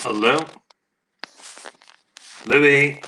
Hello, Louis.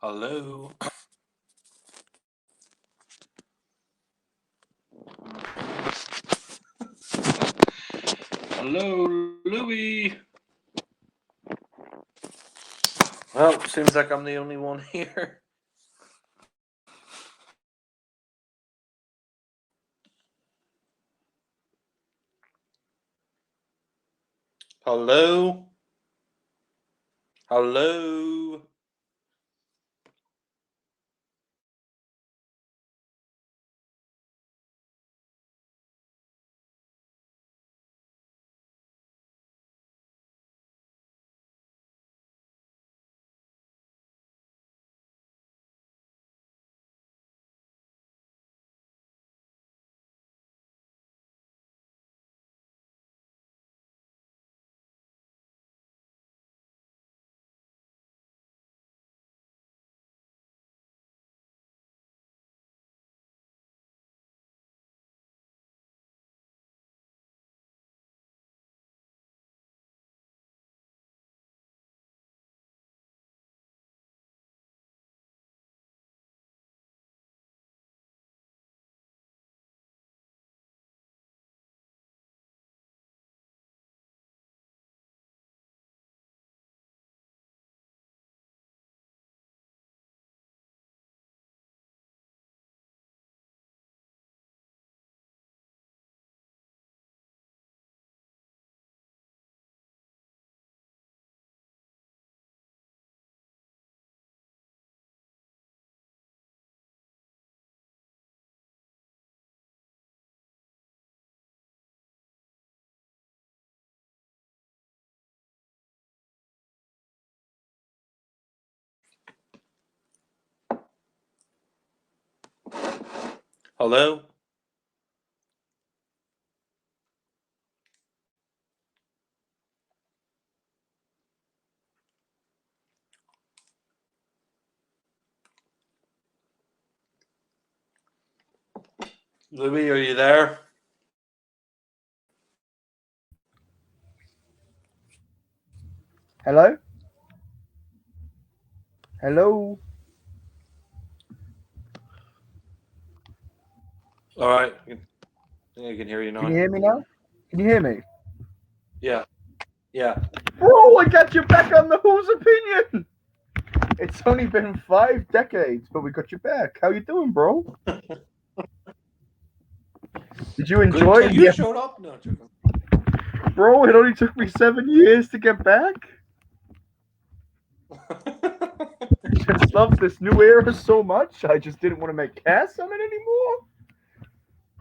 Hello, hello, Louis. Well, seems like I'm the only one here. Hello, hello. Hello? Louis, are you there? Hello? Hello? All right. I think I can hear you Can now. you hear me now? Can you hear me? Yeah. Yeah. Bro, I got you back on the Who's Opinion! It's only been 5 decades, but we got you back. How you doing, bro? Did you Good enjoy until you it? showed up. No, joking. Bro, it only took me 7 years to get back. I just love this new era so much, I just didn't want to make casts on it anymore.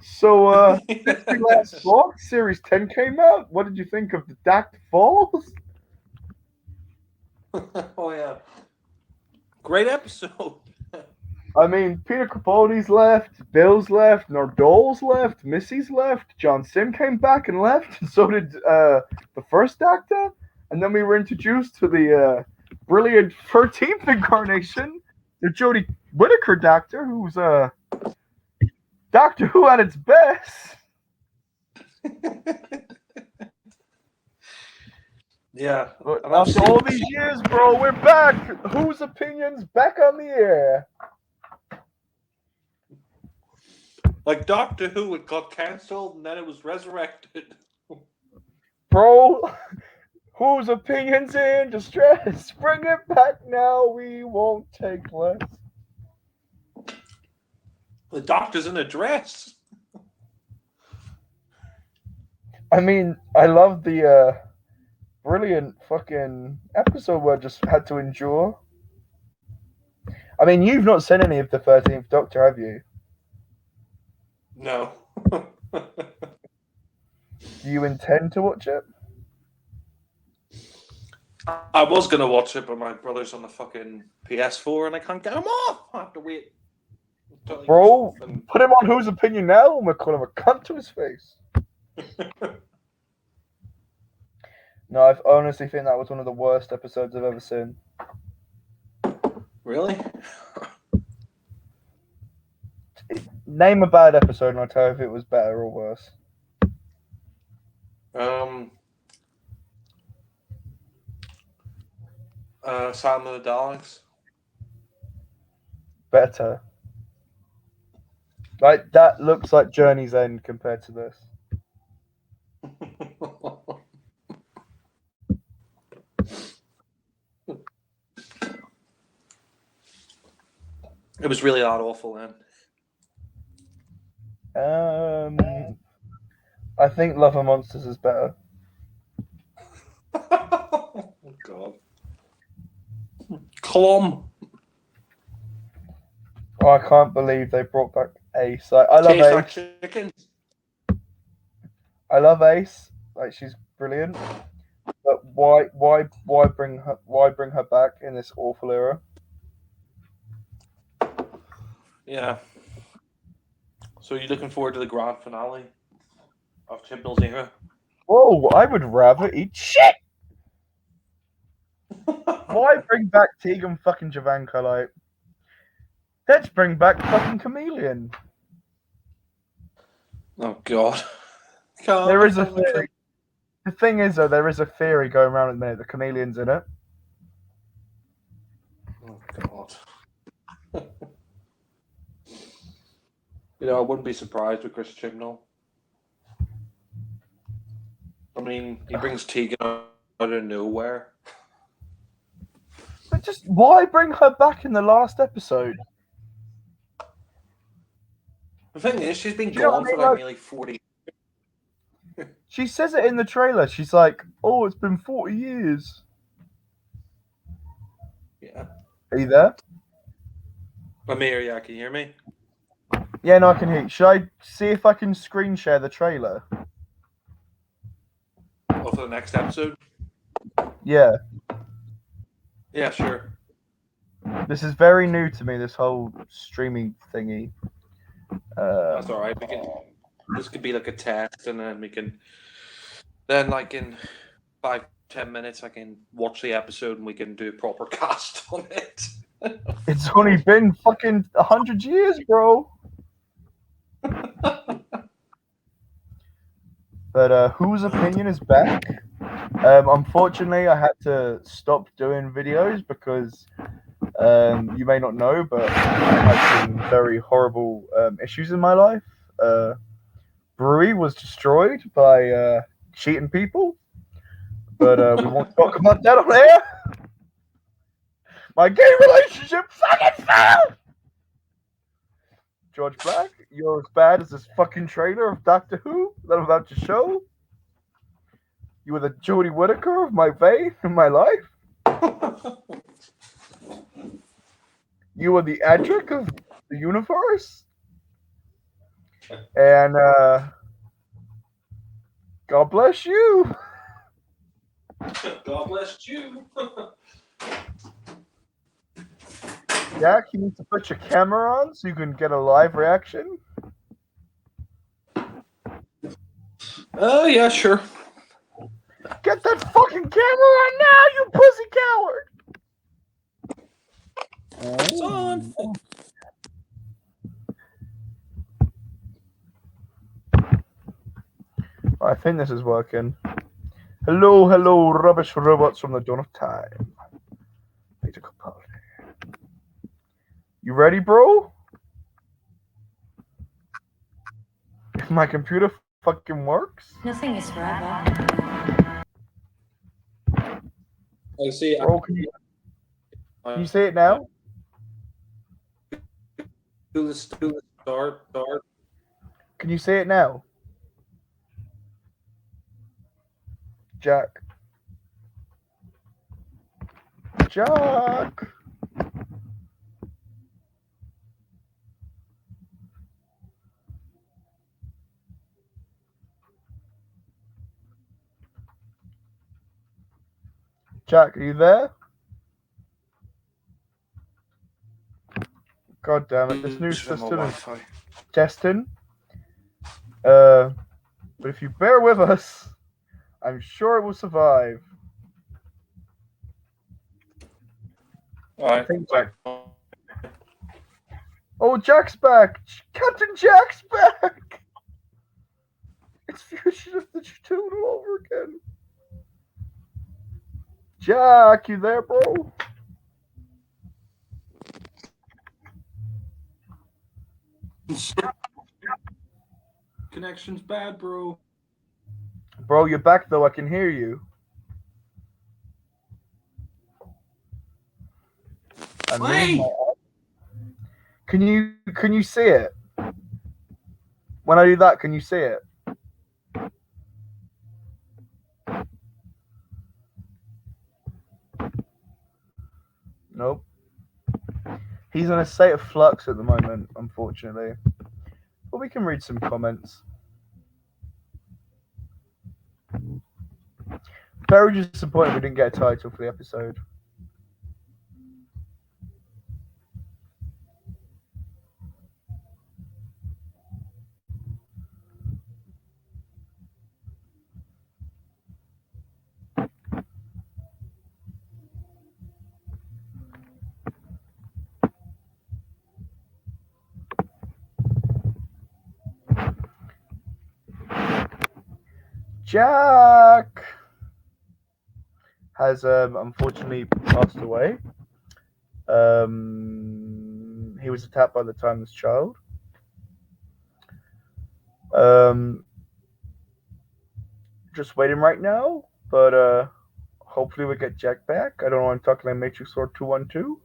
So, since we last talked, Series 10 came out. What did you think of the Dark Falls? Oh, yeah. Great episode. I mean, Peter Capaldi's left, Bill's left, Nardol's left, Missy's left, John Sim came back and left, and so did the first Doctor. And then we were introduced to the brilliant 13th incarnation, the Jodie Whittaker Doctor, who's Doctor Who at its best. Yeah. But And I've after all seen these years, bro, we're back. Whose opinions back on the air? like Doctor Who, it got cancelled and then it was resurrected. Bro, whose opinions in distress? Bring it back now, we won't take less. The Doctor's in a dress. I mean, I love the brilliant fucking episode where I just had to endure. I mean, you've not seen any of the 13th Doctor, have you? No. Do you intend to watch it? I was going to watch it, but my brother's on the fucking PS4 and I can't get him off. I have to wait until he goes Bro, off. And... put him on Whose Opinion now and we'll call him a cunt to his face. No, I honestly think that was one of the worst episodes I've ever seen. Really? Name a bad episode and I'll tell you if it was better or worse. Silent of the Daleks. Better. Like, that looks like Journey's End compared to this. It was really that awful then. I think Love and Monsters is better. Oh, God. Clum. Oh, I can't believe they brought back Ace. I love Tastes like Ace. chicken. I love Ace. Like, she's brilliant. But why bring her back in this awful era? Yeah. So you're looking forward to the grand finale of Chibnall's era? Whoa, I would rather eat shit. Why bring back Tegan fucking Javanka? Like, let's bring back fucking Chameleon. Oh, God. There is a theory. The thing is, though, there is a theory going around at the minute. The Chameleon's in it. Oh, God. You know, I wouldn't be surprised with Chris Chibnall. I mean, he brings Tegan out of nowhere. But just why bring her back in the last episode? The thing is, she's been Do you know gone what I for mean? like nearly 40. She says it in the trailer. She's like, "Oh, it's been 40 years." Yeah. Are you there? Amir, yeah, can you hear me? Yeah, no, I can hear you. Should I see if I can screen share the trailer? Oh, for the next episode? Yeah. Yeah, sure. This is very new to me, this whole streaming thingy. That's all right. This could be like a test, and then we can. Then, like in 5-10 minutes, I can watch the episode, and we can do a proper cast on it. It's only been fucking 100 years, bro. But whose opinion is back? Unfortunately, I had to stop doing videos because you may not know, but I had some very horrible issues in my life. Brewery was destroyed by cheating people, but we won't talk about that on air. My gay relationship fucking failed. George Black, you're as bad as this fucking trailer of Doctor Who that I'm about to show. You were the Jodie Whittaker of my vein in my life. You were the Edric of the universe. And God bless you. God bless you. Jack, you need to put your camera on so you can get a live reaction. Oh, yeah, sure. Get that fucking camera on now, you pussy coward! It's on. I think this is working. Hello, hello, rubbish robots from the dawn of time. Peter Capaldi. You ready, bro? If my computer fucking works. Nothing is forever. I see. Bro, can you say it now? Do the start. Can you say it now? Jack. Jack. Jack, are you there? God damn it, this new system is testing. But if you bear with us, I'm sure it will survive. I think Jack. Oh, Jack's back! Captain Jack's back! It's Fusion of the Tune all over again. Jack, you there, bro? Connection's bad, bro. Bro, you're back though. I can hear you. Can you see it? When I do that, can you see it? Nope. He's in a state of flux at the moment, unfortunately. But we can read some comments. Very disappointed we didn't get a title for the episode. Jack has unfortunately passed away. He was attacked by the Timeless Child. Just waiting right now, but hopefully we get Jack back. I don't know. I'm talking like Matrix Sword 212,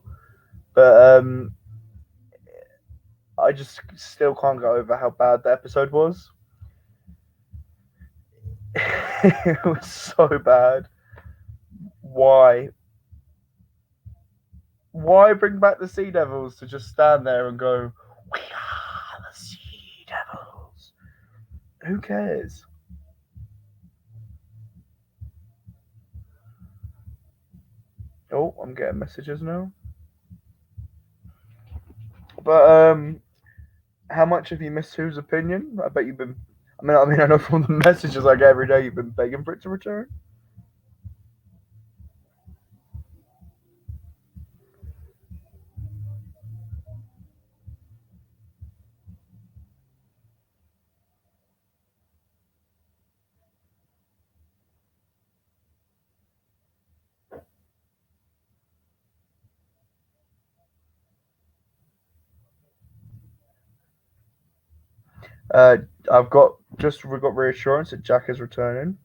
but I just still can't get over how bad the episode was. It was so bad. Why? Why bring back the Sea Devils to just stand there and go, "We are the Sea Devils"? Who cares? Oh, I'm getting messages now. But how much have you missed whose opinion? I bet you've been. I know from the messages I get every day, you've been begging for it to return. Uh, we got reassurance that Jack is returning.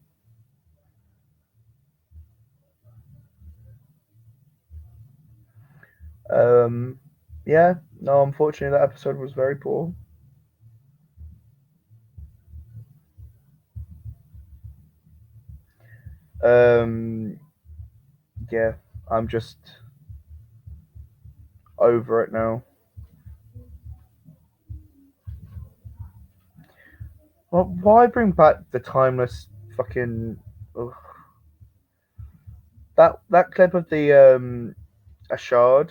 Um, yeah, no, unfortunately, that episode was very poor. Um, yeah, I'm just over it now. Well, why bring back the timeless fucking ugh. That clip of the Ashard?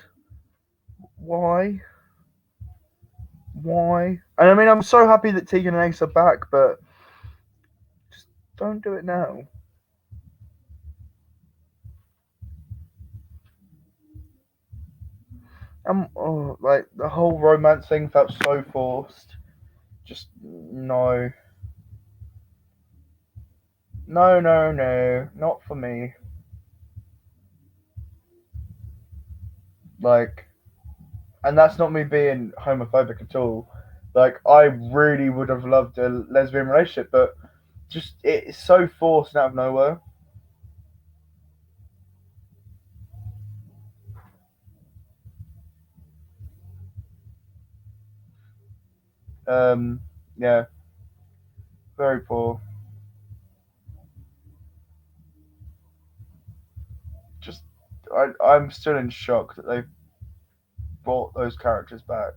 Why? Why? And I mean, I'm so happy that Tegan and Ace are back, but just don't do it now. Like the whole romance thing felt so forced. Just no, no, not for me. Like, and that's not me being homophobic at all. Like, I really would have loved a lesbian relationship, but just it's so forced out of nowhere. Yeah, very poor. Just, I'm still in shock that they brought those characters back,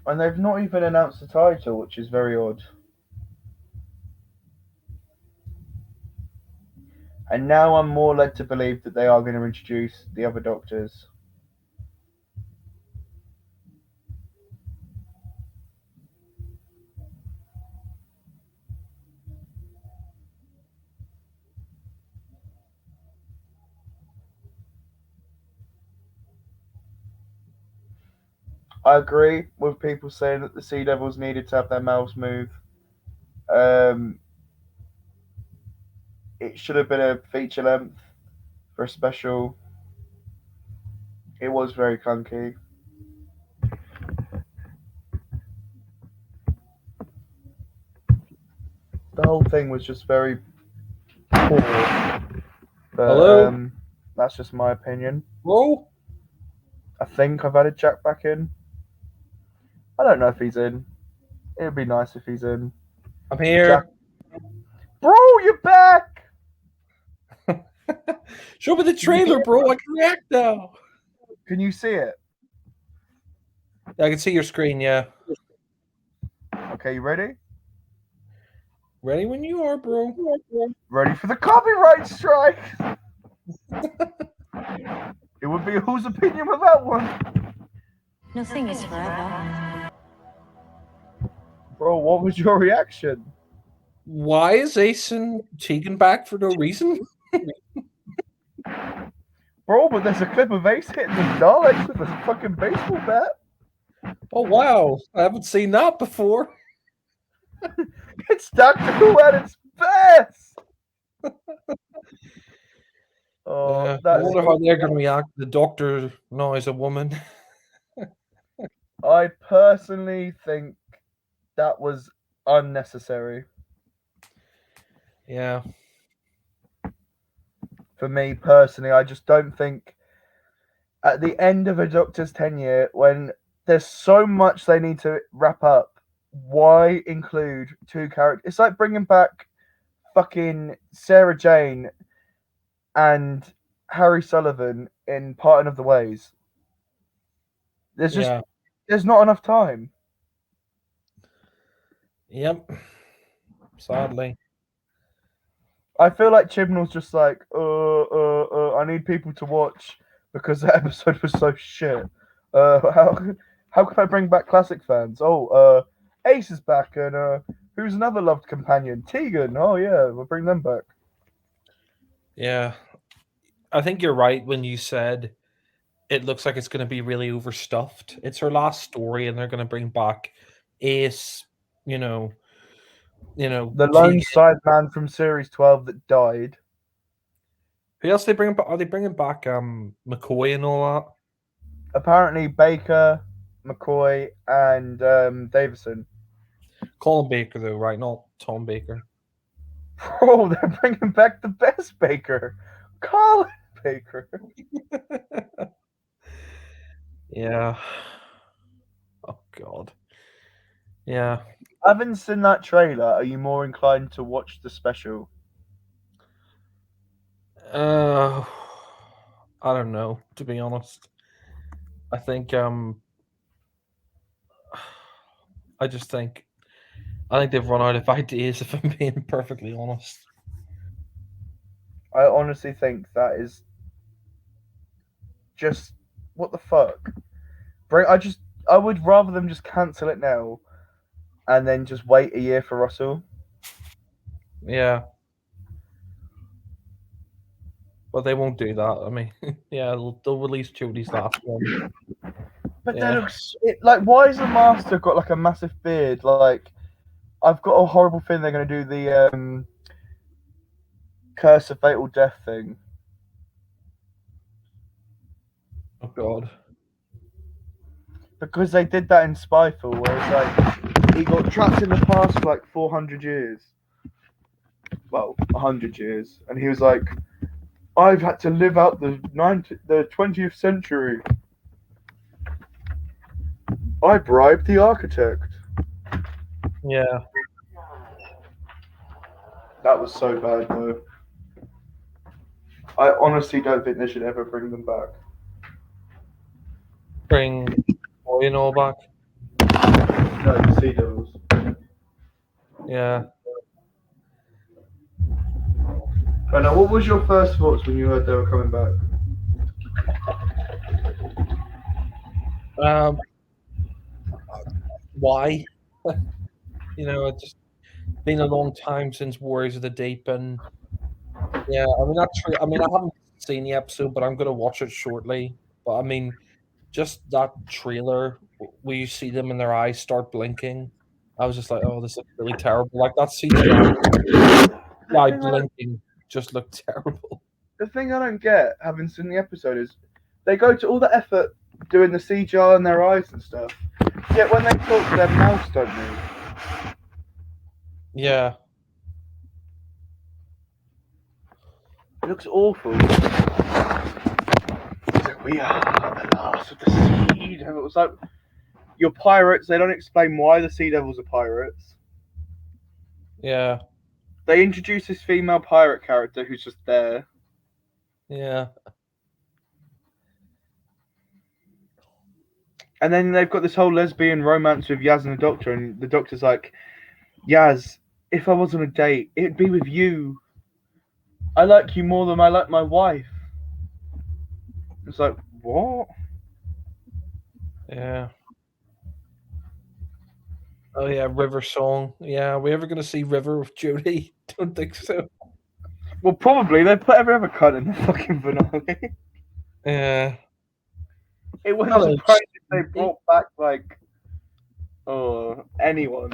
and they've not even announced the title, which is very odd. And now I'm more led to believe that they are going to introduce the other Doctors. I agree with people saying that the Sea Devils needed to have their mouths moved. Um, it should have been a feature length for a special. It was very clunky. The whole thing was just very poor. But Hello? that's just my opinion. Bro? I think I've added Jack back in. I don't know if he's in. It would be nice if he's in. I'm here. Jack. Bro, you're back! Show me the trailer, bro. I can react now. Can you see it? I can see your screen, yeah. Okay, you ready? Ready when you are, bro. Ready for the copyright strike! It would be whose opinion without one? Nothing is forever. Bro, what was your reaction? Why is Ace and Tegan back for no reason? Bro, but there's a clip of Ace hitting the Daleks with a fucking baseball bat. Oh, wow. I haven't seen that before. It's Doctor Who at its best! I wonder how they're going to react to the Doctor now as a woman. I personally think that was unnecessary. Yeah. For me personally, I just don't think at the end of a Doctor's tenure, when there's so much they need to wrap up, why include two characters? It's like bringing back fucking Sarah Jane and Harry Sullivan in Part of the Ways. There's not enough time. Yep. Sadly. I feel like Chibnall's just like, I need people to watch because the episode was so shit. How can I bring back classic fans? Oh, Ace is back, and who's another loved companion? Tegan. Oh yeah, we'll bring them back. Yeah, I think you're right when you said it looks like it's going to be really overstuffed. It's her last story, and they're going to bring back Ace. You know, The lone Tegan. side man from Series 12 that died. Who else they bring back? Are they bringing back McCoy and all Apparently, Baker, McCoy, and Davison. that? Colin Baker though, right? Not Tom Baker. Bro, they're bringing back the best Baker, Colin Baker. Yeah. Oh God. Yeah. Having seen that trailer, are you more inclined to watch the special? Uh, I don't know. To be honest, I think I just think I think they've run out of ideas. If I'm being perfectly honest. I honestly think that is just what the fuck. Bring. I would rather them just cancel it now and then just wait a year for Russell. Yeah. But they won't do that. I mean, yeah, they'll release Jody's last one. But that Yeah. looks like, why has the master got like a massive beard? Like, I've got a horrible feeling they're gonna do the curse of fatal death thing. Oh God. Because they did that in Spyfall, where it's like he got trapped in the past for like 400 years. Well, 100 years. And he was like, I've had to live out the 20th century. I bribed the architect. Yeah. That was so bad, though. I honestly don't think they should ever bring them back. Bring Boy and all back. No, the Sea Devils. Yeah. But now, what was your first thoughts when you heard they were coming back? Um. Why? It's been a long time since Warriors of the Deep, and yeah, I mean that's true. I mean, I haven't seen the episode, but I'm gonna watch it shortly. But I mean, just that trailer where you see them and their eyes start blinking, I was just like, oh, this looks really terrible. Like that The CGI thing I don't, blinking just looked terrible. the thing I don't get, having seen the episode, is they go to all the effort doing the CGI on their eyes and stuff. Yet when they talk, their mouths don't move. Yeah, It looks awful. It's like, we are the last of the Sea Devils. It's like, you're pirates. They don't explain why the Sea Devils are pirates. yeah, They introduce this female pirate character who's just there. yeah, And then they've got this whole lesbian romance with Yaz and the Doctor, and the Doctor's like, Yaz, if I was on a date, it'd be with you. I like you more than I like my wife. It's like, what? yeah. Oh yeah, River Song. Yeah, are we ever gonna see River with Jodie? Don't think so. Well, probably. They put every other cunt in the fucking finale. Yeah. It wouldn't Hello, surprise if they Stevie. brought back, like, oh, anyone.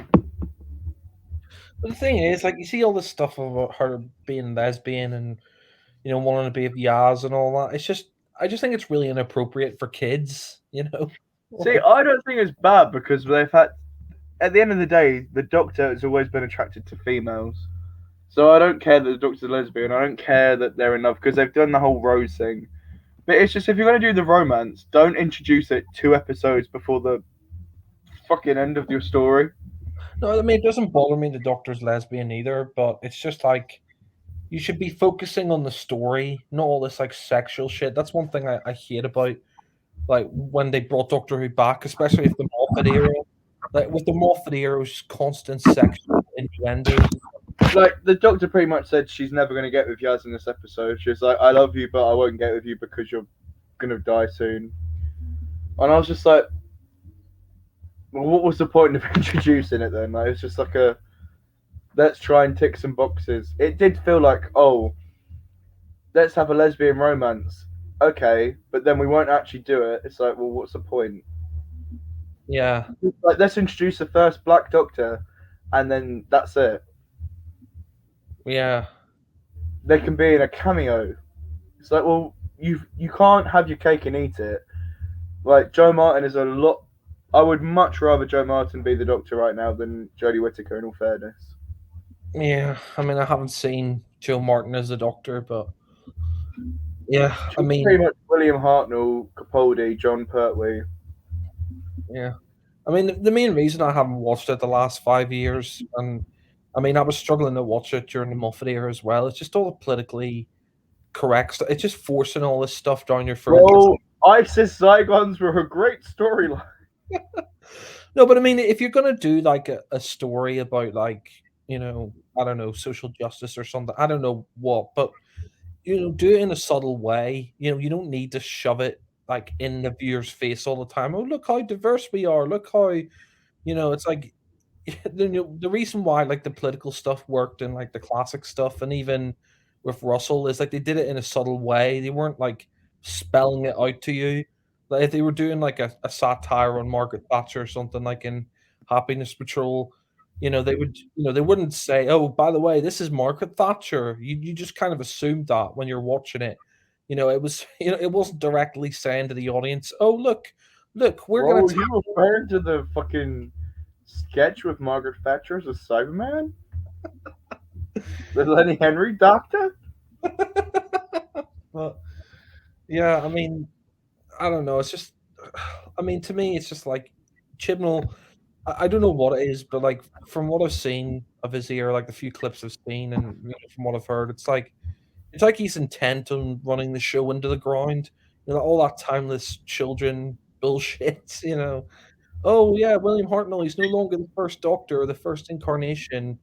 But the thing is, like, you see all this stuff about her being lesbian and wanting to be with Yaz and all that. I just think it's really inappropriate for kids. See, I don't think it's bad because they've had. At the end of the day, the Doctor has always been attracted to females. So I don't care that the Doctor's a lesbian. I don't care that they're in love because they've done the whole Rose thing. But it's just, if you're going to do the romance, don't introduce it 2 episodes before the fucking end of your story. No, I mean it doesn't bother me the Doctor's lesbian either, but it's just like you should be focusing on the story, not all this like sexual shit. That's one thing I hate about like when they brought Doctor Who back, especially with the Moffat era. Like with the Moffat era, it was just constant sexual innuendos. Like, the Doctor pretty much said she's never going to get with Yaz in this episode. She was like, I love you, but I won't get with you because you're going to die soon. And I was just like, well, what was the point of introducing it then? Like, it's just like a let's try and tick some boxes. It did feel like, oh, let's have a lesbian romance. Okay, but then we won't actually do it. It's like, well, what's the point? Yeah, Like, let's introduce the first Black Doctor, and then that's it. yeah, They can be in a cameo. It's like, well, you can't have your cake and eat it. Like Joe Martin is a lot. I would much rather Joe Martin be the Doctor right now than Jodie Whittaker. In all fairness, yeah. I mean, I haven't seen Joe Martin as the Doctor, but yeah, I she's mean, pretty much William Hartnell, Capaldi, John Pertwee. yeah. I mean, the main reason I haven't watched it the last 5 years, and I mean, I was struggling to watch it during the Moffat era as well. It's just all the politically correct stuff. It's just forcing all this stuff down your throat. Well, ISIS Zygons were a great storyline. No, but I mean, if you're gonna do like a story about like, I don't know, social justice or something, I don't know what, but do it in a subtle way. You don't need to shove it like in the viewer's face all the time. Oh, look how diverse we are. Look how, it's like the reason why like the political stuff worked and like the classic stuff and even with Russell is like they did it in a subtle way. They weren't like spelling it out to you. Like if they were doing like a satire on Margaret Thatcher or something like in Happiness Patrol, they wouldn't say, "Oh, by the way, this is Margaret Thatcher." You just kind of assumed that when you're watching it. It was it wasn't directly saying to the audience, "Oh, look, we're gonna." Whoa, you referring to the fucking sketch with Margaret Thatcher as a Cyberman? The Lenny Henry Doctor? But yeah, I mean, I don't know. It's just, I mean, to me, it's just like Chibnall. I don't know what it is, but like from what I've seen of his ear, like the few clips I've seen, and from what I've heard, it's like he's intent on running the show into the ground. All that timeless children bullshit. Oh yeah, William Hartnell, he's no longer the first Doctor or the first incarnation.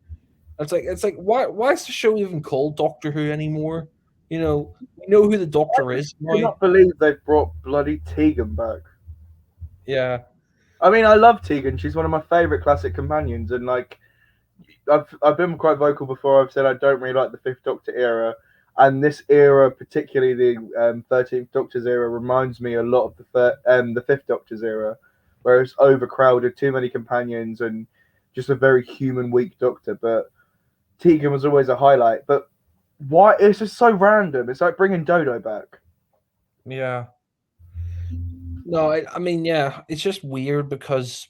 It's like why is the show even called Doctor Who anymore? We know who the Doctor is, I right? cannot believe they've brought bloody Tegan back. Yeah, I mean, I love Tegan. She's one of my favourite classic companions, and like, I've been quite vocal before. I've said I don't really like the Fifth Doctor era, and this era, particularly the 13th Doctor's era, reminds me a lot of the Fifth Doctor's era, where it's overcrowded, too many companions, and just a very human, weak Doctor. But Tegan was always a highlight. But why? It's just so random. It's like bringing Dodo back. yeah. No, I mean, yeah, it's just weird because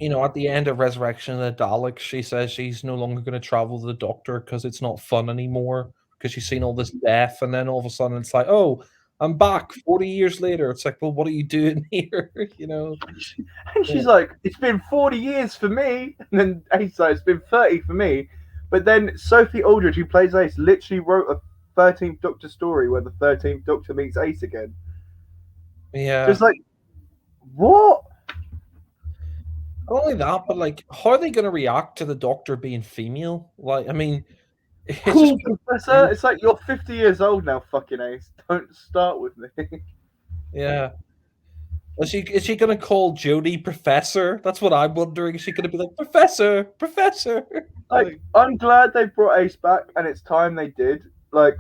at the end of Resurrection of the Daleks, she says she's no longer going to travel to the Doctor because it's not fun anymore because she's seen all this death, and then all of a sudden it's like, oh, I'm back 40 years later. It's like, well, what are you doing here? And Yeah. she's like, it's been 40 years for me. And then Ace like, it's been 30 for me. But then Sophie Aldred, who plays Ace, literally wrote a 13th Doctor story where the 13th Doctor meets Ace again. Yeah. Just like, what? Not only that, but like, how are they going to react to the Doctor being female? Like, I mean, it's just Cool, Professor. It's like, you're 50 years old now, fucking Ace. Don't start with me. yeah. Is she going to call Jodie Professor? That's what I'm wondering. Is she going to be like Professor, Professor? Like, I'm glad they brought Ace back, and it's time they did. Like,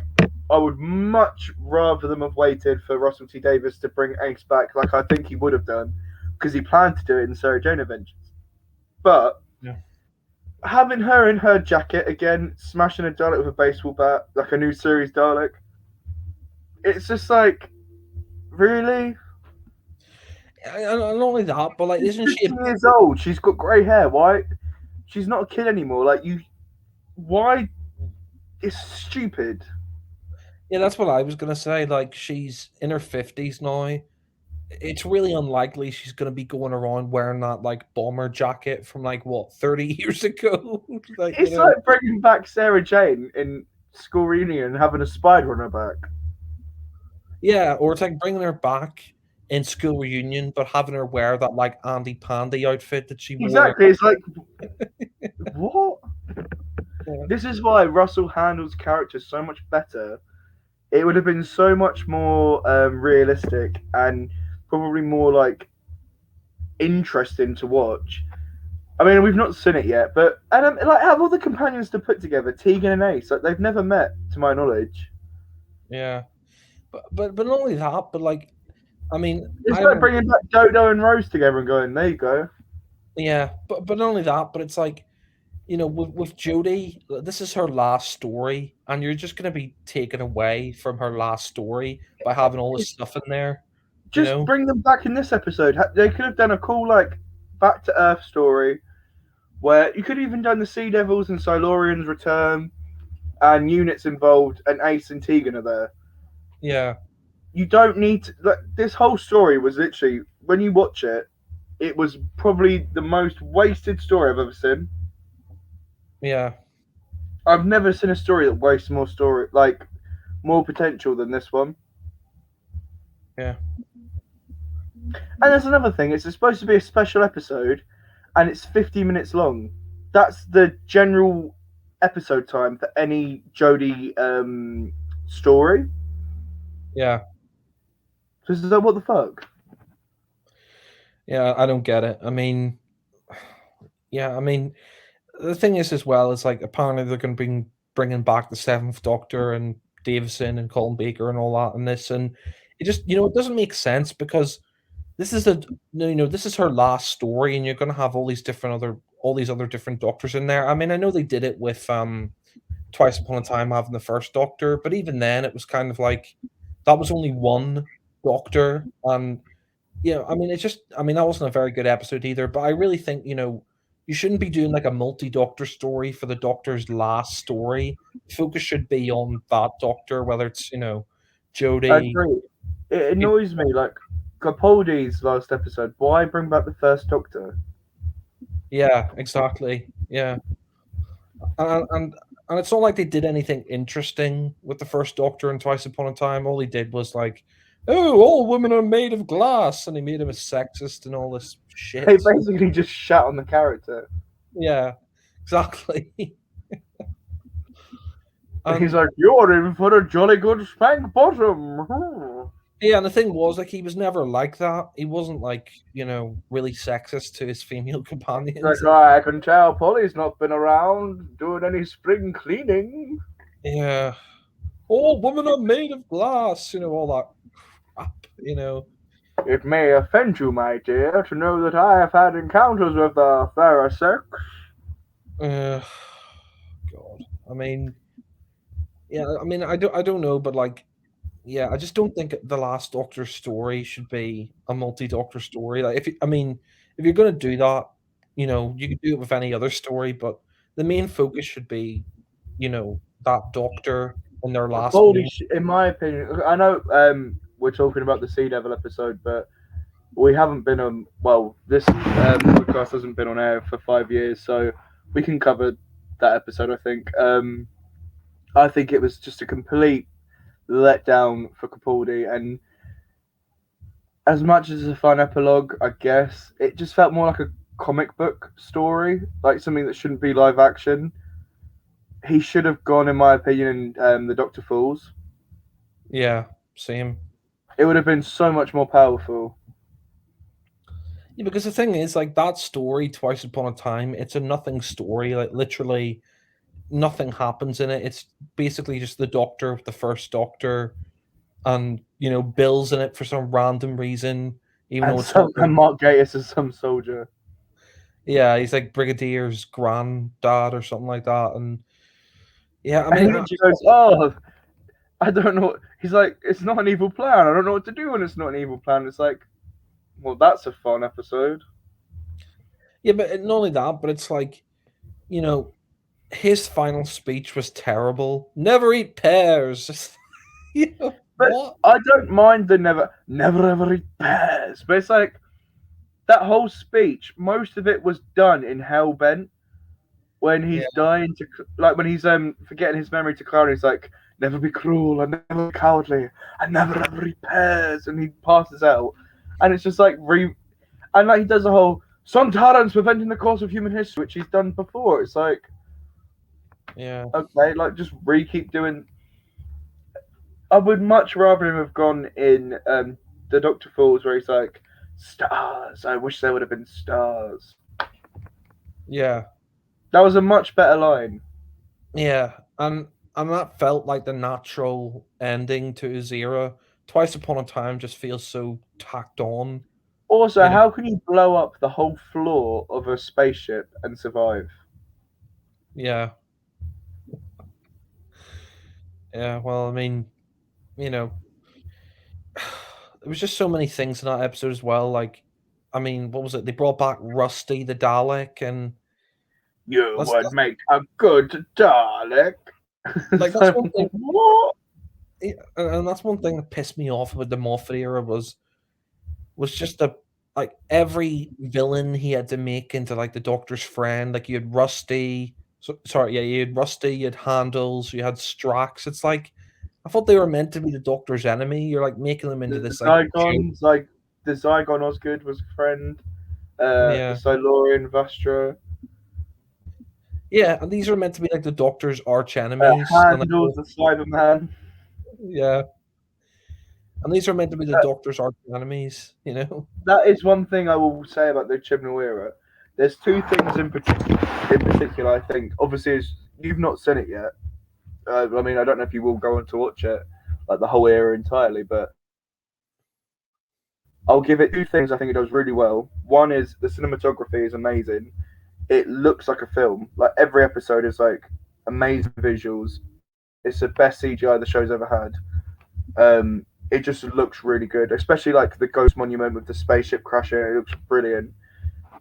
I would much rather them have waited for Russell T Davies to bring Ace back, like I think he would have done, because he planned to do it in Sarah Jane Adventures. But Yeah. having her in her jacket again, smashing a Dalek with a baseball bat, like a new series Dalek, it's just like, really? And not only that, but like, She's isn't 50 she? years old. She's got grey hair. Why? She's not a kid anymore. Like, you. Why? It's stupid. Yeah, that's what I was gonna say. Like, she's in her 50s now. It's really unlikely she's gonna be going around wearing that like bomber jacket from like what 30 years ago. like, It's like bringing back Sarah Jane in school reunion and having a spider on her back. yeah, or it's like bringing her back in school reunion, but having her wear that like Andy Pandy outfit that she wore. Exactly. It's like, what? Yeah. This is why Russell handles characters so much better. It would have been so much more realistic, and probably more like interesting to watch. I mean, we've not seen it yet, but like have all the companions to put together, Tegan and Ace, like they've never met to my knowledge. Yeah, but not only that, but like, I mean, It's I like don't. bringing back Dodo and Rose together and going, there you go. Yeah, but not only that, but it's like, with Jodie, this is her last story, and you're just gonna be taken away from her last story by having all this stuff in there. You Just know? bring them back in this episode. They could have done a cool like back to Earth story where you could have even done the Sea Devils and Silurians return and units involved, and Ace and Tegan are there. Yeah, You don't need to, like, this whole story was literally, when you watch it, it was probably the most wasted story I've ever seen. yeah, I've never seen a story that wastes more potential than this one. yeah. And there's another thing, it's supposed to be a special episode and it's 50 minutes long. That's the general episode time for any Jodie story. Yeah, So what the fuck? yeah, I don't get it. I mean, yeah, I mean, the thing is as well is like apparently they're going to be bringing back the Seventh Doctor and Davison and Colin Baker and all that in this, and it just it doesn't make sense because this is this is her last story, and you're going to have all these other different Doctors in there. I mean, I know they did it with Twice Upon a Time having the first Doctor, but even then it was kind of like that was only one Doctor, and I mean, that wasn't a very good episode either. But I really think, you shouldn't be doing like a multi-doctor story for the Doctor's last story. Focus should be on that Doctor, whether it's, I Jodie. agree. It annoys me, like Capaldi's last episode. Why bring back the first Doctor? Yeah, exactly. Yeah. And it's not like they did anything interesting with the first Doctor and Twice Upon a Time. All he did was like, oh, all women are made of glass, and he made him a sexist and all this shit. They basically just shat on the character. Yeah, exactly. He's like, you're in for a jolly good spank bottom. Yeah, and the thing was, like, he was never like that. He wasn't like, really sexist to his female companions. Like, I can tell Polly's not been around doing any spring cleaning. Yeah. All women are made of glass, all that crap. It may offend you, my dear, to know that I have had encounters with the fairer sex. God. I mean, yeah, I mean, I don't know, but like, yeah, I just don't think the last Doctor story should be a multi-Doctor story. Like, if you're going to do that, you could do it with any other story, but the main focus should be, that Doctor in their last. In my opinion, I know we're talking about the Sea Devil episode, but we haven't been on. Well, this podcast hasn't been on air for 5 years, so we can cover that episode. I think it was just a complete letdown for Capaldi, and as much as a fun epilogue, I guess it just felt more like a comic book story, like something that shouldn't be live action. He should have gone, in my opinion, in the Doctor Falls. Yeah, same. It would have been so much more powerful. Yeah, because the thing is, like, that story, Twice Upon a Time, it's a nothing story. Like, literally, nothing happens in it. It's basically just the Doctor, the first Doctor, and Bill's in it for some random reason. Even though And Mark Gatiss is some soldier. Yeah, he's like Brigadier's granddad or something like that, and yeah, I And mean, he goes, "Oh, I don't know." He's like, "It's not an evil plan. I don't know what to do when it's not an evil plan." It's like, well, that's a fun episode. yeah, but not only that, but it's like, his final speech was terrible. Never eat pears. But what? I don't mind the never ever eat pears. But it's like that whole speech. Most of it was done in Hellbent when he's dying to, like when he's forgetting his memory to Clara. He's like, "Never be cruel and never be cowardly and never ever eat pears," and he passes out. And it's just like and like he does the whole Sontarans preventing the course of human history, which he's done before. It's like, Yeah. okay, like just keep doing. I would much rather him have gone in the Doctor Falls where he's like, "Stars. I wish there would have been stars." Yeah, That was a much better line. yeah, and that felt like the natural ending to his era. Twice Upon a Time just feels so tacked on, Also, you know. how can you blow up the whole floor of a spaceship and survive? Yeah, yeah. Well, I mean, you know, there was just so many things in that episode as well. Like, I mean, what was it? They brought back Rusty the Dalek, and You that's would make a good Dalek. like It's that's like, one thing. what? Yeah, and that's one thing that pissed me off about the Moffat era was just the like every villain he had to make into like the Doctor's friend. Like you had Rusty, sorry, yeah, you had Rusty, you had Handles, you had Strax. It's like I thought they were meant to be the Doctor's enemy. You're like making them into The this like joke. Zygons, like the Zygon Osgood was a friend. The Yeah, Silurian Vastra. yeah, and these are meant to be like the Doctor's arch enemies, and like Handles the Cyberman. yeah, and these are meant to be the Doctor's arch enemies. You know? That is one thing I will say about the Chibnall era. There's two things in particular. I think obviously is you've not seen it yet. I mean, I don't know if you will go on to watch it, like the whole era entirely, but I'll give it two things I think it does really well. One is the cinematography is amazing. It looks like a film. Like every episode is like amazing visuals. It's the best CGI the show's ever had. It just looks really good, especially like the Ghost Monument with the spaceship crashing. It looks brilliant.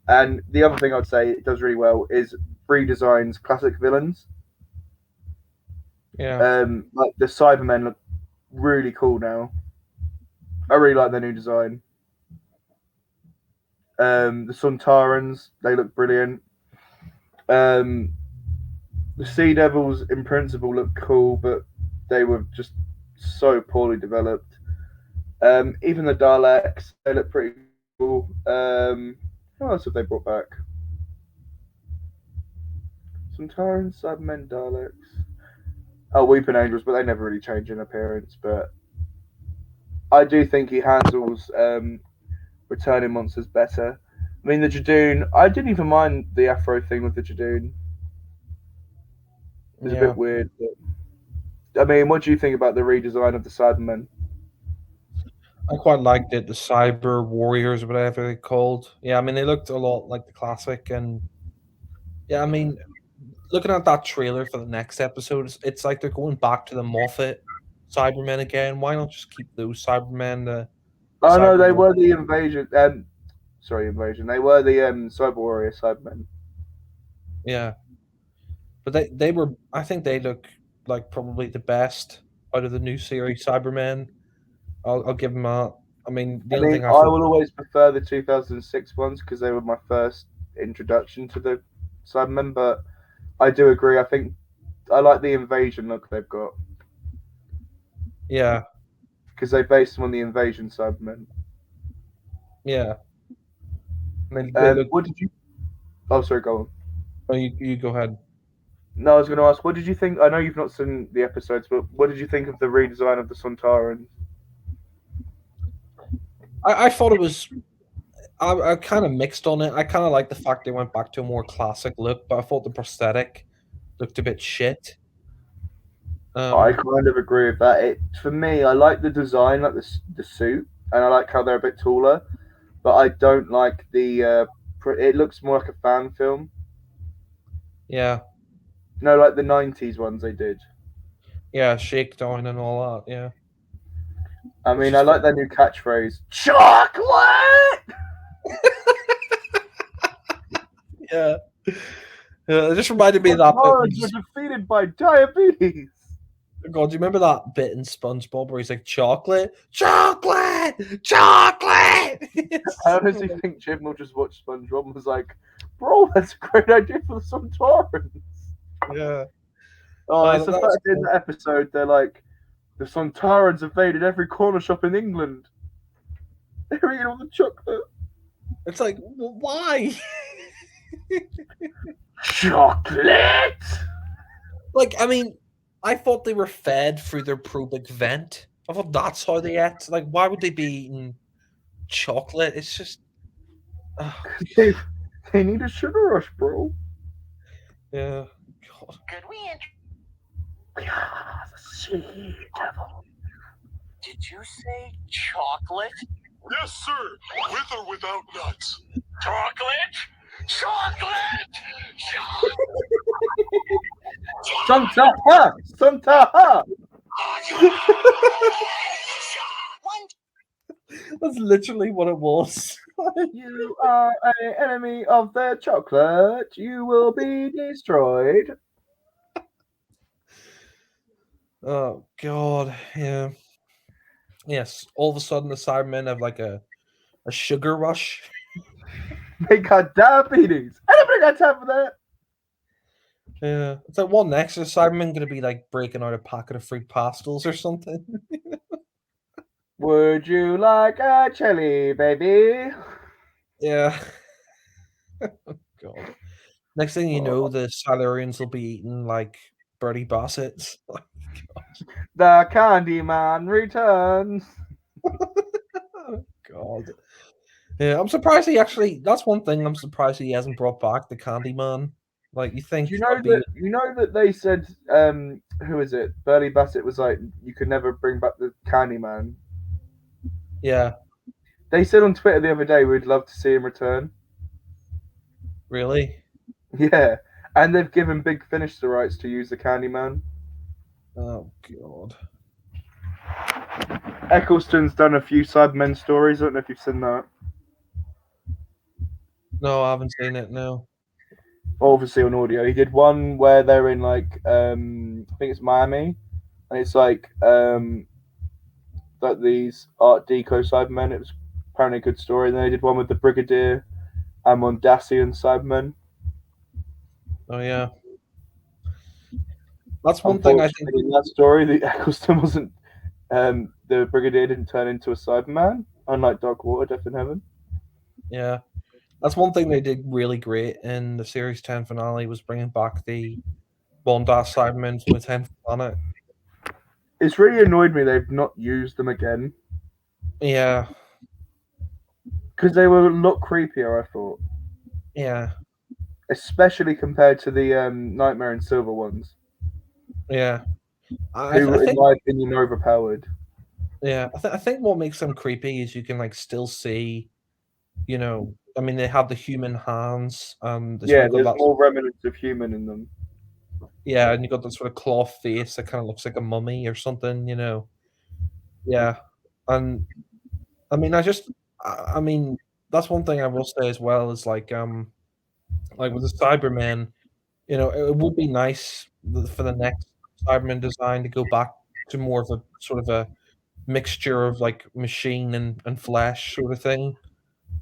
And the other thing I'd say it does really well is redesigns classic villains. Yeah, Like the Cybermen look really cool now. I really like their new design. The Suntarans, they look brilliant. Um, the Sea Devils, in principle, look cool, but they were just so poorly developed. Even the Daleks, they look pretty cool. Who else have they brought back? Suntarans, Cybermen, Daleks. Oh, Weeping Angels, but they never really change in appearance. But I do think he handles returning monsters better. I mean, the Jadoon, I didn't even mind the Afro thing with the Jadoon. It was a yeah. bit weird. But, I mean, what do you think about the redesign of the Cybermen? I quite liked it. The Cyber Warriors, or whatever they called. Yeah, I mean they looked a lot like the classic, and yeah, I mean looking at that trailer for the next episode, it's like they're going back to the Moffat Cybermen again. Why not just keep those Cybermen, the Oh no, Cyber they War? were the invasion. Sorry, invasion. They were the Cyber Warrior Cybermen. Yeah, but they were. I think they look like probably the best out of the new series Cybermen. I'll give them that. I mean, the I only mean, thing I I thought, will always prefer the 2006 ones because they were my first introduction to the Cybermen. But I do agree. I think I like the invasion look they've got yeah, because they based them on the invasion Cybermen. yeah. I mean, they look. What did you? Oh, sorry, go on. Oh, you go ahead. No, I was going to ask, what did you think? I know you've not seen the episodes, but what did you think of the redesign of the Sontarans? I thought it was I kind of mixed on it. I kind of like the fact they went back to a more classic look, but I thought the prosthetic looked a bit shit. I Um, kind of agree with that. It for me, I like the design, like the suit, and I like how they're a bit taller, but I don't like the. It looks more like a fan film. yeah, No, like the '90s ones they did. yeah, shakedown and all that. Yeah, I it's mean, I just like their new catchphrase, "Chocolate." yeah, yeah. It just reminded me of that bit. Sontarans were defeated by diabetes. God, do you remember that bit in SpongeBob where he's like chocolate, chocolate, chocolate? I honestly think Jim will just watch SpongeBob and was like, "Bro, that's a great idea for the Sontarans." Yeah, Oh, it's the that was fact in cool. the episode they're like, the Sontarans invaded every corner shop in England. They're eating all the chocolate. It's like why? Chocolate. Like, I mean, I thought they were fed through their pubic vent. I thought that's how they ate. Like, why would they be eating chocolate? It's just, oh, They, they need a sugar rush, bro. yeah. God. Could we We are the sea devil. Did you say chocolate? Yes, sir. With or without nuts. Chocolate? Chocolate! Suntaha! Suntaha! That's literally what it was. You are an enemy of the chocolate. You will be destroyed. Oh God, yeah. Yes, all of a sudden the Cybermen have like a sugar rush. They got diabetes. Anybody got time for that? Yeah, it's like one next. Is Cybermen gonna be like breaking out a packet of fruit pastels or something? Would you like a chili, baby? Yeah. Oh, God. Next thing you know, the Silurians will be eating like Bertie Bassett's. The Candyman returns. Oh, God. Yeah, I'm surprised he actually. That's one thing I'm surprised he hasn't brought back the Candyman. Like you think You that'd be know that they said who is it? Burley Bassett was like you could never bring back the Candyman. yeah, They said on Twitter the other day we'd love to see him return. really. Yeah, and they've given Big Finish the rights to use the Candyman. Oh God. Eccleston's done a few Cybermen stories. I don't know if you've seen that. No, I haven't seen it. No. Obviously on audio. He did one where they're in like I think it's Miami, and it's like these Art Deco Cybermen. It was apparently a good story. And then they did one with the Brigadier and Mondasian Cybermen. Oh yeah. That's one thing I think. Unfortunately, in that story, the Eccleston wasn't. The Brigadier didn't turn into a Cyberman, unlike Dark Water, Death in Heaven. Yeah, that's one thing they did really great in the series 10 finale was bringing back the Bondas Cybermen from the 10th planet. It's really annoyed me they've not used them again Yeah, because they were a lot creepier. I thought, yeah, especially compared to the Nightmare and Silver ones, yeah. who, I in think my opinion, are overpowered. yeah, I think what makes them creepy is you can like still see, I mean they have the human hands, they sort Yeah, of got there's that, more remnants of human in them. yeah, and you got that sort of cloth face that kind of looks like a mummy or something, Yeah, and I mean I mean that's one thing I will say as well is like with the Cybermen. It would be nice for the next Cyberman design to go back to more of a sort of a mixture of like machine and flesh sort of thing.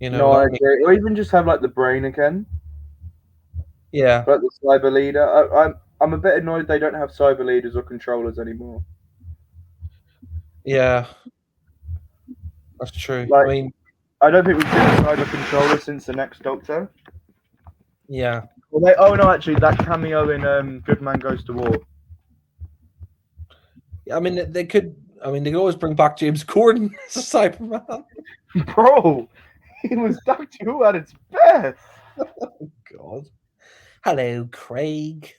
No, That I would make agree. Or even just have like the brain again, yeah, like the cyber leader. I'm a bit annoyed they don't have cyber leaders or controllers anymore. yeah, that's true. I Like, mean, I don't think we've seen a cyber controller since the next Doctor. yeah, Well, oh no, actually, that cameo in Good Man Goes to War. I mean they could. I mean they could always bring back James Corden as a Cyberman. Bro, he was Doctor Who at its best. God, hello, Craig.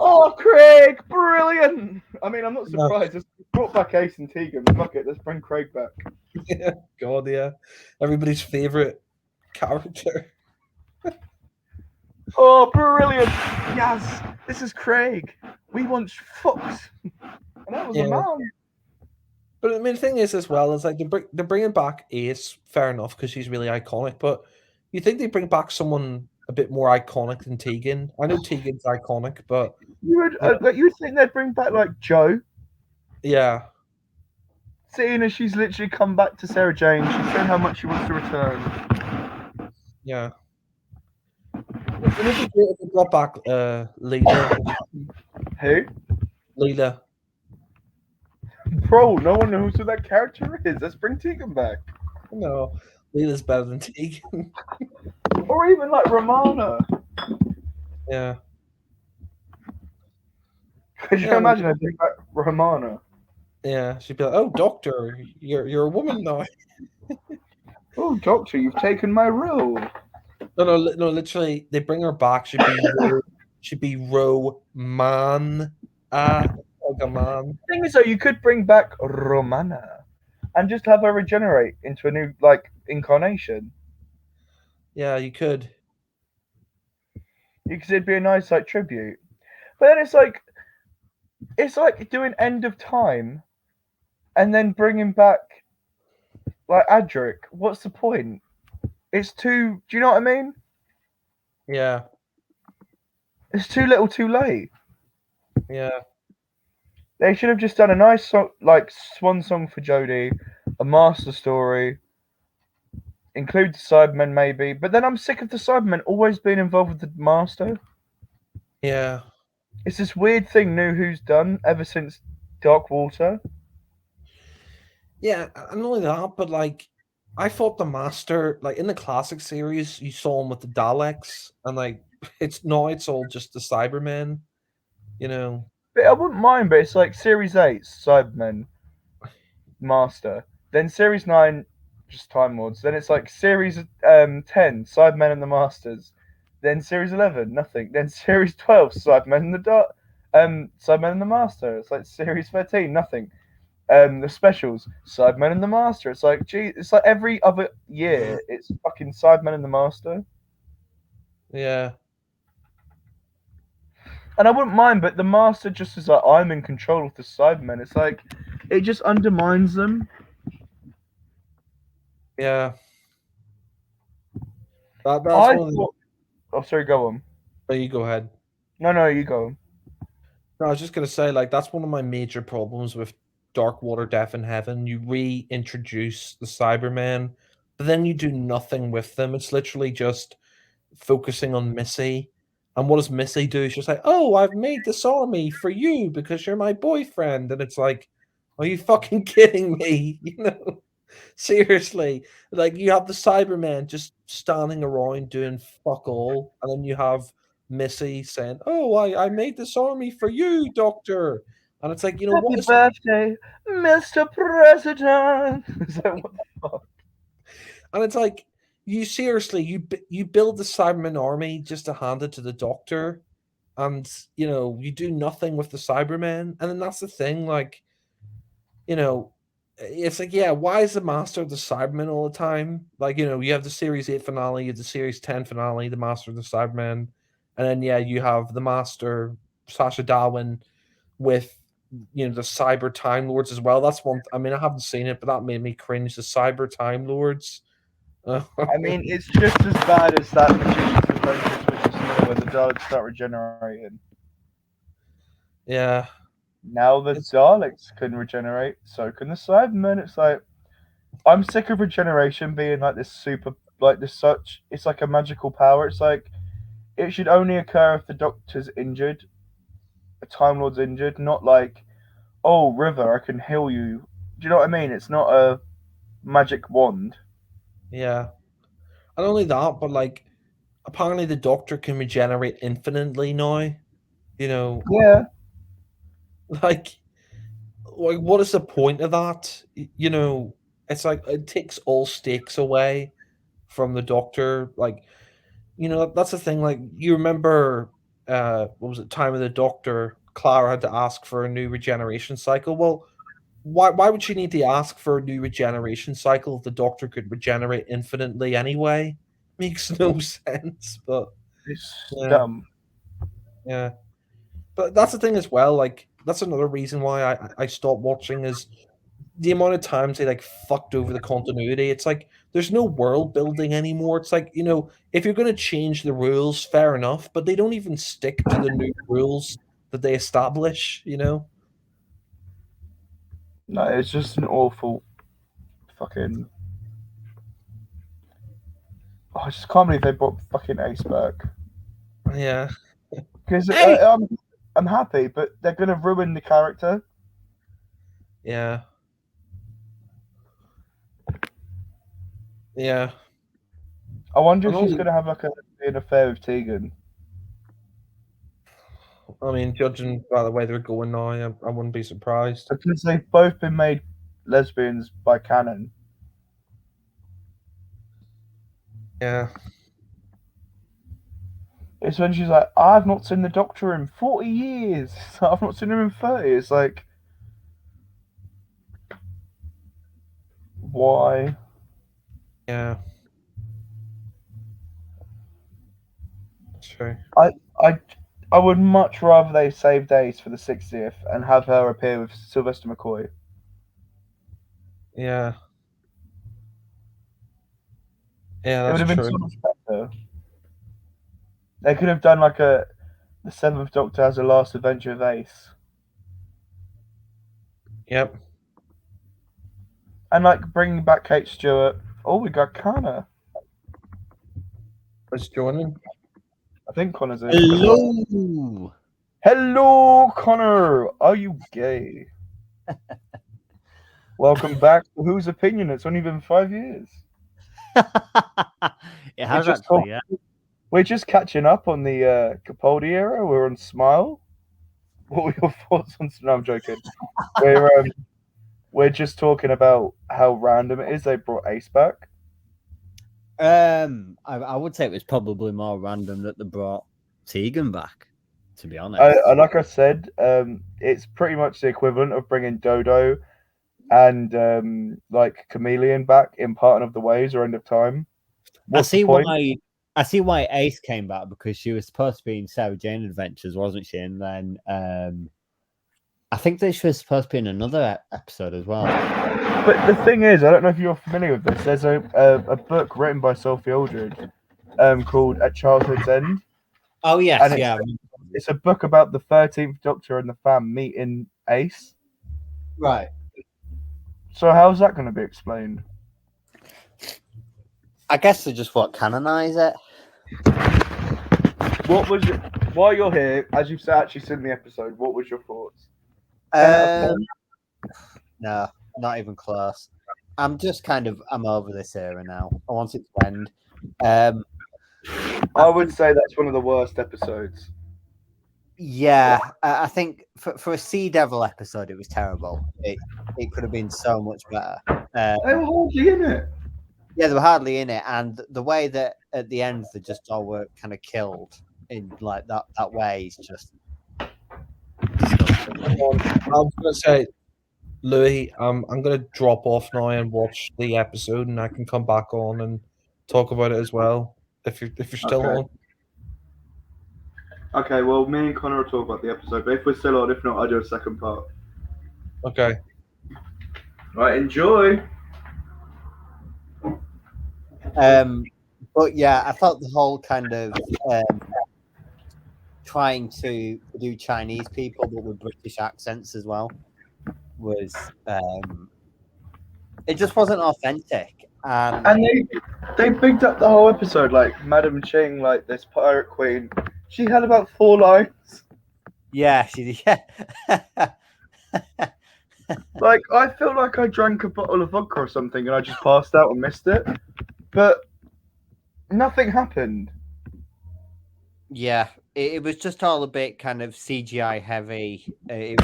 Oh, Craig, brilliant! I mean, I'm not No. surprised. Just brought back Ace and Tegan. Fuck it, let's bring Craig back. Yeah, God, yeah, everybody's favorite character. Oh, brilliant! Yes, this is Craig. We once fucked, and that was Yeah. a man. But I mean, the thing is, as well, is like they're bringing back Ace, fair enough, because she's really iconic. But you think they bring back someone a bit more iconic than Tegan? I know Tegan's iconic, but You would think they'd bring back like Joe, yeah, seeing as she's literally come back to Sarah Jane. She said how much she wants to return. yeah. Wouldn't it be great if they brought back Leela? Who? Leela. Bro, no one knows who that character is. Let's bring Tegan back. No, Leela's better than Tegan. Or even like Romana. Yeah, Could you Yeah, like, imagine a big back Romana? yeah, she'd be like, "Oh, doctor, you're a woman now." Oh, doctor, you've taken my role. No, no, no. Literally, they bring her back. She'd be Roman, like a man. Thing is, though, you could bring back Romana and just have her regenerate into a new like incarnation. Yeah, you could. Because it'd be a nice like tribute. But then it's like doing End of Time and then bringing back like Adric. What's the point? It's too. Do you know what I mean? Yeah, It's too little, too late. yeah, They should have just done a nice like swan song for Jodie, a master story, include the Cybermen maybe. But then I'm sick of the Cybermen always being involved with the master. yeah, It's this weird thing New Who's done ever since Dark Water. yeah. And not only that, but like, I thought the Master, like in the classic series, you saw him with the Daleks, and like, it's all just the Cybermen. You know. But I wouldn't mind, but it's like Series 8, Cybermen, Master. Then Series 9, just Time Lords. Then it's like Series 10, Cybermen and the Masters. Then Series 11, nothing. Then Series 12, Cybermen and the Cybermen and the Master. It's like Series 13, nothing. The specials, Cybermen and the Master. It's like, gee, it's like every other year, it's fucking Cybermen and the Master. Yeah, And I wouldn't mind, but the Master just is like, I'm in control of the Cybermen. It's like, it just undermines them. yeah. That's I one of the. thought. Oh, sorry, go on. Oh, you go ahead. No, you go. No, I was just gonna say, like, that's one of my major problems with Dark Water Death in Heaven. You reintroduce the Cybermen, but then you do nothing with them. It's literally just focusing on Missy. And what does Missy do? She's like, "Oh, I've made this army for you because you're my boyfriend." And it's like, are you fucking kidding me? You know? Seriously. Like you have the Cybermen just standing around doing fuck all, and then you have Missy saying, "Oh, I made this army for you, Doctor." And it's like, what Happy is birthday, Mr. President. Is that what the fuck? and it's like you seriously you build the Cyberman army just to hand it to the Doctor, and you do nothing with the Cybermen, and then that's the thing, like, it's like, yeah, why is the Master of the Cybermen all the time? Like, you have the Series 8 finale, you have the Series 10 finale, the Master of the Cybermen, and then, yeah, you have the Master, Sasha Darwin, with, the Cyber Time Lords as well. That's one, I mean, I haven't seen it, but that made me cringe, the Cyber Time Lords. I mean, it's just as bad as that Magician's Apprentice, which is where the Daleks start regenerating. Yeah. Now the Daleks can regenerate, so can the Cybermen. It's like, I'm sick of regeneration being like this super, like this such. It's like a magical power. It's like, it should only occur if the Doctor's injured, a Time Lord's injured, not like, oh, River, I can heal you. Do you know what I mean? It's not a magic wand. Yeah. Not only that, but like apparently the Doctor can regenerate infinitely now. You know, Yeah. like what is the point of that? It's like it takes all stakes away from the Doctor. Like, that's the thing. Like, you remember what was it, Time of the Doctor? Clara had to ask for a new regeneration cycle. Well, why would she need to ask for a new regeneration cycle if the Doctor could regenerate infinitely anyway? Makes no sense. But It's yeah, dumb. yeah. But that's the thing as well. Like, that's another reason why I stopped watching is the amount of times they like fucked over the continuity. It's like there's no world building anymore. It's like, if you're gonna change the rules, fair enough, but they don't even stick to the new rules that they establish. No, it's just an awful fucking. Oh, I just can't believe they brought fucking Ace back. Yeah. Because Hey. I'm happy, but they're gonna ruin the character. Yeah. Yeah. I wonder And if she's only gonna have like an affair with Tegan. I mean, judging by the way they're going now, I wouldn't be surprised. Because they've both been made lesbians by canon. Yeah. It's when she's like, I've not seen the Doctor in 40 years. I've not seen him in 30. It's like, why? Yeah. True. I would much rather they save Days for the 60th and have her appear with Sylvester McCoy. Yeah. Yeah, It would that's have been true. so much better. They could have done like the Seventh Doctor as a last adventure of Ace, Yep. and like bringing back Kate Stewart. Oh, we got Connor. Let's join him. I think Connor's in. Hello. Hello, Connor. Are you gay? Welcome back to Whose Opinion? It's only been 5 years. It has just actually, yeah. We're just catching up on the Capaldi era. We're on Smile. What were your thoughts on? No, I'm joking. We're just talking about how random it is they brought Ace back. I would say it was probably more random that they brought Tegan back. To be honest, Like I said, it's pretty much the equivalent of bringing Dodo and like Chameleon back in Part of the Ways or End of Time. What's the point? I see why Ace came back, because she was supposed to be in Sarah Jane Adventures, wasn't she? And then I think that she was supposed to be in another episode as well. But the thing is, I don't know if you're familiar with this. There's a book written by Sophie Aldred called At Childhood's End. Oh yes, And yeah. It's a book about the 13th Doctor and the fam meeting Ace. Right. So how's that going to be explained? I guess they just want to canonize it. What was your, while you're here, as you've actually seen the episode, what was your thoughts? No, not even close. I'm over this era now. I want it to end. I would say that's one of the worst episodes. Yeah, I think for a Sea Devil episode, it was terrible. It could have been so much better. They were hardly in it. Yeah, they were hardly in it, and the way that at the end they just all were kind of killed in like that way is just. I was going to say, Louis, I'm going to drop off now and watch the episode, and I can come back on and talk about it as well if you're still on. Okay, well, me and Connor will talk about the episode, but if we're still on, if not, I'll do a second part. Okay. Right, enjoy. But yeah, I thought the whole kind of trying to do Chinese people but with British accents as well was it just wasn't authentic. And they bigged up the whole episode, like Madam Ching, like this pirate queen. She had about 4 lines. Yeah, she did. Yeah. Like, I feel like I drank a bottle of vodka or something and I just passed out and missed it. But nothing happened. Yeah, it was just all a bit kind of CGI heavy. It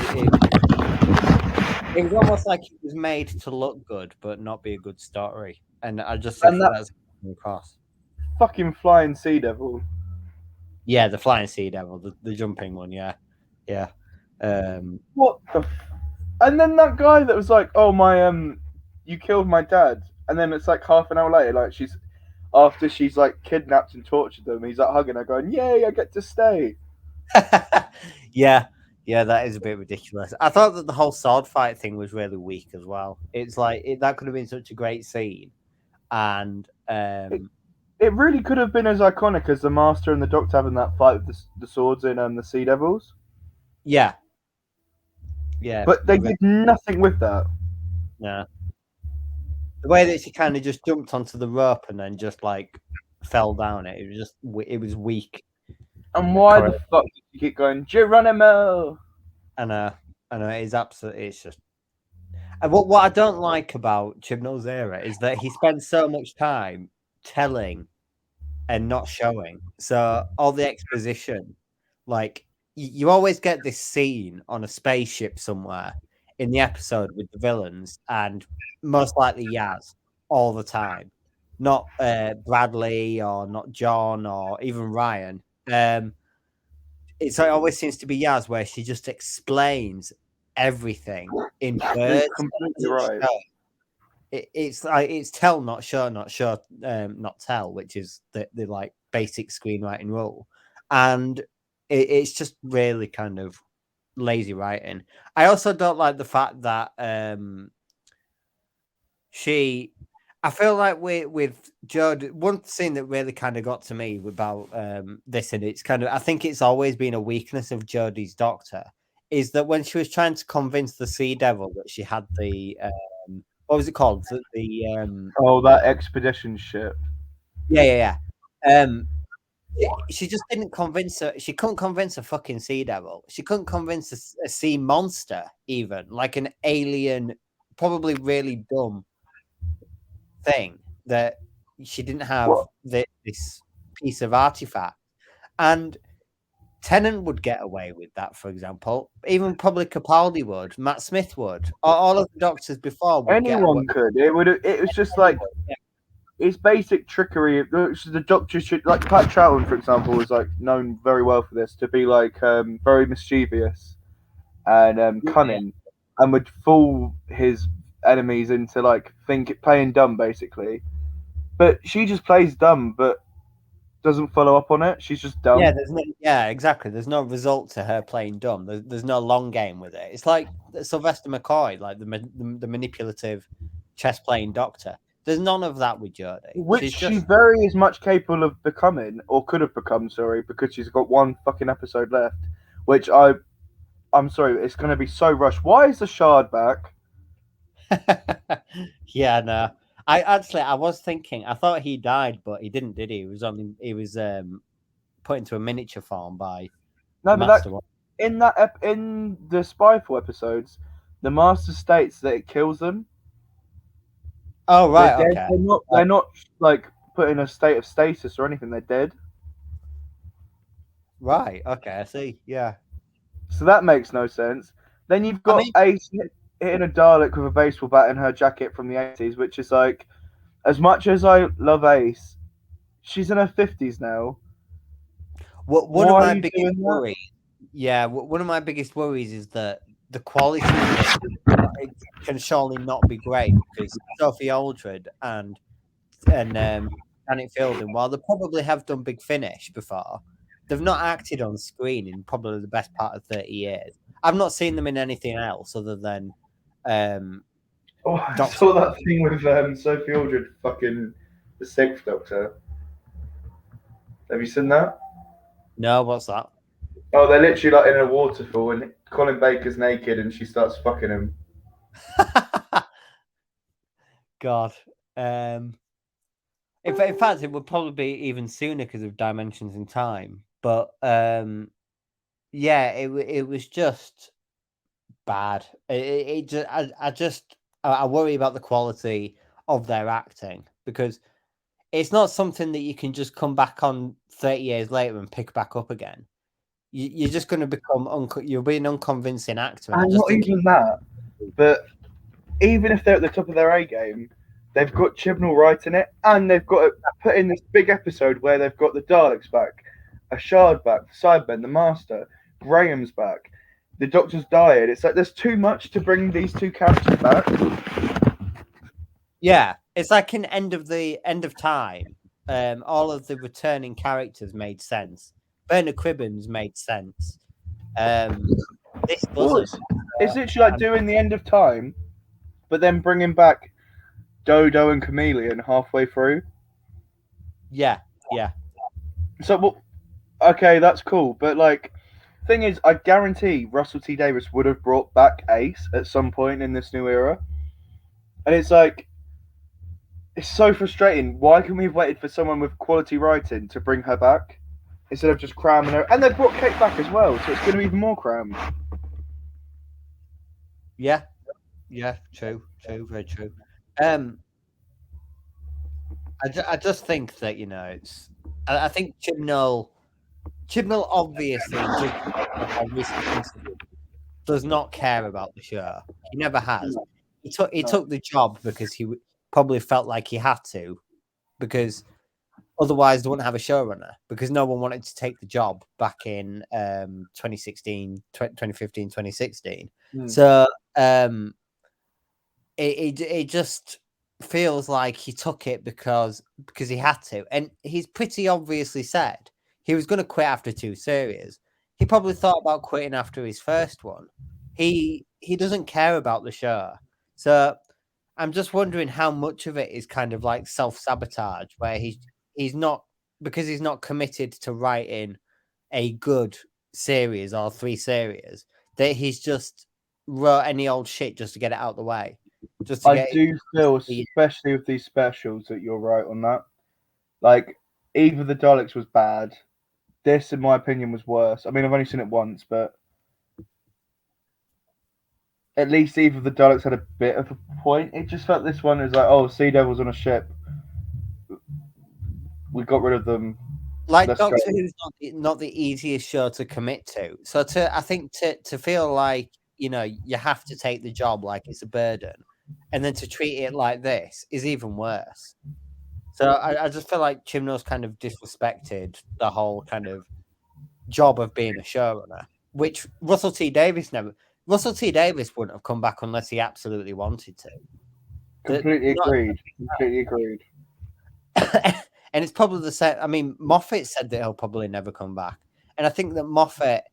was almost like it was made to look good but not be a good story. And I just think that's across. Fucking flying sea devil. Yeah, the flying sea devil, the jumping one. Yeah. What the? And then that guy that was like, "Oh my, you killed my dad," and then it's like half an hour later, like after she's like kidnapped and tortured them, he's like hugging her, going, "Yay, I get to stay." Yeah, that is a bit ridiculous. I thought that the whole sword fight thing was really weak as well. It's like that could have been such a great scene, and it really could have been as iconic as the Master and the Doctor having that fight with the swords in the Sea Devils. Yeah. But they did nothing with that. Yeah. The way that she kind of just jumped onto the rope and then just like fell down it was weak. And why the fuck did you keep going, Geronimo? I know, it's absolutely, it's just. And what I don't like about Chibnall's era is that he spends so much time telling and not showing. So all the exposition, like you always get this scene on a spaceship somewhere in the episode with the villains, and most likely Yaz all the time, not Bradley or not John or even Ryan. It always seems to be Yaz where she just explains everything in You're words. completely right. It's like it's tell, not show, not tell, which is the like basic screenwriting rule, and it's just really kind of lazy writing. I also don't like the fact that she. I feel like with Jodie, one thing that really kind of got to me about this, and it's kind of, I think it's always been a weakness of Jodie's Doctor, is that when she was trying to convince the Sea Devil that she had the what was it called? Oh, that expedition ship. Yeah. Um, she just didn't convince her. She couldn't convince a fucking Sea Devil. She couldn't convince a sea monster, even like an alien, probably really dumb thing that she didn't have What? this piece of artifact. And Tennant would get away with that, for example. Even probably Capaldi would, Matt Smith would, all of the doctors before would get away. Anyone could. It would. It was just like it's basic trickery. The Doctor should, like Pat Troughton, for example, was like known very well for this, to be like very mischievous and cunning, and would fool his enemies into like playing dumb, basically. But she just plays dumb, but doesn't follow up on it. She's just dumb. Yeah, exactly. There's no result to her playing dumb. There's no long game with it. It's like Sylvester McCoy, like the manipulative chess playing doctor. There's none of that with Jodie. Which she's very as much capable of becoming, or could have become, sorry, because she's got one fucking episode left. Which I'm sorry, it's going to be so rushed. Why is the Shard back? Yeah, no. I was thinking. I thought he died, but he didn't, did he? He was put into a miniature form by No, Master. but in the Spyfall episodes, the Master states that it kills them. Oh right, They're okay. dead. They're not like put in a state of stasis or anything. They're dead. Right, okay, I see. Yeah. So that makes no sense. Then you've got Ace hitting a Dalek with a baseball bat in her jacket from the 80s, which is like, as much as I love Ace, she's in her 50s now. One of my biggest worries, one of my biggest worries is that the quality of it can surely not be great, because Sophie Aldred and Janet Fielding, while they probably have done Big Finish before, they've not acted on screen in probably the best part of 30 years. I've not seen them in anything else other than I saw that thing with Sophie Aldred fucking the Sixth Doctor. Have you seen that? No, what's that? Oh, they're literally like in a waterfall and Colin Baker's naked and she starts fucking him. God. In fact, it would probably be even sooner because of Dimensions in Time. But yeah, it was just bad. I worry about the quality of their acting, because it's not something that you can just come back on 30 years later and pick back up again. You're just going to become you'll be an unconvincing actor. And not even that, but even if they're at the top of their A game, they've got Chibnall writing it, and they've got to put in this big episode where they've got the Daleks back, a Shard back, Cybermen, the Master, Graham's back, the Doctor's died. It's like there's too much to bring these two characters back. Yeah, it's like an end of time. All of the returning characters made sense. Bernard Cribbins made sense. This doesn't. It's literally like doing the end of time, but then bringing back Dodo and Chameleon halfway through. Yeah. So, well, okay, that's cool, but like, thing is, I guarantee Russell T Davies would have brought back Ace at some point in this new era, and it's like, it's so frustrating. Why can we have waited for someone with quality writing to bring her back instead of just cramming her? And they brought Kate back as well, so it's going to be even more crammed. Yeah, true, very true. I just think that, it's. I think Chibnall Chibnall obviously, just on recent interviews, does not care about the show. He never has. He took the job because he probably felt like he had to, because otherwise they wouldn't have a showrunner, because no one wanted to take the job back in 2016, 2015, 2016. So it just feels like he took it because he had to, and he's pretty obviously said he was going to quit after 2 series. He probably thought about quitting after his first one. He doesn't care about the show, so I'm just wondering how much of it is kind of like self-sabotage, where he's not, because he's not committed to writing a good series or 3 series, that he's just wrote any old shit just to get it out the way. Just to I get do feel, especially with these specials, that you're right on that. Like, Eve of the Daleks was bad. This, in my opinion, was worse. I mean, I've only seen it once, but at least Eve of the Daleks had a bit of a point. It just felt this one was like, oh, Sea Devils on a ship. We got rid of them. like Let's Doctor go. Who's not the easiest show to commit to. So I think to feel like, you know, you have to take the job like it's a burden, and then to treat it like this is even worse. So I just feel like Chibnall's kind of disrespected the whole kind of job of being a showrunner, which Russell T Davies wouldn't have come back unless he absolutely wanted to. Completely agreed. Completely agreed. And it's probably the same. I mean, Moffat said that he'll probably never come back, and I think that Moffat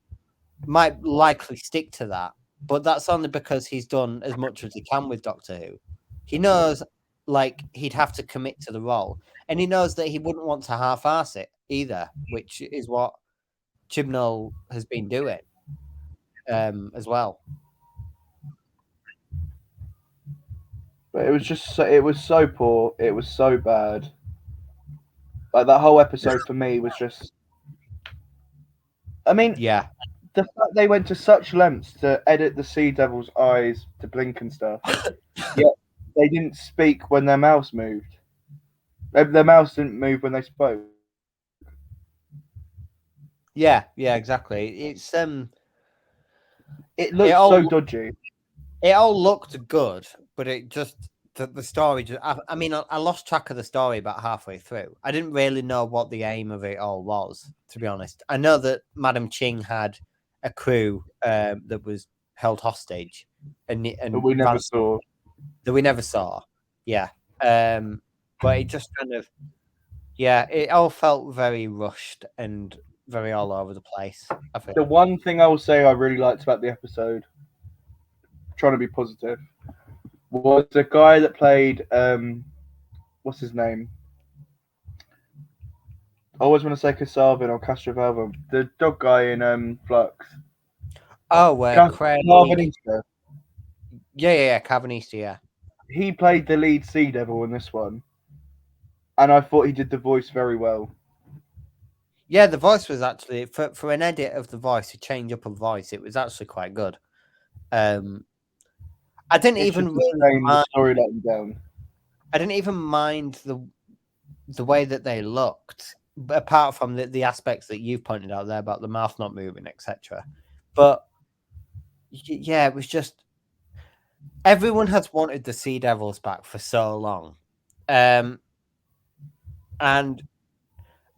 might likely stick to that, but that's only because he's done as much as he can with Doctor Who. He knows, like, he'd have to commit to the role, and he knows that he wouldn't want to half-arse it either, which is what Chibnall has been doing as well. But it was just it was so poor. It was so bad. Like, that whole episode for me was just. I mean, Yeah, the fact they went to such lengths to edit the Sea Devil's eyes to blink and stuff, yet they didn't speak when their mouths moved. Their mouths didn't move when they spoke. yeah, exactly. It's It looked all- so dodgy. it all looked good, but it just the story. I mean, I lost track of the story about halfway through. I didn't really know what the aim of it all was, to be honest. I know that Madam Ching had a crew that was held hostage, and That we never saw. That we never saw. Yeah, but it just kind of, yeah, it all felt very rushed and very all over the place. I think. The one thing I will say I really liked about the episode, trying to be positive, was the guy that played what's his name? I always want to say Kasavin or Castrovalva, the dog guy in Flux. Oh, Craig. Carvanista. Yeah, Cavanista, yeah. He played the lead Sea Devil in this one, and I thought he did the voice very well. Yeah, the voice was actually for an edit of the voice, a change up of voice. It was actually quite good. I didn't It's even just really mind, the story let him down. I didn't even mind the way that they looked, apart from the aspects that you've pointed out there about the mouth not moving, etc. But yeah, it was just everyone has wanted the Sea Devils back for so long, and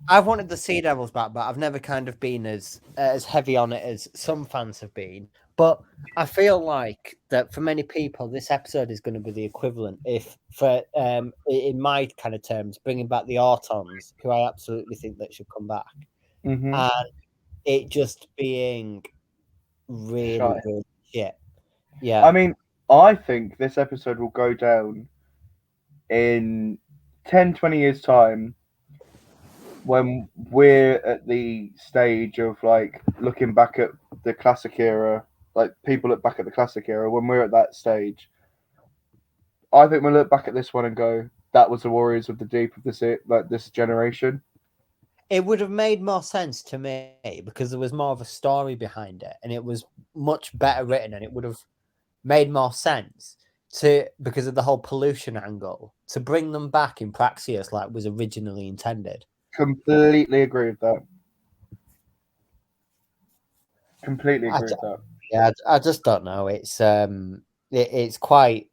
I've wanted the Sea Devils back, but I've never kind of been as heavy on it as some fans have been. But I feel like that for many people, this episode is going to be the equivalent, if for in my kind of terms, bringing back the Autons, who I absolutely think that should come back, and it just being really good shit. Yeah, I mean, I think this episode will go down in 10, 20 years' time when we're at the stage of, like, looking back at the classic era, like people look back at the classic era, when we're at that stage, I think we'll look back at this one and go, that was the Warriors of the Deep of this generation. it would have made more sense to me because there was more of a story behind it, and it was much better written, and it would have made more sense because of the whole pollution angle to bring them back in Praxeus like was originally intended. Completely agree with that. Completely agree with that. Yeah, I just don't know. It's quite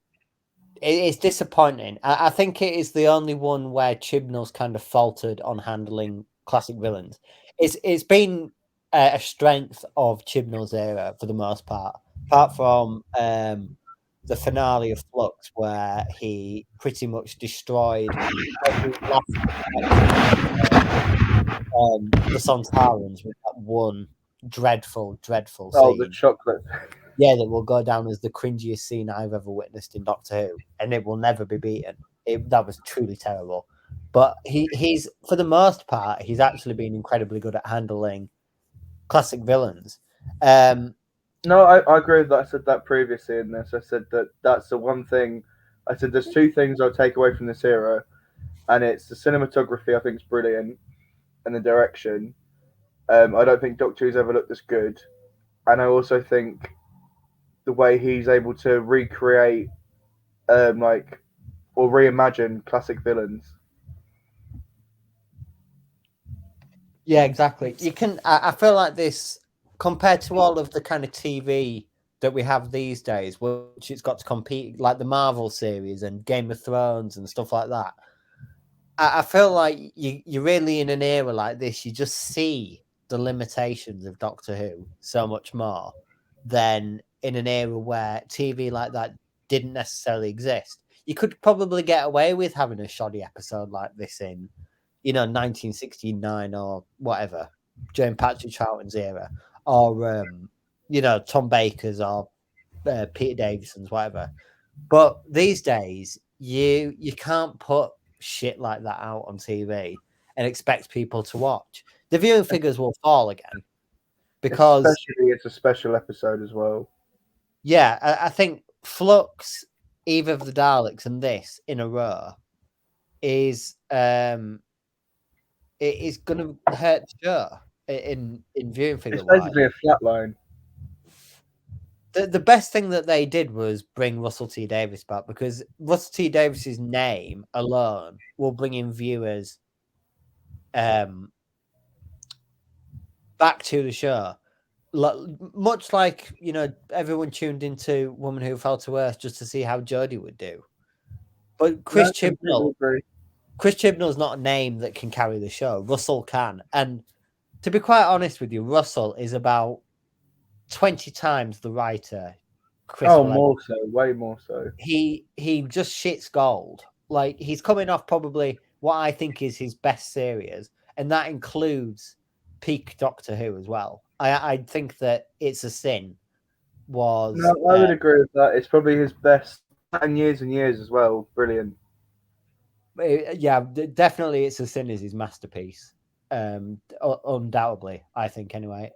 it's disappointing. I think it is the only one where Chibnall's kind of faltered on handling classic villains. It's been a strength of Chibnall's era for the most part, apart from the finale of Flux, where he pretty much destroyed every last the Sontarans with that one dreadful Oh, the scene. chocolate. Yeah, that will go down as the cringiest scene I've ever witnessed in Doctor Who, and it will never be beaten. That was truly terrible. But he's for the most part, he's actually been incredibly good at handling classic villains. No, I agree with that. I said that previously in this. I said that that's the one thing. I said there's two things I'll take away from this era, and it's the cinematography. I think is brilliant, and the direction. I don't think Doctor Who's ever looked this good, and I also think the way he's able to recreate, like, or reimagine classic villains. Yeah, exactly. You can. I feel like this compared to all of the kind of TV that we have these days, which it's got to compete like the Marvel series and Game of Thrones and stuff like that. I feel like you're really in an era like this. You just see the limitations of Doctor Who so much more than in an era where TV like that didn't necessarily exist. You could probably get away with having a shoddy episode like this in, 1969 or whatever, during Patrick Troughton's era, or Tom Baker's or Peter Davison's, whatever. But these days, you can't put shit like that out on TV and expect people to watch. The viewing figures will fall again because, Especially it's a special episode as well. yeah, I think Flux, Eve of the Daleks, and this in a row is it is going to hurt the show in viewing figure It's wise. basically a flat line. The best thing that they did was bring Russell T Davies back, because Russell T Davies's name alone will bring in viewers back to the show. Much like, everyone tuned into Woman Who Fell to Earth just to see how Jodie would do. But Chris Chibnall's not a name that can carry the show. Russell can. And to be quite honest with you, Russell is about 20 times the writer More so, way more so. He just shits gold. Like, he's coming off probably what I think is his best series, and that includes peak Doctor Who as well. I think that It's a Sin was. No, I would agree with that. It's probably his best, and years as well. Brilliant. Yeah, definitely, It's a Sin is his masterpiece. Undoubtedly, I think. Anyway,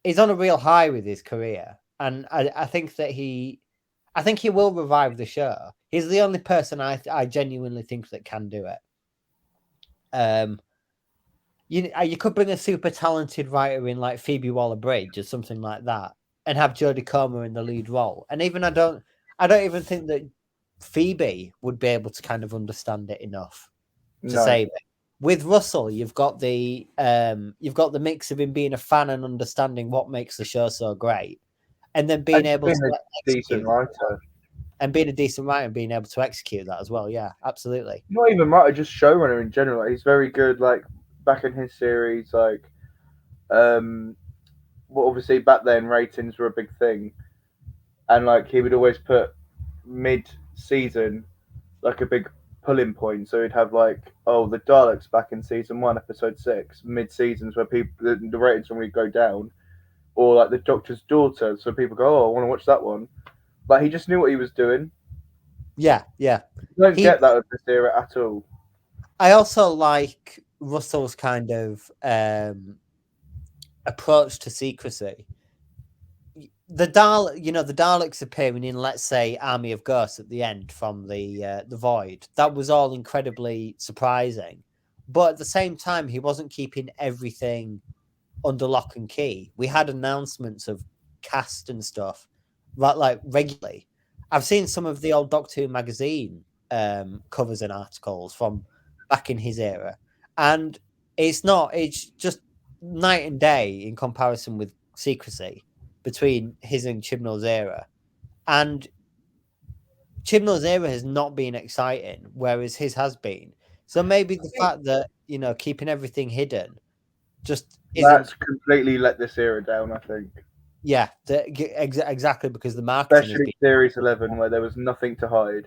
he's on a real high with his career, and I think that he will revive the show. He's the only person I genuinely think that can do it. You could bring a super talented writer in like Phoebe Waller-Bridge or something like that, and have Jodie Comer in the lead role. And even I don't even think that Phoebe would be able to kind of understand it enough to save it. With Russell, you've got the mix of him being a fan and understanding what makes the show so great, and then being able to a decent writer, and being a decent writer and being able to execute that as well. Yeah, absolutely. Not even writer, just showrunner in general. Like, he's very good. Like, back in his series, like, well, obviously back then ratings were a big thing, and like he would always put mid-season like a big pulling point. So he'd have like, the Daleks back in season 1, episode 6, mid-seasons where people the ratings normally go down, or like the Doctor's Daughter, so people go, I want to watch that one. But he just knew what he was doing. Yeah. You don't get that with this era at all. I also like Russell's kind of approach to secrecy. The Daleks appearing in, let's say, Army of Ghosts at the end from the Void. That was all incredibly surprising, but at the same time, he wasn't keeping everything under lock and key. We had announcements of cast and stuff, like regularly. I've seen some of the old Doctor Who magazine covers and articles from back in his era, and it's just night and day in comparison with Secrecy between his and Chibnall's era. And Chibnall's era has not been exciting, whereas his has been. So maybe the fact that, keeping everything hidden just isn't. That's completely let this era down, I think. Yeah, exactly, because the marketing has Especially Series 11, where there was nothing to hide.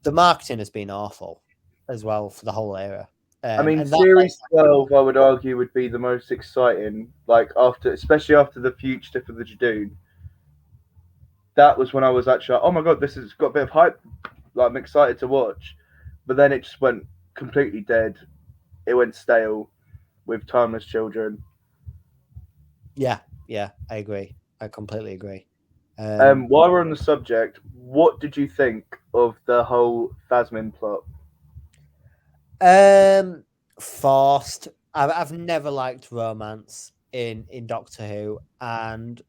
the marketing has been awful as well for the whole era. I mean, and Series 12, I would argue, would be the most exciting. Like especially after the Fugitive of the Jadoon. That was when I was actually like, oh my god, this has got a bit of hype. Like, I'm excited to watch. But then it just went completely dead. It went stale with Timeless Children. Yeah, I agree. I completely agree. While we're on the subject, what did you think of the whole Phasmin plot? Forced. I've never liked romance in Doctor Who, and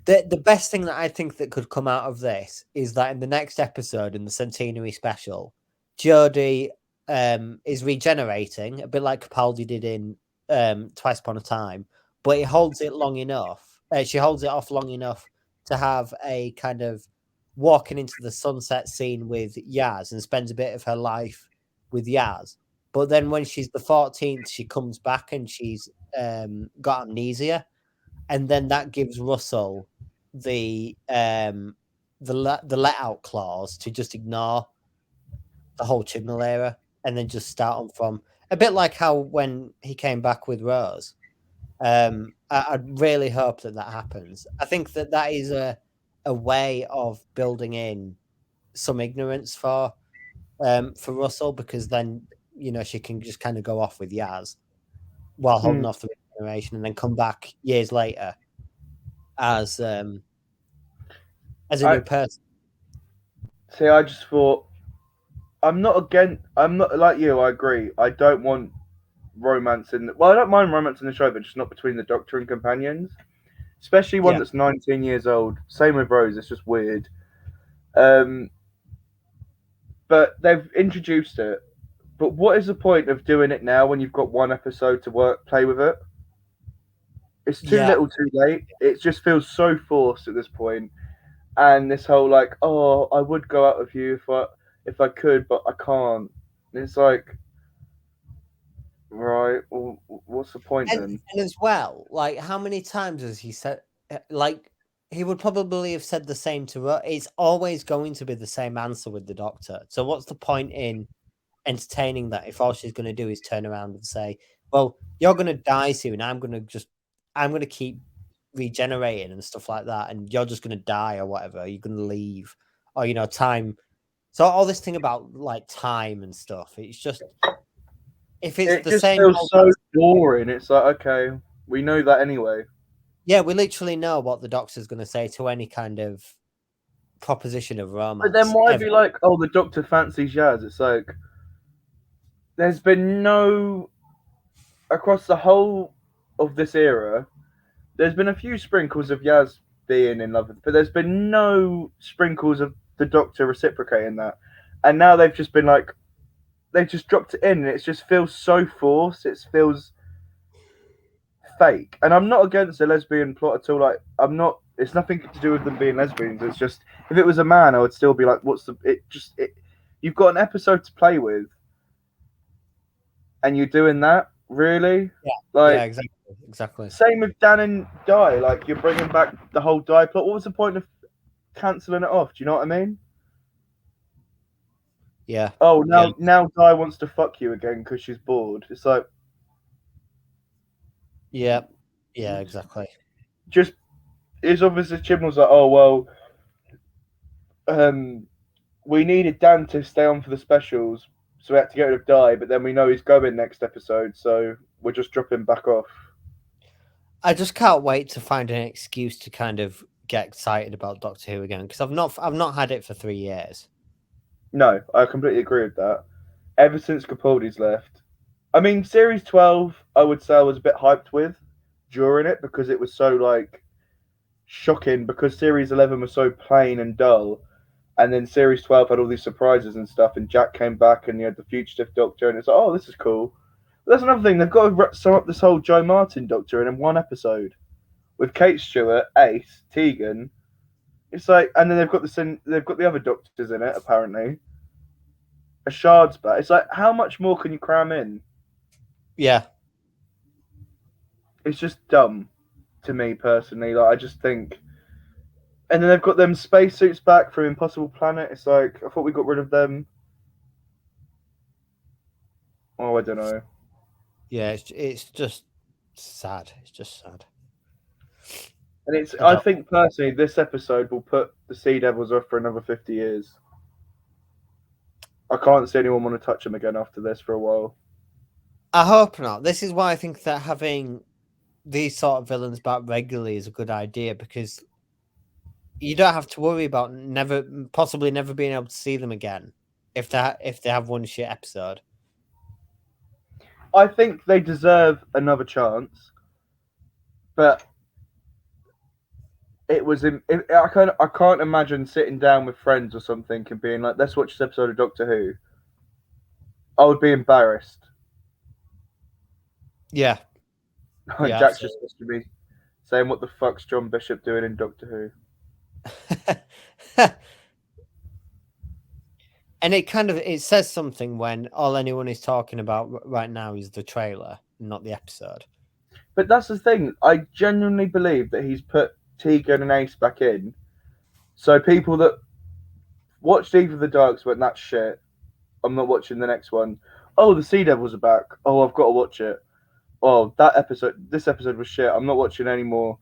the best thing that I think that could come out of this is that in the next episode, in the centenary special, Jodie is regenerating a bit like Capaldi did in Twice Upon a Time, but he holds it long enough. She holds it off long enough to have a kind of walking into the sunset scene with Yaz and spends a bit of her life with Yaz. But then when she's the 14th, she comes back and she's got amnesia, and then that gives Russell the let out clause to just ignore the whole Chibnall era and then just start on from a bit like how when he came back with Rose. I really hope that happens. I think that is a way of building in some ignorance for Russell, because then she can just kind of go off with Yaz while holding off the regeneration and then come back years later as a new person. See, I just thought I'm not like you. I agree. I don't want romance in. Well, I don't mind romance in the show, but just not between the Doctor and companions, especially one that's 19 years old. Same with Rose. It's just weird. But they've introduced it. But what is the point of doing it now when you've got one episode to play with it? It's too little, too late. It just feels so forced at this point. And this whole like, oh, I would go out with you if I could, but I can't. And it's like, right, well, what's the point then? And as well, like, how many times has he said? Like, he would probably have said the same to her. It's always going to be the same answer with the Doctor. So what's the point in entertaining that if all she's going to do is turn around and say, well, you're going to die soon, I'm going to keep regenerating and stuff like that, and you're just going to die or whatever, you're going to leave, or time. So all this thing about like time and stuff, it's just, if it's it the just same, feels so boring. It's like, okay, we know that anyway. Yeah, we literally know what the Doctor's going to say to any kind of proposition of romance. But then why be like, oh, the Doctor fancies Yaz? It's like, there's been no, across the whole of this era, there's been a few sprinkles of Yaz being in love with, but there's been no sprinkles of the Doctor reciprocating that. And now they've just been like, they've just dropped it in, and it just feels so forced. It feels fake. And I'm not against the lesbian plot at all. Like, I'm not. It's nothing to do with them being lesbians. It's just, if it was a man, I would still be like, what's the? You've got an episode to play with, and you're doing that, really? Yeah, exactly. Same with Dan and Di. Like, you're bringing back the whole Di plot. What was the point of cancelling it off? Do you know what I mean? Yeah. Oh, now Di wants to fuck you again because she's bored. It's like, yeah, exactly. Just, it's obviously Chibnall's like, oh well, we needed Dan to stay on for the specials, so we had to get rid of Di. But then we know he's going next episode, so we're just dropping back off. I just can't wait to find an excuse to kind of get excited about Doctor Who again, because I've not had it for 3 years. No, I completely agree with that. Ever since Capaldi's left, I mean, Series 12, I would say I was a bit hyped with during it because it was so like shocking, because Series 11 was so plain and dull, and then Series 12 had all these surprises and stuff, and Jack came back and you had the Fugitive Doctor, and it's like, oh, this is cool. That's another thing. They've got to sum up this whole Joe Martin Doctor in one episode with Kate Stewart, Ace, Tegan. It's like, and then they've got the other doctors in it apparently. A Shard's back. It's like, how much more can you cram in? Yeah. It's just dumb to me personally. Like, I just think. And then they've got them spacesuits back from Impossible Planet. It's like, I thought we got rid of them. Oh, I don't know. Yeah, it's just sad. It's just sad. And I think personally, this episode will put the Sea Devils off for another 50 years. I can't see anyone want to touch them again after this for a while. I hope not. This is why I think that having these sort of villains back regularly is a good idea, because you don't have to worry about possibly never being able to see them again if they have one shit episode. I think they deserve another chance, but it was I can't imagine sitting down with friends or something and being like, let's watch this episode of Doctor Who. I would be embarrassed. Yeah. Yeah, Jack's just supposed to be saying, what the fuck's John Bishop doing in Doctor Who? And it says something when all anyone is talking about right now is the trailer, not the episode. But that's the thing. I genuinely believe that he's put Tegan and Ace back in, so people that watched Eve of the Darks went, that's shit, I'm not watching the next one. Oh, the Sea Devils are back. Oh, I've got to watch it. Oh, this episode was shit, I'm not watching anymore.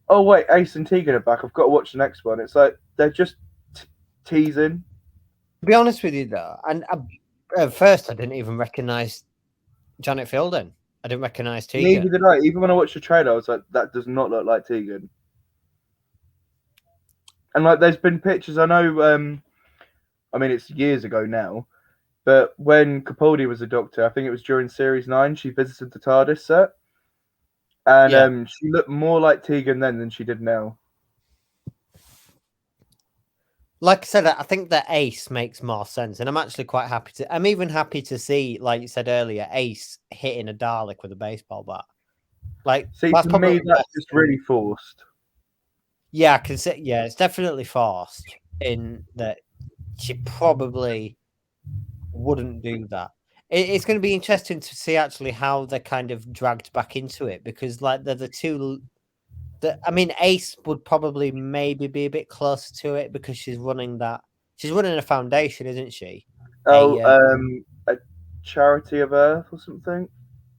Oh wait, Ace and Tegan are back, I've got to watch the next one. It's like they're just teasing. To be honest with you, though, and at first I didn't even recognise Janet Fielding. I didn't recognise Tegan. Neither did I. Even when I watched the trailer, I was like, that does not look like Tegan. And like, there's been pictures. I know. I mean, it's years ago now, but when Capaldi was a Doctor, I think it was during Series 9, she visited the TARDIS set, and she looked more like Tegan then than she did now. Like I said, I think that Ace makes more sense, and I'm actually quite happy to. I'm even happy to see, like you said earlier, Ace hitting a Dalek with a baseball bat. Like, see, for me, that's just really forced. Yeah, I can say, yeah, it's definitely forced in that she probably wouldn't do that. It's going to be interesting to see actually how they're kind of dragged back into it, because like they're the two. I mean, Ace would probably maybe be a bit closer to it because she's running that. She's running a foundation, isn't she? Oh, a Charity of Earth or something.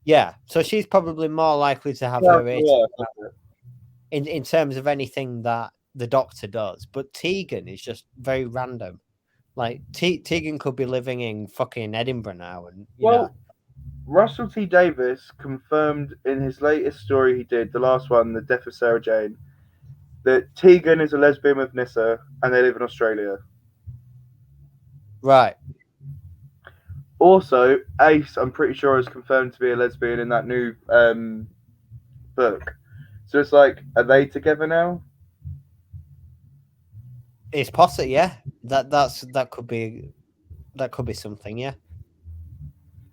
Yeah, so she's probably more likely to have her in terms of anything that the Doctor does. But Tegan is just very random. Like Tegan could be living in fucking Edinburgh now, and you know. Russell T Davies confirmed in his latest story he did, the last one, The Death of Sarah Jane, that Tegan is a lesbian with Nyssa and they live in Australia. Right. Also, Ace, I'm pretty sure, is confirmed to be a lesbian in that new book. So it's like, are they together now? It's possible, yeah. That could be something, yeah.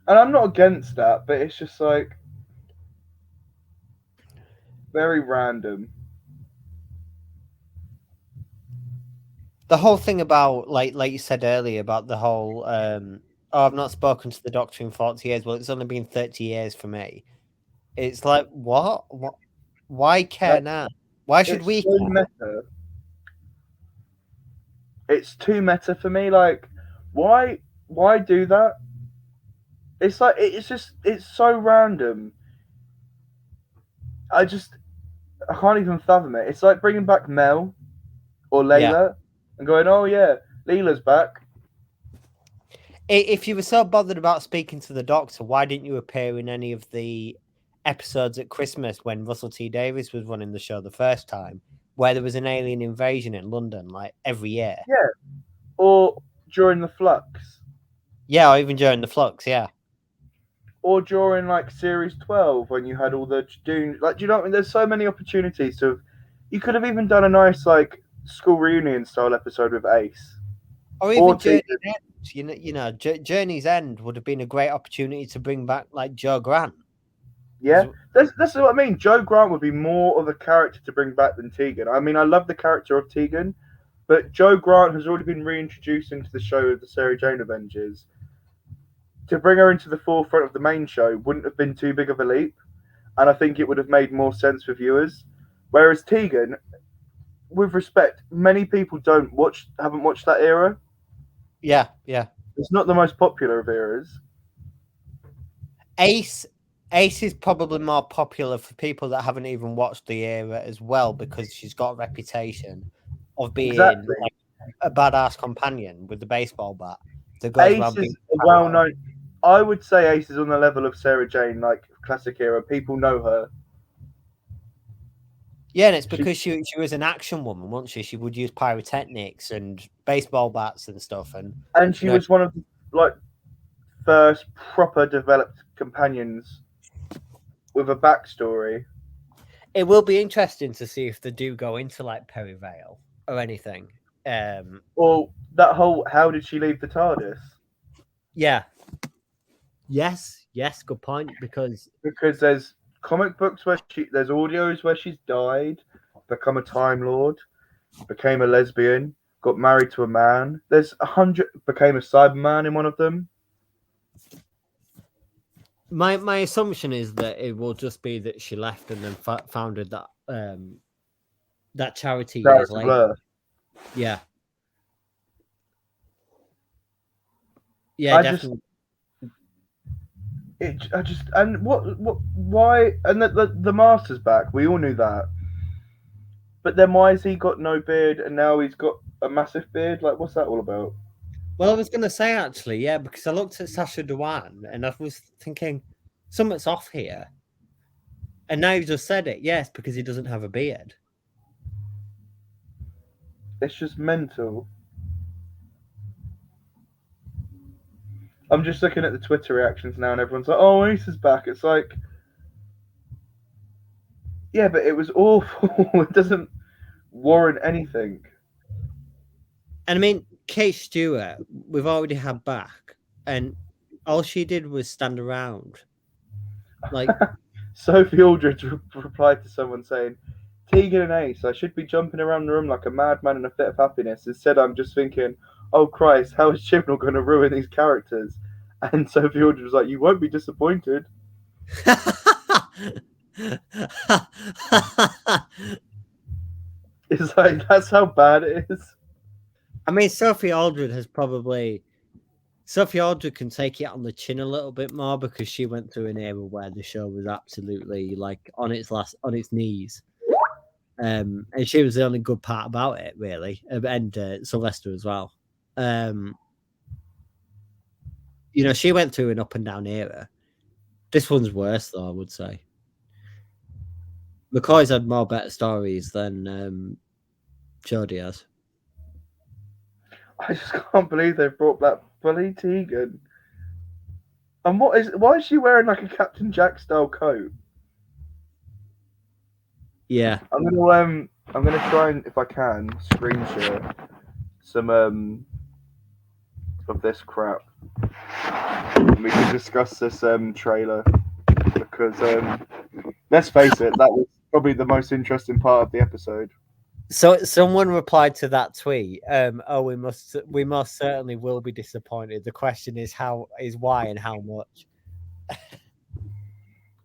And I'm not against that, but it's just like very random. The whole thing about like you said earlier about the whole I've not spoken to the Doctor in 40 years. Well, it's only been 30 years for me. It's like, what? Why care now? Why should we care? Meta. It's too meta for me. Like, why do that? It's like, it's so random. I can't even fathom it. It's like bringing back Mel or Layla and going, oh yeah, Leela's back. If you were so bothered about speaking to the Doctor, why didn't you appear in any of the episodes at Christmas when Russell T Davies was running the show the first time, where there was an alien invasion in London, like every year? Yeah. Or during the Flux. Yeah, or even during the Flux, yeah. Or during like Series 12 when you had all the Dune, like, do you know what I mean? There's so many opportunities to. You could have even done a nice like school reunion style episode with Ace, or even Journey Journey's End would have been a great opportunity to bring back like Joe Grant. Yeah, that's what I mean. Joe Grant would be more of a character to bring back than Tegan. I mean, I love the character of Tegan, but Joe Grant has already been reintroduced into the show of the Sarah Jane Avengers. To bring her into the forefront of the main show wouldn't have been too big of a leap, and I think it would have made more sense for viewers. Whereas Tegan, with respect, many people haven't watched that era. Yeah. It's not the most popular of eras. Ace is probably more popular for people that haven't even watched the era as well, because she's got a reputation of being Exactly. like a badass companion with the baseball bat that goes Ace around being is a well-known. I would say Ace is on the level of Sarah Jane, like classic era. People know her. Yeah, and it's because she was an action woman, wasn't she? She would use pyrotechnics and baseball bats and stuff, and she was one of the first proper developed companions with a backstory. It will be interesting to see if they do go into like Perivale or anything. Or that whole how did she leave the TARDIS? Yeah. Yes, good point. Because there's comic books where there's audios where she's died, become a Time Lord, became a lesbian, got married to a man. There's 100 became a Cyberman in one of them. My assumption is that it will just be that she left and then founded that that charity years later. Yeah. Yeah, definitely. Why? And the Master's back. We all knew that. But then why has he got no beard and now he's got a massive beard? Like, what's that all about? Well, I was going to say actually, yeah, because I looked at Sacha Dhawan and I was thinking something's off here. And now you just said it. Yes, because he doesn't have a beard. It's just mental. I'm just looking at the Twitter reactions now, and everyone's like, "Oh, Ace is back." It's like, yeah, but it was awful. It doesn't warrant anything. And I mean, Kate Stewart, we've already had back, and all she did was stand around. Like Sophie Aldridge replied to someone saying, "Tegan and Ace, I should be jumping around the room like a madman in a fit of happiness. Instead, I'm just thinking, oh Christ, how is Chibnall going to ruin these characters?" And Sophie Aldridge was like, "You won't be disappointed." It's like, that's how bad it is. I mean, Sophie Aldred can take it on the chin a little bit more because she went through an era where the show was absolutely like on its knees. And she was the only good part about it, really, and Sylvester as well. She went through an up and down era. This one's worse, though, I would say. McCoy's had more better stories than Jodie has. I just can't believe they brought back Bully Tegan. And why is she wearing like a Captain Jack style coat? Yeah. I'm gonna try and, if I can, screen share some of this crap. And we can discuss this trailer because let's face it, that was probably the most interesting part of the episode. So someone replied to that tweet. We most certainly will be disappointed. The question is why and how much.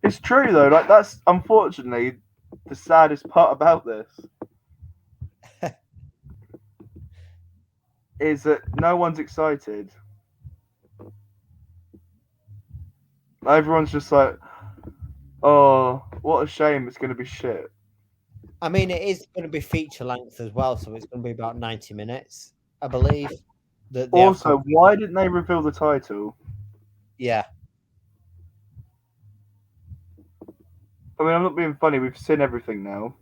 It's true though. Like, that's unfortunately the saddest part about this. Is that no one's excited. Everyone's just like, oh, what a shame, it's going to be shit. I mean, it is going to be feature length as well, so it's going to be about 90 minutes, I believe. Also, why didn't they reveal the title? Yeah. I mean, I'm not being funny, we've seen everything now.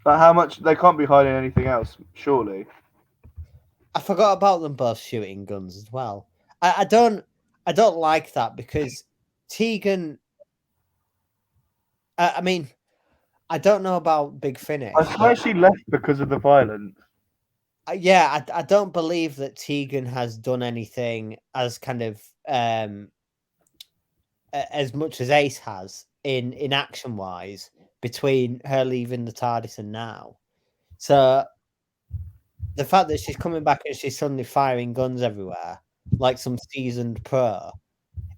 But how much, they can't be hiding anything else, surely. I forgot about them both shooting guns as well. I don't like that because Tegan. I mean, I don't know about Big Finish. I swear she left because of the violence. yeah, I don't believe that Tegan has done anything as kind of as much as Ace has in action wise between her leaving the TARDIS and now. So the fact that she's coming back and she's suddenly firing guns everywhere like some seasoned pro,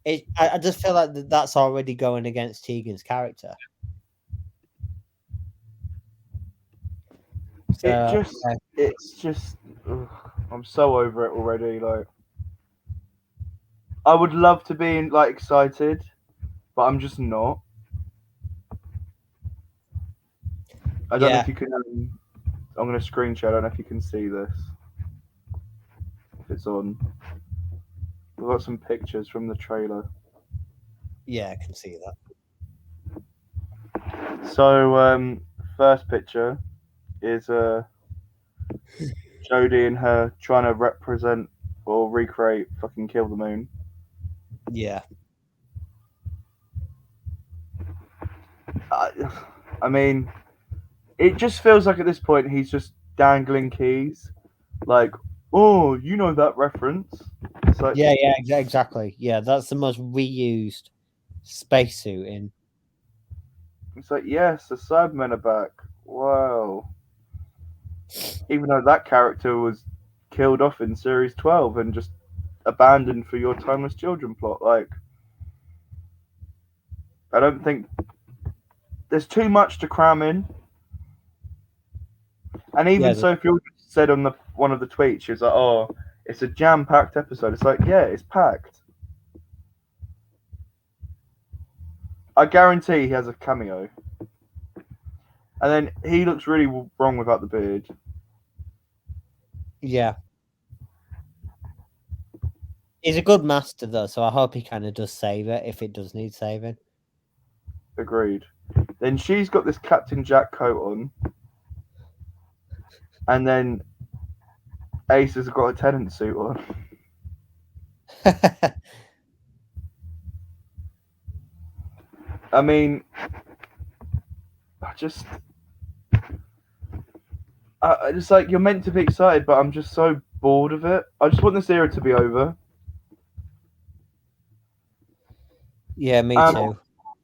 I just feel like that's already going against Tegan's character. So, It's just, ugh, I'm so over it already. Like, I would love to be like excited, but I'm just not. I don't know yeah, if you can. I'm gonna screenshot. I don't know if you can see this. If it's on, we've got some pictures from the trailer. yeah, I can see that. So, first picture is Jodie and her trying to represent or recreate fucking Kill the Moon. Yeah, I mean, it just feels like at this point he's just dangling keys, like, oh, you know that reference. It's like, yeah, exactly. Yeah, that's the most reused spacesuit in. it's like, yes, the Cybermen are back. Wow. Even though that character was killed off in series 12 and just abandoned for your timeless children plot, like, I don't think there's too much to cram in. And even Yeah, Sophie said on the one of the tweets, she was like, "Oh, it's a jam-packed episode." It's like, yeah, it's packed. I guarantee he has a cameo. And then he looks really wrong without the beard. yeah. He's a good master though, so I hope he kind of does save it if it does need saving. Agreed. Then she's got this Captain Jack coat on, and then Ace has got a tenant suit on. I mean, I just, it's like you're meant to be excited, but I'm just so bored of it. I just want this era to be over. Yeah, me too.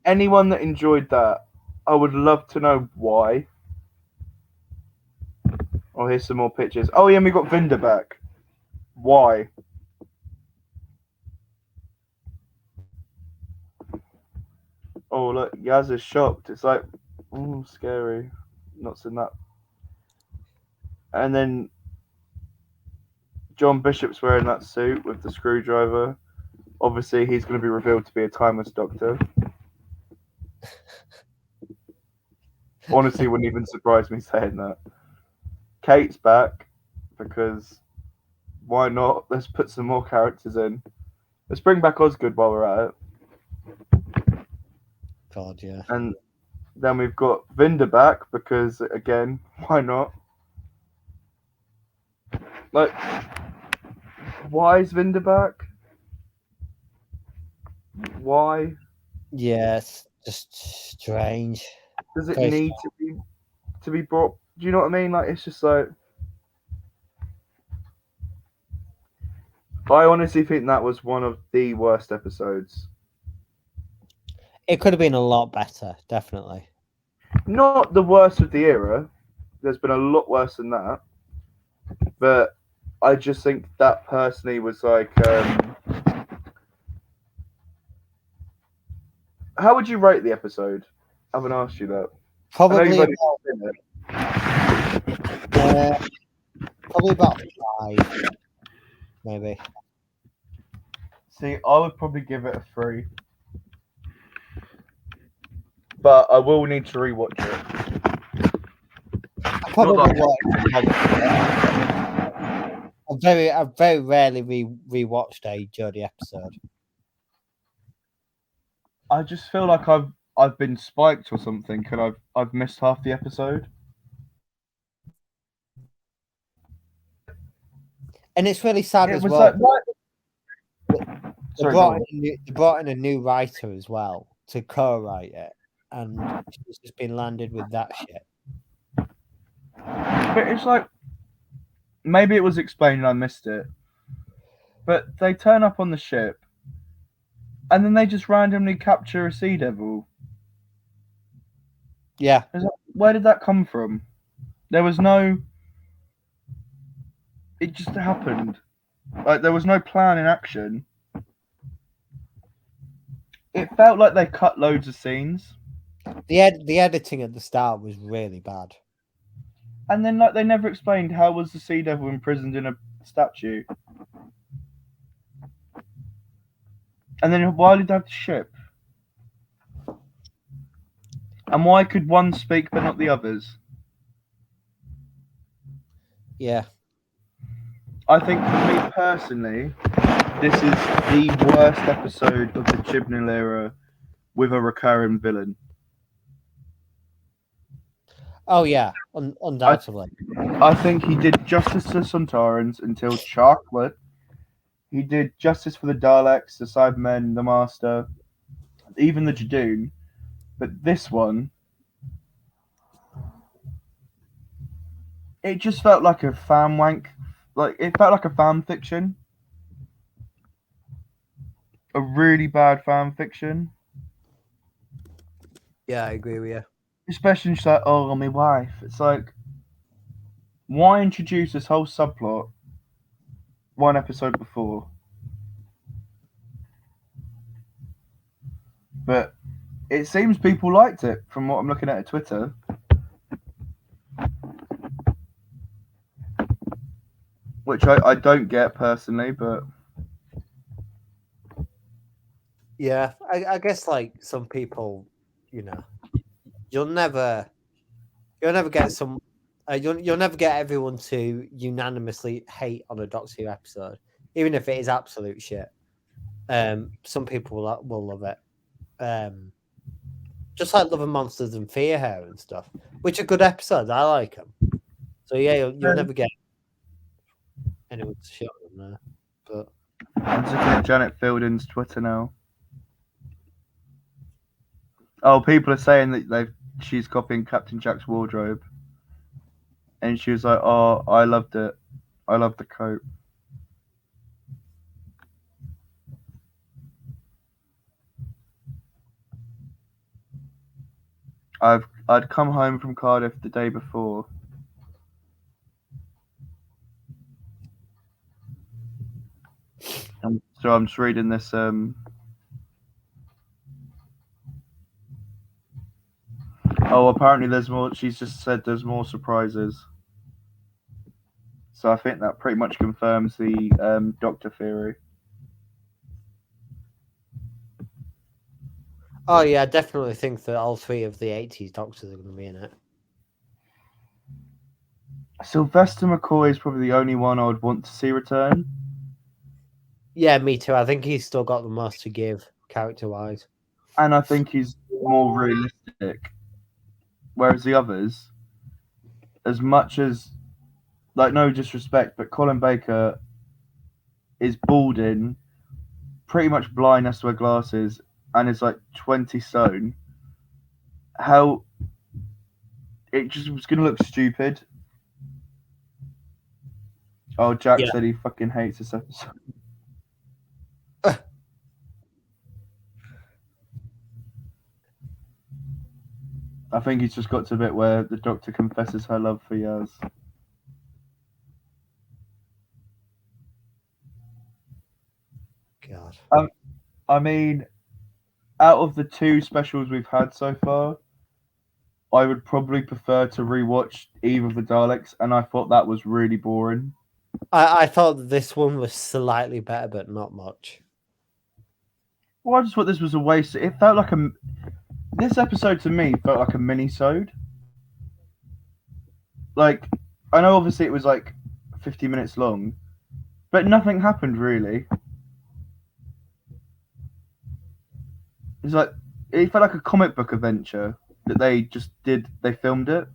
Anyone that enjoyed that, I would love to know why. Oh, here's some more pictures. Oh, yeah, we got Vinda back. Why? Oh, look, Yaz is shocked. It's like, oh, scary. Not seen that. And then John Bishop's wearing that suit with the screwdriver. Obviously, he's going to be revealed to be a timeless doctor. Honestly, wouldn't even surprise me saying that. Kate's back because why not? Let's put some more characters in. Let's bring back Osgood while we're at it. God, yeah. And then we've got Vinda back because, again, why not? Like, why is Vinda back? Why? Yeah, it's just strange. Does it Very need to be brought? Do you know what I mean? Like, it's just like, I honestly think that was one of the worst episodes. It could have been a lot better, definitely. Not the worst of the era. There's been a lot worse than that. But I just think that personally was like, how would you rate the episode? I haven't asked you that. Probably I know probably about 5, maybe. See, I would probably give it a 3. But I will need to rewatch it. I probably I've very rarely rewatched a Jodie episode. I just feel like I've been spiked or something, and I've missed half the episode. And it's really sad It as was well. like, what? They brought in a new writer as well to co-write it, and she's just been landed with that shit. But it's like, maybe it was explained and I missed it. But they turn up on the ship, and then they just randomly capture a sea devil. Yeah. Where did that come from? There was no. It just happened. Like there was no plan in action. It felt like they cut loads of scenes, The editing at the start was really bad. and then like they never explained how was the sea devil imprisoned in a statue, and then why did they have the ship, and why could one speak but not the others? Yeah. I think for me personally, this is the worst episode of the Chibnall era with a recurring villain. Oh yeah, undoubtedly. I think he did justice to Suntarans until Chocolate. He did justice for the Daleks, the Cybermen, the Master, even the Jadoon. But this one, it just felt like a fan wank. Like it felt like a fan fiction, a really bad fan fiction. Yeah, I agree with you. Especially just like, oh, my wife. It's like, why introduce this whole subplot one episode before? But it seems people liked it from what I'm looking at Twitter. Which I don't get personally, but Yeah, I guess like some people, you know, you'll never get some, you'll never get everyone to unanimously hate on a Doctor Who episode, even if it is absolute shit. Some people will love it. Just like Love and Monsters and Fear Her and stuff, which are good episodes. I like them. So yeah, you'll never get anyone to shit on them there. But I'm just looking at Janet Fielding's Twitter now. Oh, people are saying that she's copying Captain Jack's wardrobe, and she was like, "Oh, I loved it. I loved the coat." I'd come home from Cardiff the day before. So I'm just reading this. Oh, apparently there's more. She's just said there's more surprises. So I think that pretty much confirms the Doctor theory. oh yeah, I definitely think that all three of the 80s Doctors are going to be in it. Sylvester McCoy is probably the only one I would want to see return. Yeah, me too. I think he's still got the most to give character-wise. And I think he's more realistic. Whereas the others, as much as, like, no disrespect, but Colin Baker is balding, pretty much blind, has to wear glasses, and is like 20 stone. How it just was going to look stupid. Oh, Jack Yeah. said he fucking hates this episode. I think he's just got to a bit where the Doctor confesses her love for Yaz. God. I mean, out of the two specials we've had so far, I would probably prefer to rewatch Eve of the Daleks, and I thought that was really boring. I thought this one was slightly better, but not much. Well, I just thought this was a waste. It felt like this episode to me felt like a mini-sode. Like, I know obviously it was like 50 minutes long, but nothing happened really. It's like it felt like a comic book adventure that they just did. They filmed it.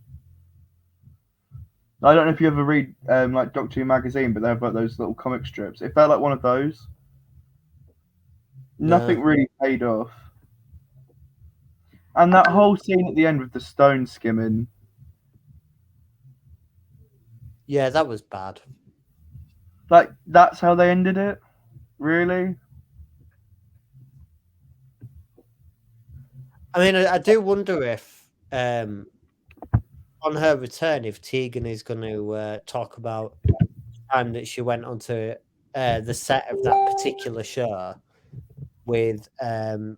I don't know if you ever read like Doctor Who magazine, but they have like those little comic strips. It felt like one of those. Nothing really paid off. And that whole scene at the end with the stone skimming. Yeah, that was bad. Like that's how they ended it. Really? I mean, I do wonder if on her return, if Tegan is going to talk about the time that she went onto the set of that particular show with the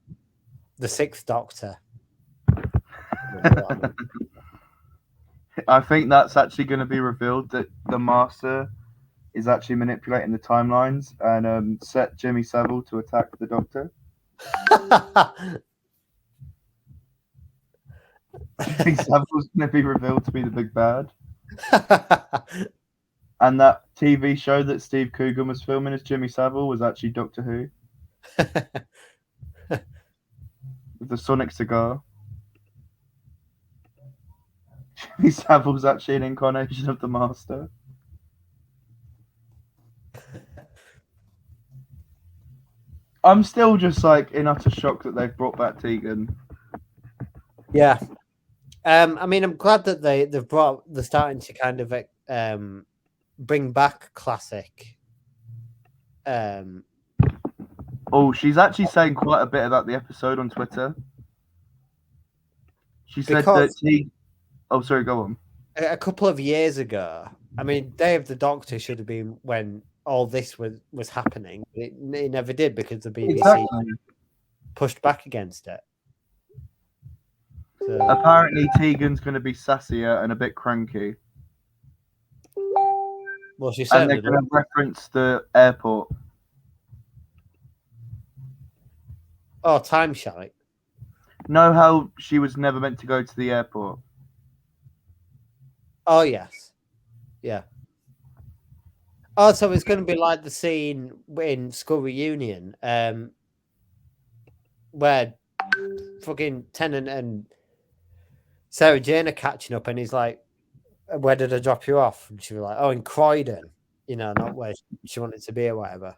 Sixth Doctor. I think that's actually going to be revealed that the Master is actually manipulating the timelines and set Jimmy Savile to attack the Doctor. Jimmy Savile's going to be revealed to be the big bad. And that TV show that Steve Coogan was filming as Jimmy Savile was actually Doctor Who. With the Sonic cigar. Jimmy Savile's actually an incarnation of the Master. I'm still just like in utter shock that they've brought back Tegan. Yeah. I mean, I'm glad that they're starting to kind of bring back classic. Oh, she's actually saying quite a bit about the episode on Twitter. She said that Oh, sorry, go on. A couple of years ago, I mean, Day of the Doctor should have been when all this was happening. It never did because the BBC pushed back against it. So, apparently, Tegan's going to be sassier and a bit cranky. Well, she and they're certainly going to reference the airport. Oh, time shite. Know how she was never meant to go to the airport? Oh, yes. Yeah. Oh, so it's going to be like the scene in School Reunion where fucking Tennant and Sarah Jane are catching up and he's like, where did I drop you off? And she was like, oh, in Croydon. You know, not where she wanted to be or whatever.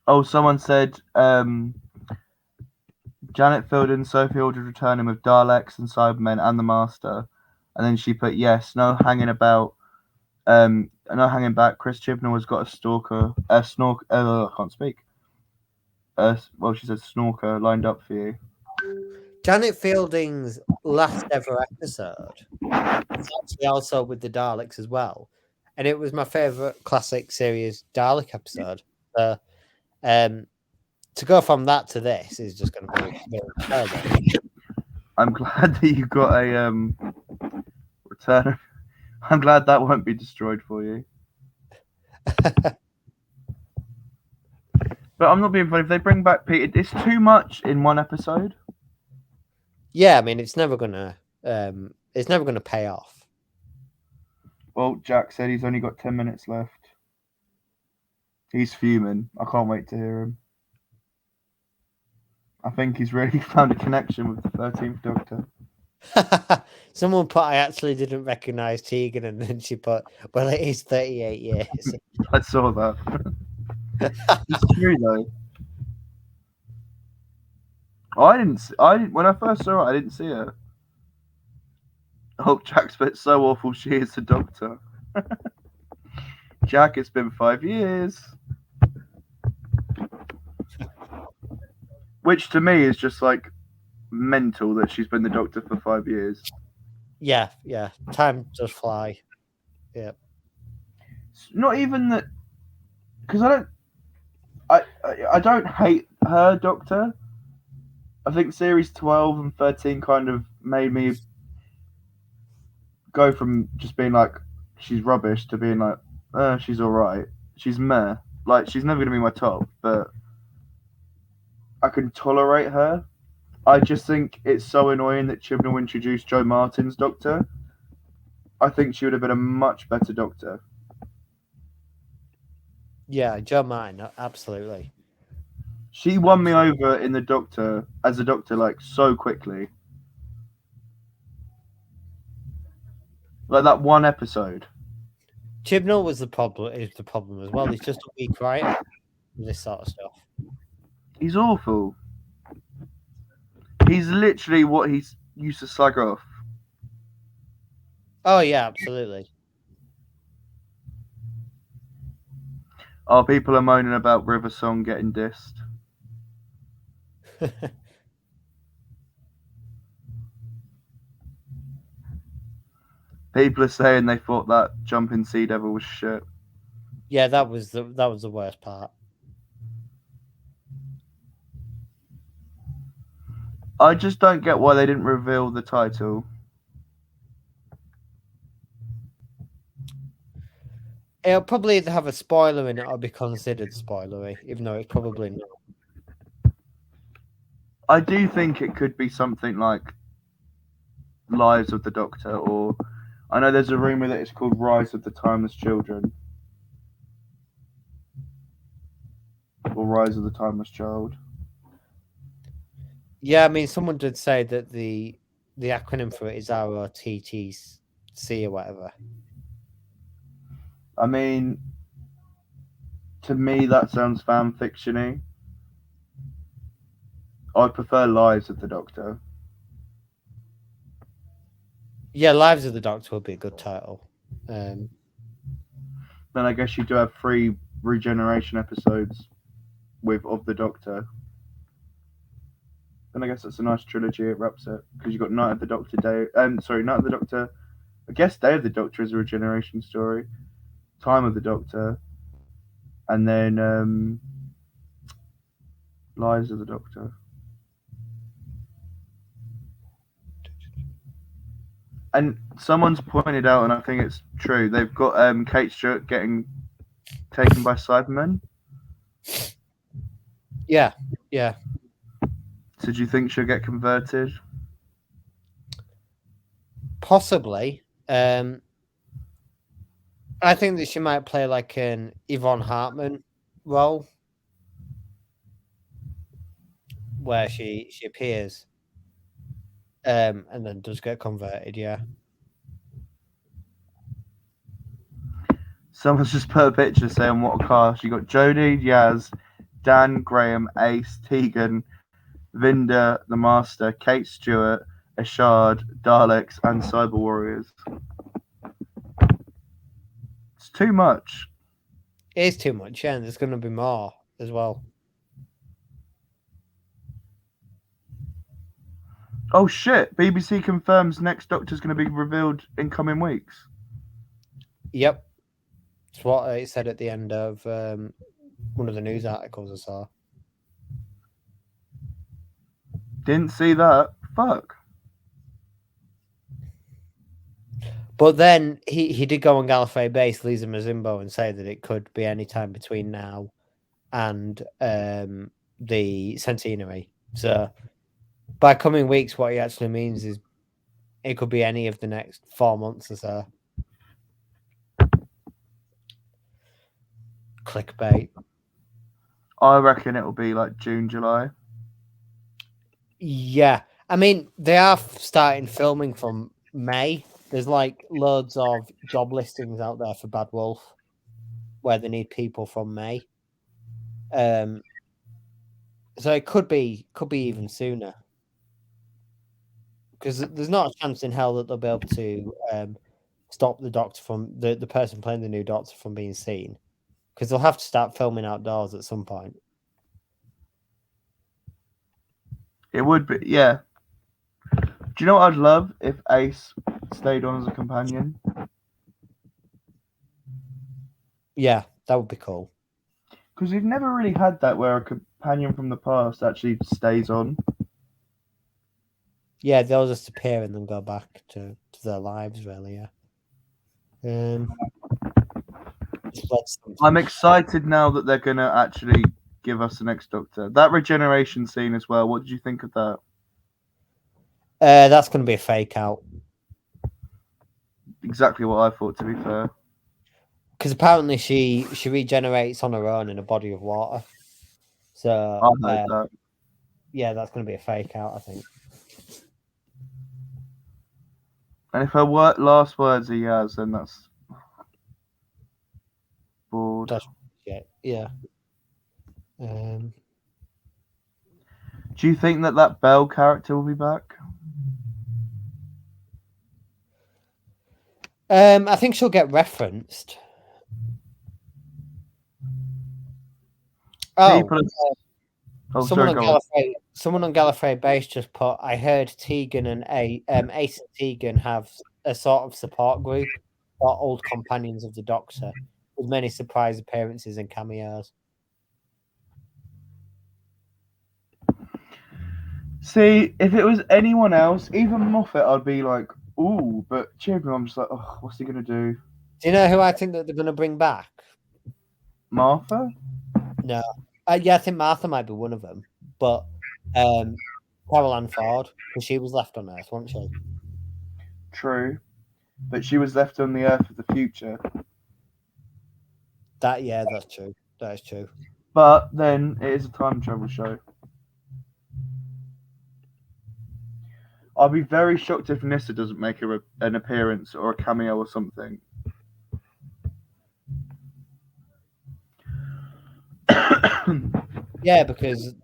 Oh, someone said Janet filled in Sophie Aldred returning with Daleks and Cybermen and the Master. And then she put, yes, no hanging about. No hanging back. Chris Chibnall has got a stalker, I can't speak. Well, she said snorker lined up for you. Janet Fielding's last ever episode was actually also with the Daleks as well. And it was my favourite classic series Dalek episode. To go from that to this is just going to be terrible. I'm glad that you got a return. I'm glad that won't be destroyed for you. But I'm not being funny. If they bring back Peter, it's too much in one episode. Yeah, I mean, it's never gonna pay off. Well, Jack said he's only got 10 minutes left. He's fuming. I can't wait to hear him. I think he's really found a connection with the 13th Doctor. Someone put, I actually didn't recognise Tegan, and then she put, well, it is 38 years. I saw that. It's true, though. When I first saw her, I didn't see her. Oh, Jack's been so awful. She is the Doctor. Jack, it's been 5 years. Which to me is just like mental that she's been the Doctor for 5 years. Yeah. Time does fly. Yeah. Not even that, because I don't hate her Doctor. I think series 12 and 13 kind of made me go from just being like she's rubbish to being like she's all right. She's meh. Like she's never gonna be my top, but I can tolerate her. I just think it's so annoying that Chibnall introduced Joe Martin's Doctor. I think she would have been a much better Doctor. Yeah, Joe Martin, absolutely. She won me over in the Doctor as a Doctor like so quickly. Like that one episode. Chibnall was the problem. Is the problem as well? He's just a weak writer. This sort of stuff. He's awful. He's literally what he used to slag off. Oh yeah, absolutely. Oh, people are moaning about River Song getting dissed. People are saying they thought that Jumping Sea Devil was shit. Yeah, that was the worst part. I just don't get why they didn't reveal the title. It'll probably either have a spoiler in it or be considered spoilery, even though it's probably not. I do think it could be something like Lives of the Doctor, or I know there's a rumor that it's called Rise of the Timeless Children, or Rise of the Timeless Child. Yeah, I mean, someone did say that the acronym for it is ROTTC or whatever. I mean, to me that sounds fan fictiony. I'd prefer Lives of the Doctor. Yeah, Lives of the Doctor would be a good title. Then I guess you do have 3 regeneration episodes of the Doctor. Then I guess it's a nice trilogy. It wraps it because you've got Night of the Doctor, Night of the Doctor. I guess Day of the Doctor is a regeneration story. Time of the Doctor, and then Lives of the Doctor. And someone's pointed out, and I think it's true, they've got Kate Stewart getting taken by Cybermen. Yeah. So do you think she'll get converted? Possibly. I think that she might play like an Yvonne Hartman role, where she appears, and then does get converted. Yeah. Someone's just put a picture saying what a cast. You got Jodie, Yaz, Dan, Graham, Ace, Tegan, Vinda, the Master, Kate Stewart, Ashard, Daleks, and Cyber Warriors. It's too much. It is too much, yeah, and there's going to be more as well. Oh shit! BBC confirms next Doctor's going to be revealed in coming weeks. Yep. It's what it said at the end of one of the news articles I saw. Didn't see that. Fuck. But then he did go on Gallifrey base, Lisa Mazimbo, and say that it could be any time between now and the centenary. So by coming weeks, what he actually means is it could be any of the next 4 months or so. Clickbait. I reckon it'll be like June, July. Yeah. I mean, they are starting filming from May. There's like loads of job listings out there for Bad Wolf where they need people from May. So it could be even sooner. Because there's not a chance in hell that they'll be able to stop the Doctor from the person playing the new Doctor from being seen. Because they'll have to start filming outdoors at some point. It would be, yeah. Do you know what I'd love if Ace stayed on as a companion? Yeah, that would be cool. Because we've never really had that where a companion from the past actually stays on. Yeah, they'll just appear and then go back to their lives, really, yeah. I'm excited now that they're going to actually give us the next Doctor. That regeneration scene as well, what did you think of that? That's going to be a fake out. Exactly what I thought, to be fair. Because apparently she regenerates on her own in a body of water. So I heard that. Yeah, that's going to be a fake out, I think. And if her last words are yes, then that's bored. That's yeah. Do you think that Belle character will be back? I think she'll get referenced. Oh, People. Oh, sorry, go on. Someone on Gallifrey Base just put. I heard Tegan and Ace and Tegan have a sort of support group for old companions of the Doctor, with many surprise appearances and cameos. See, if it was anyone else, even Moffat, I'd be like, ooh, but Chibnall, I'm just like, oh, what's he gonna do? Do you know who I think that they're going to bring back? Martha? No, yeah, I think Martha might be one of them, but Carol Ann Ford, because she was left on Earth, wasn't she? True. But she was left on the Earth of the future. That's true. That is true. But then it is a time travel show. I'll be very shocked if Nissa doesn't make an appearance or a cameo or something. Yeah, because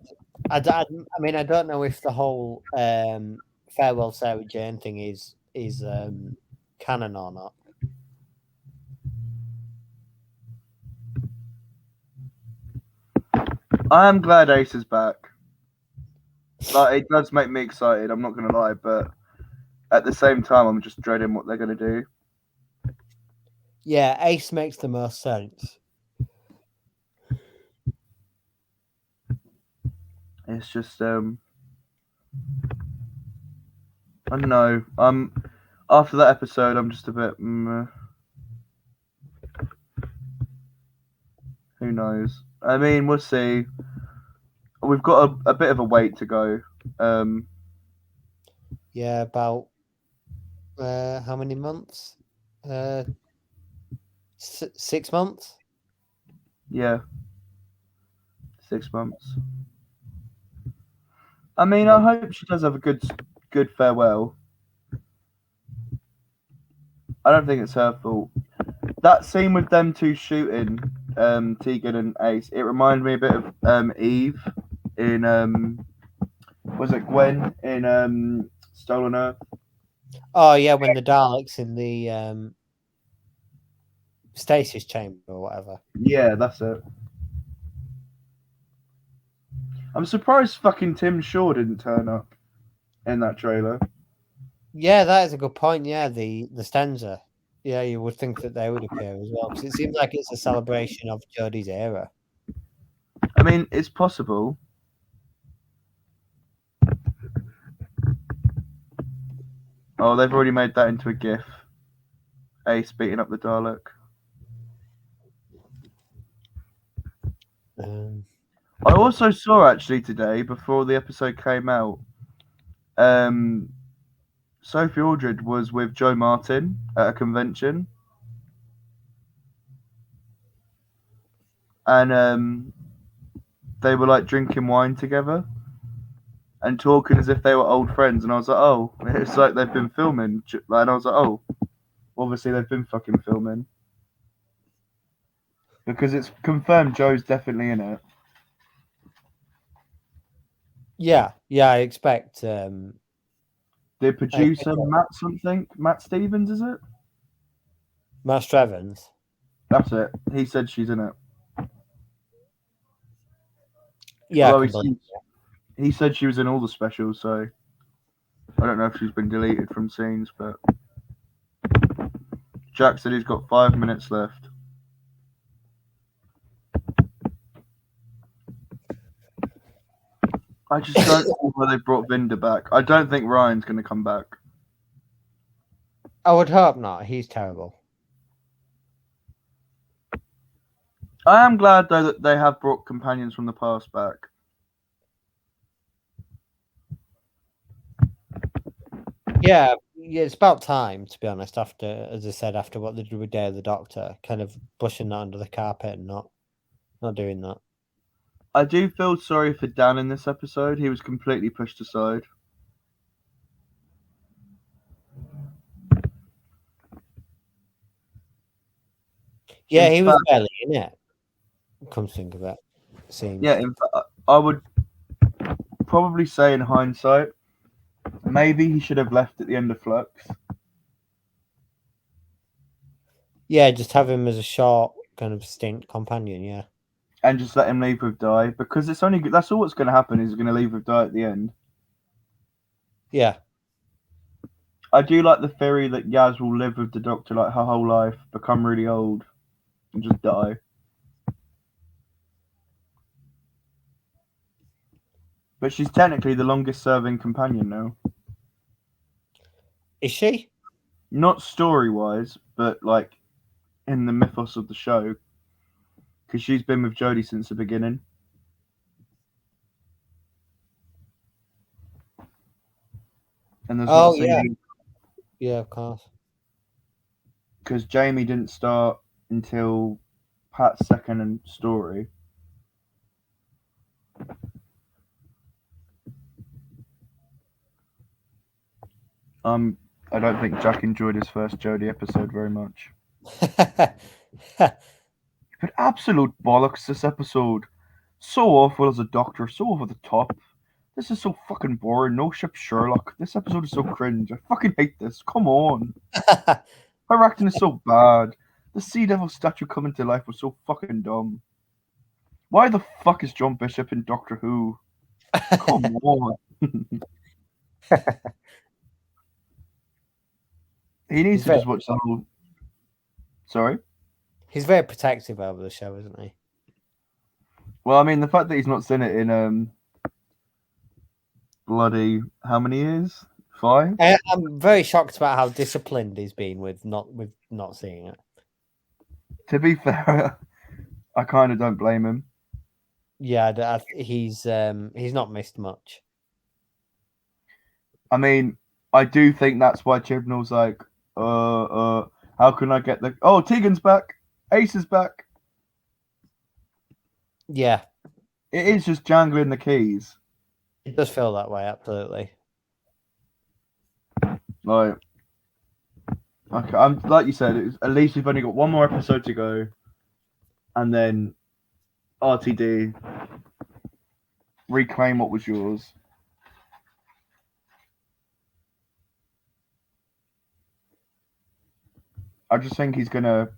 I don't know if the whole farewell Sarah Jane thing is canon or not. I am glad Ace is back. Like, it does make me excited, I'm not going to lie, but at the same time, I'm just dreading what they're going to do. Yeah, Ace makes the most sense. It's just, I don't know. After that episode, I'm just a bit, who knows? I mean, we'll see. We've got a bit of a wait to go. Yeah, about how many months? 6 months? Yeah. 6 months. I mean, I hope she does have a good farewell. I don't think it's her fault. That scene with them two shooting, Tegan and Ace, it reminded me a bit of Eve in was it Gwen in Stolen Earth? Oh yeah, when the Daleks in the stasis chamber or whatever. Yeah, that's it. I'm surprised fucking Tim Shaw didn't turn up in that trailer. Yeah, that is a good point. Yeah, the stanza. Yeah, you would think that they would appear as well because it seems like it's a celebration of Jodie's era. I mean, it's possible. Oh, they've already made that into a GIF. Ace beating up the Dalek. I also saw actually today, before the episode came out, Sophie Aldred was with Joe Martin at a convention. And they were like drinking wine together and talking as if they were old friends. And I was like, oh, it's like they've been filming. And I was like, oh, obviously they've been fucking filming. Because it's confirmed Joe's definitely in it. Yeah, I expect. The producer, Matt Stevens, is it? Matt Strevens. That's it. He said she's in it. Yeah, Although he said she was in all the specials, so I don't know if she's been deleted from scenes, but Jack said he's got 5 minutes left. I just don't see why they brought Vinda back. I don't think Ryan's going to come back. I would hope not. He's terrible. I am glad, though, that they have brought companions from the past back. Yeah, it's about time, to be honest, after, as I said, after what they did with Day of the Doctor, kind of pushing that under the carpet and not doing that. I do feel sorry for Dan in this episode. He was completely pushed aside. Yeah, he was barely in it. Come to think of it. Seems. Yeah, in fact, I would probably say in hindsight, maybe he should have left at the end of Flux. Yeah, just have him as a short kind of stint companion, yeah. and just let him leave with Di, because it's only that's all that's going to happen is going to leave with Di at the end. Yeah. I do like the theory that Yaz will live with the Doctor like her whole life, become really old, and just die. But she's technically the longest serving companion now. Is she? Not story wise, but like in the mythos of the show, because she's been with Jodie since the beginning. And there's Oh, lots yeah. of Yeah, of course. because Jamie didn't start until Pat's second story. I don't think Jack enjoyed his first Jodie episode very much. But absolute bollocks, this episode. So awful as a Doctor, so over the top. This is so fucking boring. No ship Sherlock. This episode is so cringe. I fucking hate this. Come on. Her acting is so bad. The Sea Devil statue coming to life was so fucking dumb. Why the fuck is John Bishop in Doctor Who? Come on. He needs to just watch the whole. Sorry? He's very protective over the show, isn't he? Well, I mean, the fact that he's not seen it in bloody how many years? 5? I'm very shocked about how disciplined he's been with not seeing it. To be fair, I kind of don't blame him. Yeah, he's not missed much. I mean, I do think that's why Chibnall's like, how can I get the? Oh, Tegan's back. Ace is back. Yeah, It is just jangling the keys. it does feel that way, absolutely. Like, okay, I'm like you said. At least we've only got one more episode to go, and then RTD reclaim what was yours. I just think he's gonna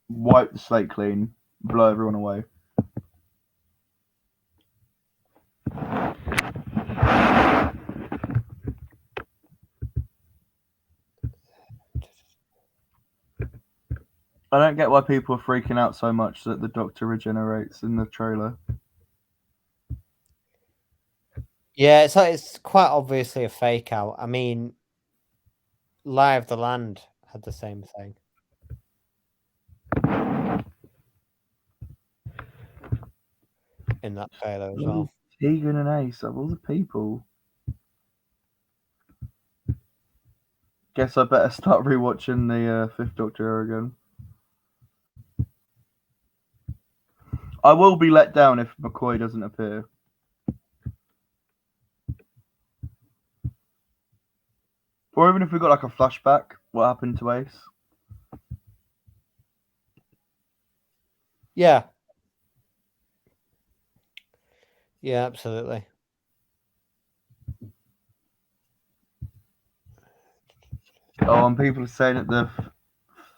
wipe the slate clean, blow everyone away. I don't get why people are freaking out so much that the Doctor regenerates in the trailer. Yeah, it's quite obviously a fake out. I mean, Lie of the Land had the same thing. In that trailer as well. Tegan and Ace, of all the people. Guess I better start rewatching the Fifth Doctor again. I will be let down if McCoy doesn't appear. Or even if we got like a flashback, what happened to Ace? Yeah. Yeah, absolutely. Oh, and people are saying that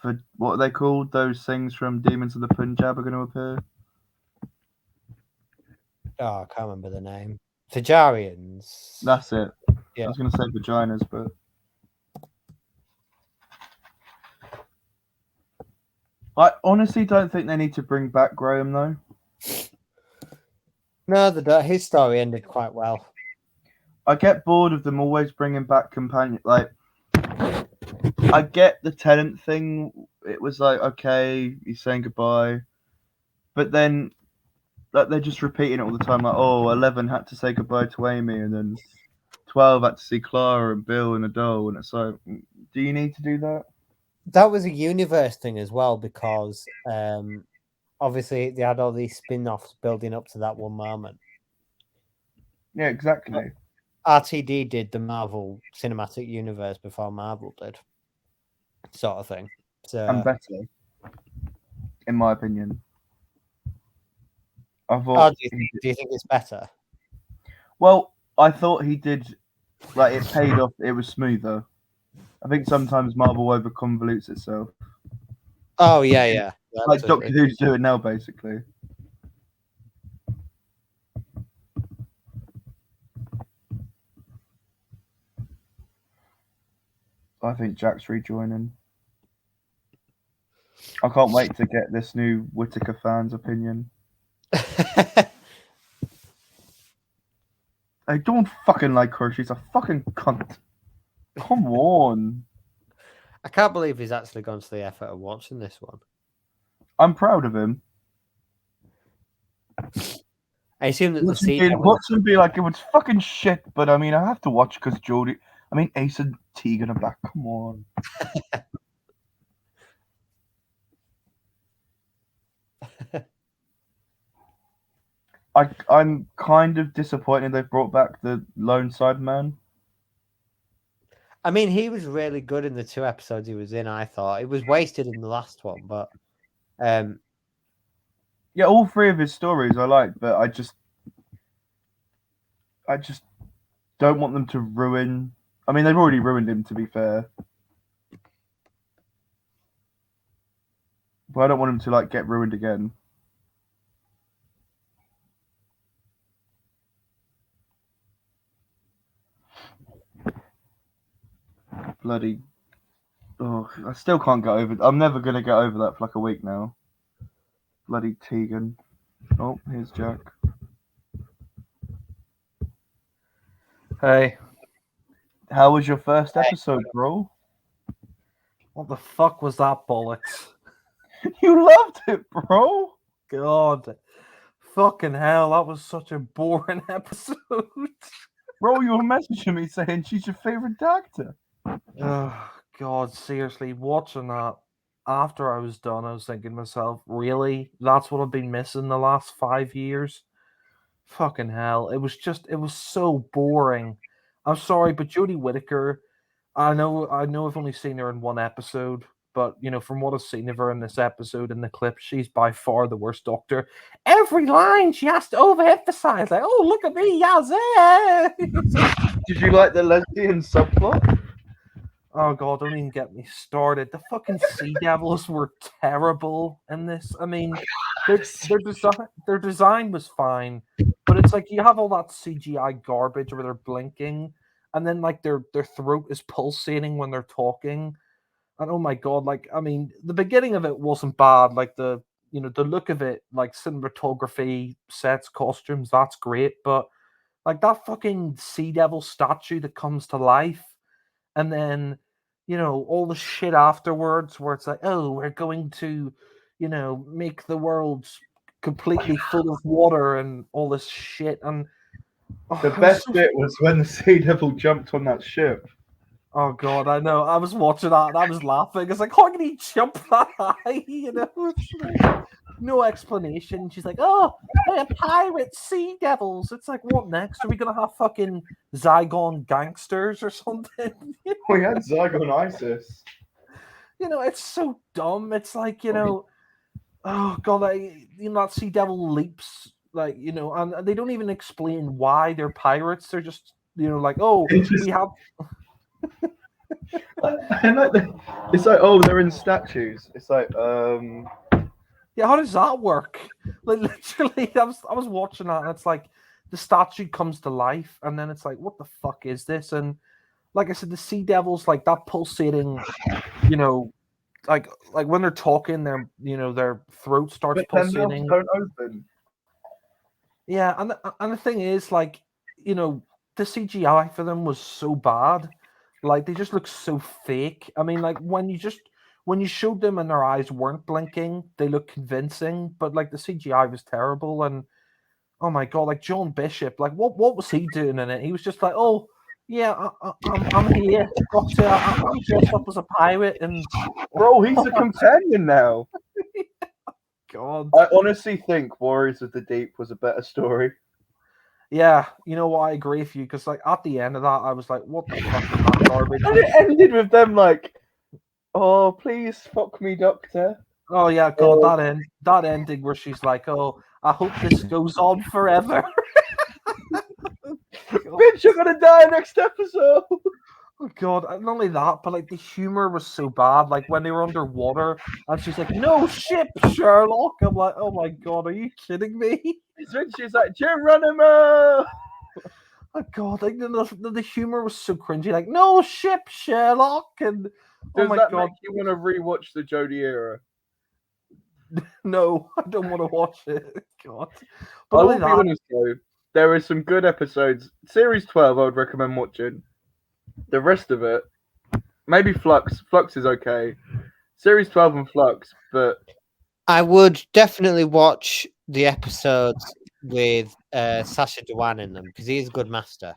for what are they called? Those things from Demons of the Punjab are going to appear. Oh, I can't remember the name. Fajarians. That's it. Yeah. I was going to say vaginas, but I honestly don't think they need to bring back Graham though. No, his story ended quite well. I get bored of them always bringing back companion. Like, I get the Tennant thing. It was like, okay, he's saying goodbye, but then like they're just repeating it all the time. Like, oh, 11 had to say goodbye to Amy, and then 12 had to see Clara and Bill and Adele, and it's like, do you need to do that? That was a universe thing as well, because obviously they had all these spin-offs building up to that one moment. Yeah, exactly. RTD did the Marvel Cinematic Universe before Marvel did, sort of thing. So, And better, in my opinion. I thought. do you think it's better? Well, I thought he did. Like, it paid off. It was smoother. I think sometimes Marvel over convolutes itself. Oh yeah. Like Doctor Who's doing now, basically. I think Jack's rejoining. I can't wait to get this new Whittaker fan's opinion. I don't fucking like her. She's a fucking cunt. Come on. I can't believe he's actually gone to the effort of watching this one. I'm proud of him. I assume that the Watch him be like, it was fucking shit, but I mean, I have to watch because Jodie. I mean, Ace and Tegan are back. Come on. I'm kind of disappointed they brought back the Lone Side Man. I mean, he was really good in the 2 episodes he was in. I thought it was wasted in the last one, but yeah, all 3 of his stories I like, but I just don't want them to ruin. I mean, they've already ruined him, to be fair. But I don't want him to like get ruined again. Bloody. Oh, I still can't get over. I'm never gonna get over that for like a week now. Bloody Tegan. Oh, here's Jack. Hey, How was your first episode, bro? what the fuck was that bollocks? You loved it, bro. God, fucking hell, that was such a boring episode. Bro, you were messaging me saying she's your favorite actor. Oh, God, seriously, watching that after I was done, I was thinking to myself, really? That's what I've been missing the last 5 years? Fucking hell. It was so boring. I'm sorry, but Jodie Whittaker, I know I've only seen her in one episode, but from what I've seen of her in this episode in the clip, she's by far the worst Doctor. Every line she has to overemphasize, like, oh, look at me, yazzie. Did you like the lesbian subplot? Oh God, don't even get me started. The fucking Sea Devils were terrible in this. I mean, their design was fine, but it's like you have all that CGI garbage where they're blinking, and then like their throat is pulsating when they're talking. And oh my God, like I mean, the beginning of it wasn't bad. Like the look of it, like cinematography, sets, costumes, that's great. But like that fucking Sea Devil statue that comes to life. And then, all the shit afterwards where it's like, oh, we're going to, make the world completely full of water and all this shit. And the best bit was when the Sea Devil jumped on that ship. Oh God, I know. I was watching that and I was laughing. It's like, how can he jump that high? It's like, no explanation. She's like, oh, they're pirate sea devils. It's like, what next? Are we gonna have fucking Zygon gangsters or something? We had Zygon ISIS. It's so dumb. It's like, oh God, that sea devil leaps, like, and they don't even explain why they're pirates. They're just, like, oh, we have. And it's like, oh, they're in statues. It's like, yeah, how does that work? Like literally, I was watching that, and it's like the statue comes to life, and then it's like, what the fuck is this? And like I said, the sea devils, like that pulsating, like when they're talking, their throat starts pulsating. Don't open. Yeah, and the thing is, like, the CGI for them was so bad. Like they just look so fake. I mean, like when you showed them and their eyes weren't blinking, they looked convincing. But like the CGI was terrible, and oh my God, like John Bishop, like what was he doing in it? He was just like, oh yeah, I'm here, Doctor. I'm dressed up as a pirate, and bro, he's a companion now. God, I honestly think Warriors of the Deep was a better story. Yeah, you know what? I agree with you because, like, at the end of that, I was like, "What the fuck is that garbage?" And it ended with them like, "Oh, please fuck me, Doctor." Oh yeah, God, that ending where she's like, "Oh, I hope this goes on forever." Bitch, you're gonna die next episode. Oh God, not only that, but like the humor was so bad. Like when they were underwater, and she's like, "No ship, Sherlock." I'm like, "Oh my God, are you kidding me?" She's like, Geronimo. Oh God, like the humor was so cringy. Like, no ship, Sherlock, and oh Does my that God, make you want to rewatch the Jodie era? no, I don't want to watch it. God, I but only will be that. honest though, there is some good episodes. Series 12 I would recommend watching. The rest of it, maybe Flux. Flux is okay. Series 12 and Flux, but I would definitely watch the episodes with Sasha Dewan in them because he is a good master.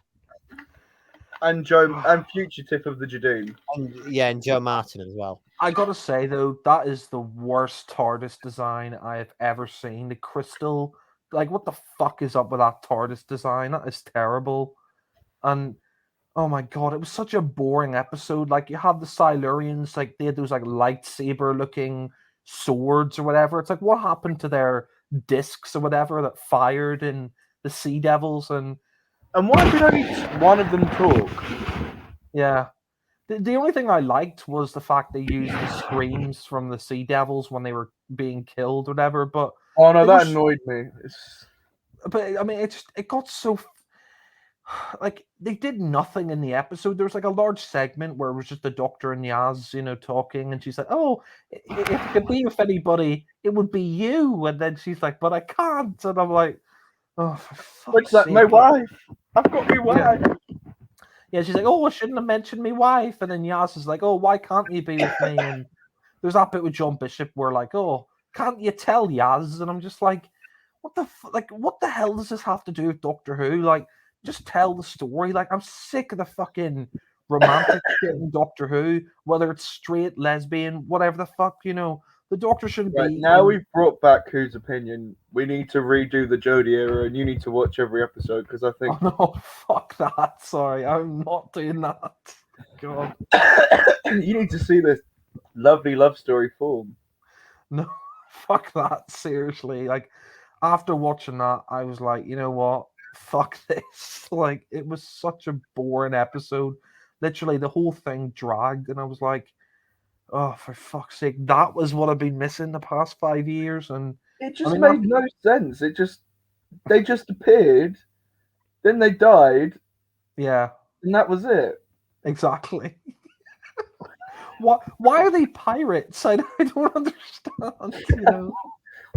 and Joe and Fugitive of the Jadoon. And yeah, and Joe Martin as well. I gotta say though, that is the worst TARDIS design I have ever seen. The crystal, like, what the fuck is up with that TARDIS design? That is terrible. And oh my God, it was such a boring episode. Like, you had the Silurians, like they had those like lightsaber looking swords or whatever. It's like, what happened to their discs or whatever that fired in the Sea Devils? And why did only one of them talk? yeah. The only thing I liked was the fact they used the screams from the Sea Devils when they were being killed or whatever. But Oh no, that was, annoyed me. but I mean, it got so like they did nothing in the episode. There was like a large segment where it was just the Doctor and Yaz, talking, and she's like, "Oh, if it could be with anybody, it would be you." And then she's like, "But I can't," and I'm like, "Oh, for fuck's Like, sake!" my wife. I've got my wife. Yeah, she's like, "Oh, I shouldn't have mentioned my wife." And then Yaz is like, "Oh, why can't you be with me?" And there's that bit with John Bishop where like, "Oh, can't you tell, Yaz?" And I'm just like, what the hell does this have to do with Doctor Who? Like, just tell the story. Like, I'm sick of the fucking romantic shit in Doctor Who, whether it's straight, lesbian, whatever the fuck, The Doctor shouldn't Right, be. now we've brought back Who's Opinion. We need to redo the Jodie era, and you need to watch every episode because I think. Oh no, fuck that. Sorry, I'm not doing that. God. You need to see this lovely love story form. No, fuck that. Seriously. Like, after watching that, I was like, you know what? Fuck this. Like, it was such a boring episode. Literally, the whole thing dragged, and I was like, oh, for fuck's sake, that was what I've been missing the past 5 years. And It just I mean, made no sense. They just appeared, then they died, yeah, and that was it. exactly. Why are they pirates? I don't understand.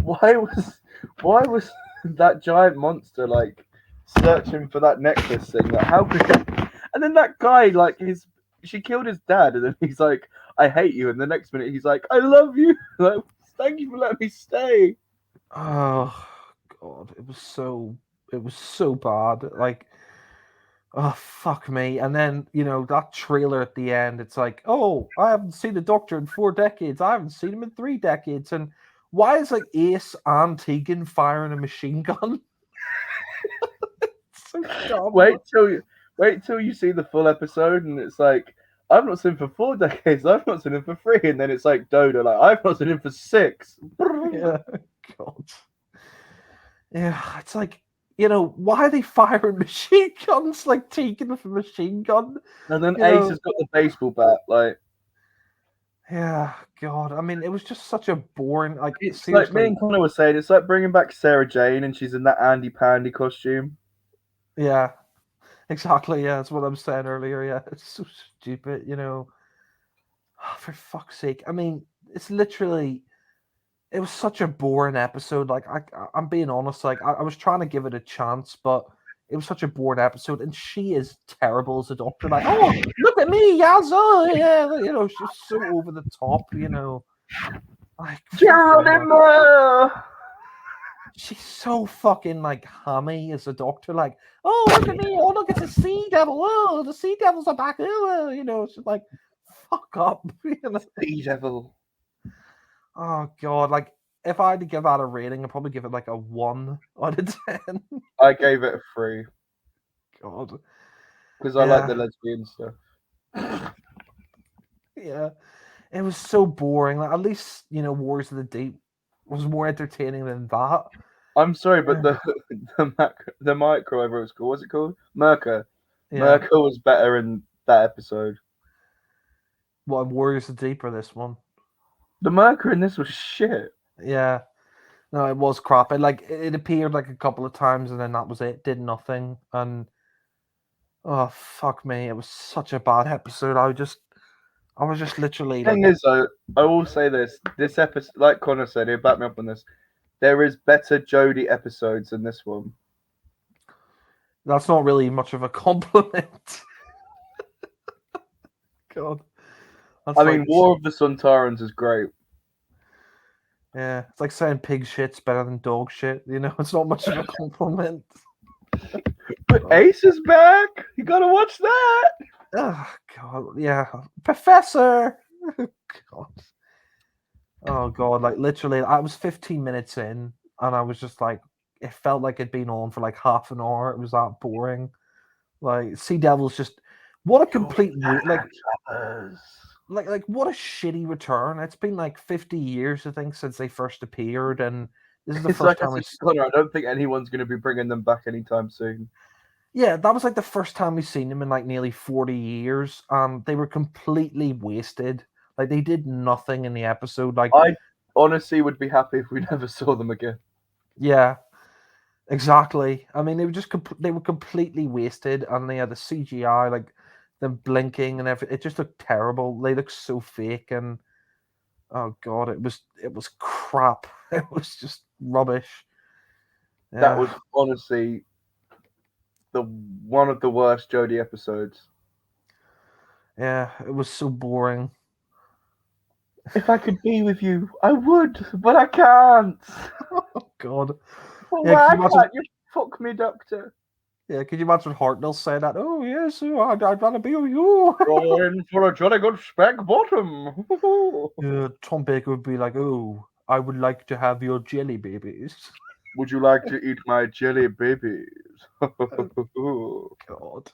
Why was that giant monster like searching for that necklace thing? Like, how could and then that guy, like, she killed his dad, and then he's like, I hate you, and the next minute he's like, I love you. Like, thank you for letting me stay. Oh God, it was so bad. Like, oh fuck me. And then, that trailer at the end, it's like, oh, I haven't seen the Doctor in 4 decades. I haven't seen him in 3 decades. And why is like Ace and Tegan firing a machine gun? It's so dumb. Wait till you see the full episode, and it's like, I've not seen him for 4 decades. I've not seen him for 3, and then it's like Dodo, like, I've not seen him for 6. Yeah, God. Yeah, it's like, why are they firing machine guns? Like, Tegan with a machine gun. And then Ace has got the baseball bat, like. Yeah, God. I mean, it was just such a boring. Like, It's seriously. like me and Connor were saying. It's like bringing back Sarah Jane, and she's in that Andy Pandy costume. Yeah, exactly. Yeah, that's what I'm saying earlier. Yeah, it's so stupid. For fuck's sake. I mean, it's literally. It was such a boring episode. Like, I'm being honest. Like, I was trying to give it a chance, but it was such a boring episode, and she is terrible as a Doctor. Like, oh, look at me, Yazzo, yeah, she's so over the top. Like, Geronimo! she's so fucking like hammy as a Doctor. Like, oh, look at me, oh, look, it's a Sea Devil. Oh, the Sea Devils are back. She's like, fuck up. Sea Devil. Oh God, like, if I had to give that a rating, I'd probably give it like a 1 out of 10. I gave it a 3 God. because I like the lesbian stuff. Yeah. It was so boring. Like, at least, Wars of the Deep was more entertaining than that. I'm sorry, but the micro, whatever it was called, what's it called? Merca. Yeah. Merca was better in that episode. What, Warriors of the Deep or this one? The Merca in this was shit. Yeah. No, it was crap. It appeared like a couple of times and then that was it. Did nothing. And Oh fuck me! It was such a bad episode. I was just literally Thing like, is, though, I will say this episode, like Connor said, he'll back me up on this. There is better Jodie episodes than this one. that's not really much of a compliment. God, that's I like, mean, War of the Suntarans is great. yeah, it's like saying pig shit's better than dog shit. You know, it's not much of a compliment. But Ace is back. You gotta watch that. Oh God, yeah, Professor. God. Oh God, like literally, I was 15 minutes in, and I was just like, it felt like it'd been on for like half an hour. It was that boring. Like Sea Devil's just what a complete like what a shitty return. It's been like 50 years, I think, since they first appeared, and this is the It's first like I time we. said, Connor, I don't think anyone's gonna be bringing them back anytime soon. Yeah, that was like the first time we've seen them in like nearly 40 years. They were completely wasted. Like they did nothing in the episode. Like I honestly would be happy if we never saw them again. yeah, exactly. I mean, they were just they were completely wasted, and they had the CGI, like them blinking and everything. It just looked terrible. They looked so fake, and oh god, it was crap. It was just rubbish. That Yeah. was honestly the one of the worst Jodie episodes. Yeah, it was so boring. If I could be with you, I would, but I can't. Oh god. Well, Yeah, why can you imagine? can't you fuck me, Doctor? Yeah, can you imagine Hartnell saying that? Oh yes, oh, I'd rather be with you. You're in for a jolly good spec bottom. Yeah, Tom Baker would be like, "Oh, I would like to have your jelly babies." Would you like to eat my jelly babies? God,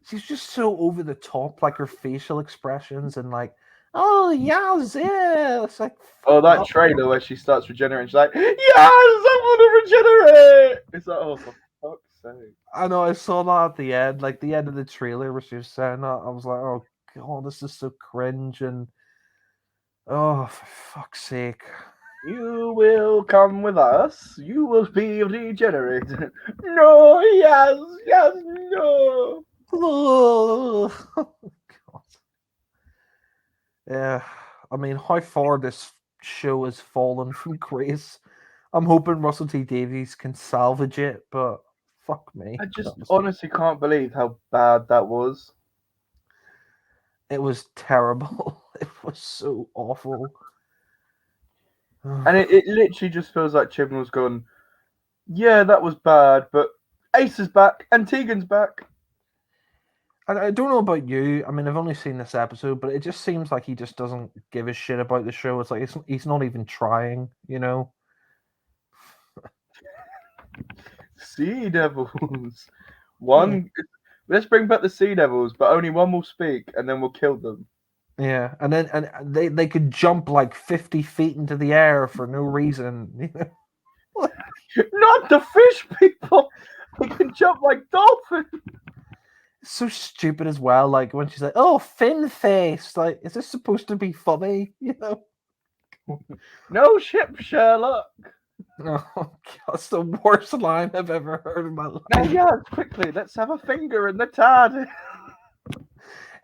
she's just so over the top, like her facial expressions and like, "Oh yes, yeah." It's like, Oh, fuck that up. trailer where she starts regenerating, she's like, "Yes, I want to regenerate." It's like, oh, for fuck's sake. I know. I saw that at the end, like the end of the trailer, where she was saying that. I was like, "Oh God, this is so cringe." And oh, for fuck's sake. You will come with us. You will be regenerated. No, yes, yes, no. Oh, God. Yeah, I mean, how far this show has fallen from grace. I'm hoping Russell T Davies can salvage it, but fuck me. I just honestly can't believe how bad that was. It was terrible. It was so awful. And it literally just feels like Chibnall's gone, yeah, that was bad, but Ace is back and Tegan's back. I don't know about you. I mean, I've only seen this episode, but it just seems like he just doesn't give a shit about the show. It's like he's not even trying, you know? Sea Devils. One. Let's bring back the Sea Devils, but only one will speak, and then we'll kill them. Yeah, and then they could jump like 50 feet into the air for no reason. You know? Not the fish people. They can jump like dolphins. It's so stupid as well. Like when she's like, "Oh, fin face." Like, is this supposed to be funny? You know? No ship, Sherlock. Oh, God, that's the worst line I've ever heard in my life. Now, yeah, quickly, let's have a finger in the TARDIS.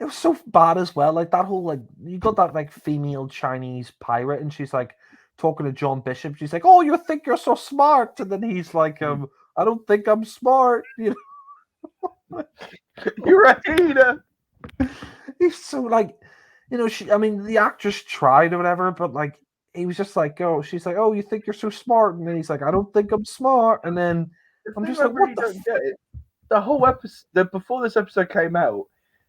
It was so bad as well. Like that whole you got that like female Chinese pirate, and she's like talking to John Bishop. She's like, "Oh, you think you're so smart," and then he's like, "I don't think I'm smart." You know, You're a hater. he's so like, you know, I mean, the actress tried or whatever, but like he was just like, "Oh," she's like, "Oh, you think you're so smart," and then he's like, "I don't think I'm smart," and then I'm just like, really don't get it. The whole episode, before this episode came out,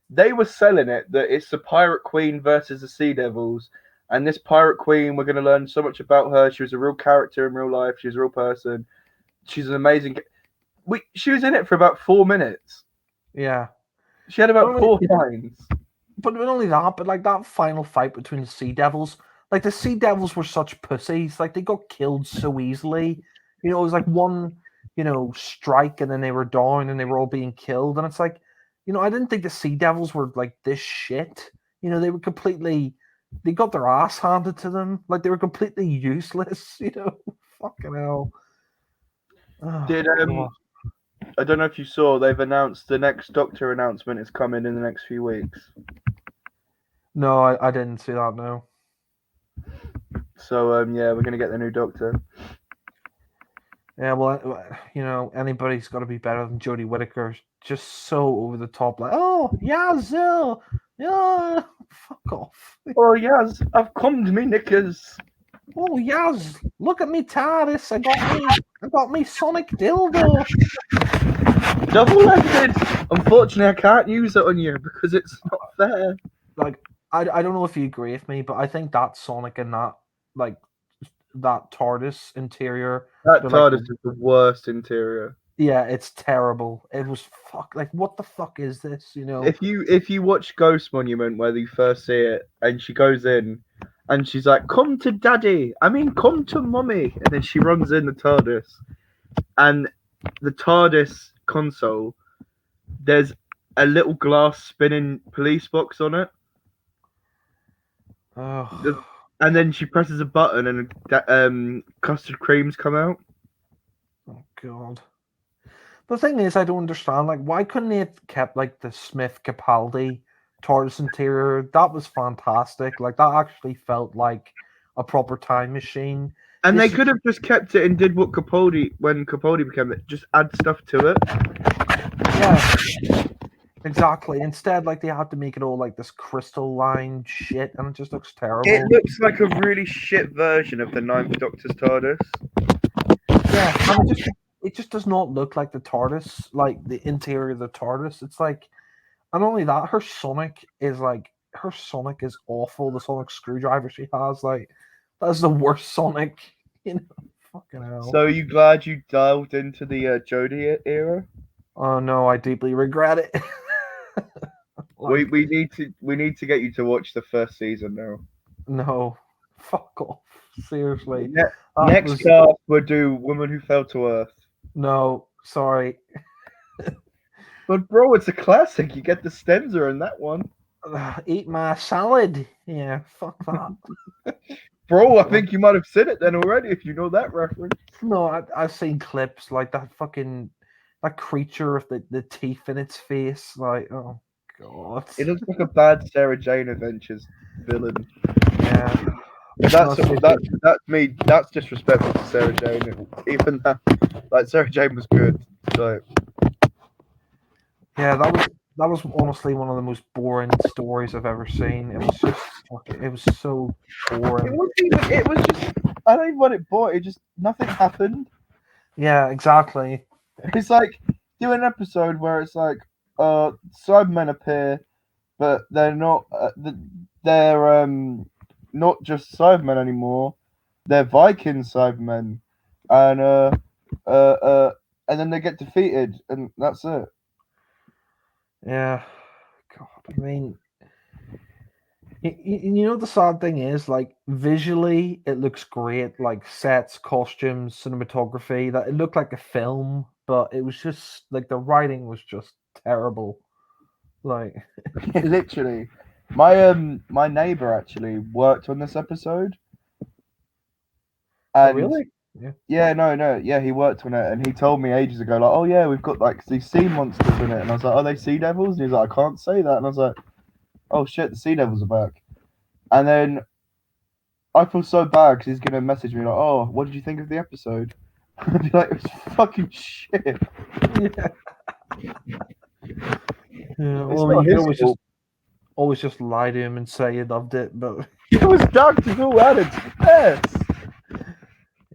they were selling it that it's the Pirate Queen versus the Sea Devils, and this Pirate Queen, we're going to learn so much about her. She was a real character in real life. She was a real person. She's an amazing. She was in it for about 4 minutes. Yeah, she had about 4 lines. But not only that, but like that final fight between the Sea Devils, like the Sea Devils were such pussies. Like they got killed so easily. You know, it was like one, you know, strike and then they were down and they were all being killed. And it's like, you know, I didn't think the Sea Devils were like this shit. You know, they were completely, they got their ass handed to them. Like they were completely useless. You know, fucking hell. Oh, I don't know if you saw, they've announced the next Doctor announcement is coming in the next few weeks. No, I didn't see that. No. So yeah, we're gonna get the new Doctor. Yeah, well, anybody's got to be better than Jodie Whittaker. Just so over the top, like, oh, Yazoo, yeah, fuck off. Oh yes, I've come to me knickers. Oh, Yaz, look at me TARDIS. I got me Sonic dildo. Double-ended. Unfortunately, I can't use it on you because it's not fair. Like, I don't know if you agree with me, but I think that Sonic and that that TARDIS interior, That they're like, TARDIS is the worst interior. yeah, it's terrible. It was like, what the fuck is this? If you watch Ghost Monument where you first see it, and she goes in, and she's like, "Come to daddy," I mean, "Come to mummy," and then she runs in the TARDIS, and the TARDIS console, there's a little glass spinning police box on it, Oh, and then she presses a button, and custard creams come out. oh God. The thing is, I don't understand. Like, why couldn't they have kept like the Smith Capaldi TARDIS interior? That was fantastic. Like, that actually felt like a proper time machine. And This they is- could have just kept it and did what when Capaldi became it, just add stuff to it. Yeah, exactly. Instead, like, they had to make it all like this crystalline shit, and it just looks terrible. It looks like a really shit version of the Ninth Doctor's TARDIS. Yeah, and it just does not look like the TARDIS, like the interior of the TARDIS. It's like, and only that, her Sonic is awful. The Sonic screwdriver she has, like, that's the worst Sonic. Fucking hell. So are you glad you delved into the Jodie era? Oh no, I deeply regret it. Like, we need to get you to watch the first season now. no, fuck off. Seriously. Next cast we'll do Woman Who Fell to Earth. No, sorry. But bro, it's a classic. You get the Stenza in that one. Eat my salad. Yeah, fuck that. Bro, I think you might have said it then already if you know that reference. No, I've seen clips like that creature with the teeth in its face. Like, oh god. It looks like a bad Sarah Jane Adventures villain. Yeah. That's me. That's disrespectful to Sarah Jane. Even that, like Sarah Jane was good. So yeah, that was honestly one of the most boring stories I've ever seen. It was just it was so boring. it was just I don't even want it boring. It just nothing happened. Yeah, exactly. It's like do an episode where it's like Cybermen appear, but they're not. They're not just Cybermen anymore. They're Viking Cybermen, and and then they get defeated, and that's it. Yeah. God, I mean, you know the sad thing is, like, visually it looks great, like sets, costumes, cinematography. That it looked like a film, but it was just like the writing was just terrible. Like, Literally, my neighbor actually worked on this episode. oh, And really? Yeah, he worked on it, and he told me ages ago, like, oh yeah, we've got like these sea monsters in it, and I was like, are they sea devils? And he's like, I can't say that, and I was like, oh shit, the sea devils are back. And then I feel so bad because he's gonna message me like, oh, what did you think of the episode? I'd be like, it was fucking shit. Yeah, It's well, not you can his fault. always just lie to him and say you loved it, but It was Doctor Who at its best.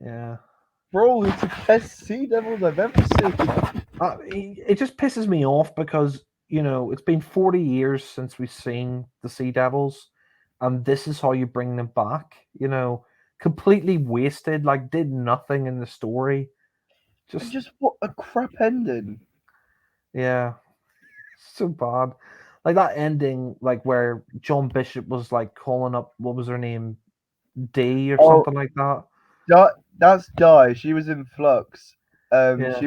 yeah. Bro, it's the best sea devils I've ever seen. It just pisses me off because it's been 40 years since we've seen the Sea Devils, and this is how you bring them back. Completely wasted, like did nothing in the story. Just what a crap ending. Yeah, so bad. Like that ending, like where John Bishop was like calling up, what was her name, D or something like that. That's Di. She was in Flux. Yeah.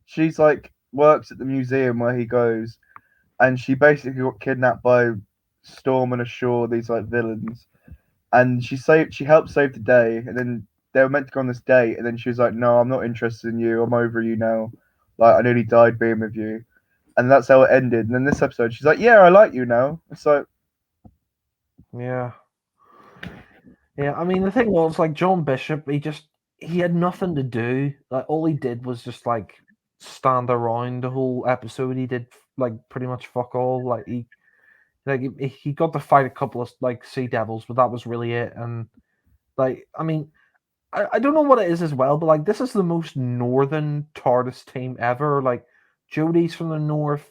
She's like works at the museum where he goes, and she basically got kidnapped by Storm and Ashore, these like villains, and she helped save the day, and then they were meant to go on this date, and then she was like, no, I'm not interested in you, I'm over you now. Like, I nearly died being with you. And that's how it ended. And then this episode, she's like, yeah, I like you now. It's like, Yeah. Yeah, I mean, the thing was, like, John Bishop, he had nothing to do. Like, all he did was just, like, stand around the whole episode. He did, like, pretty much fuck all. Like, he got to fight a couple of, like, Sea Devils, but that was really it. And, like, I mean, I don't know what it is as well, but, like, this is the most northern TARDIS team ever. Like, Jodie's from the north,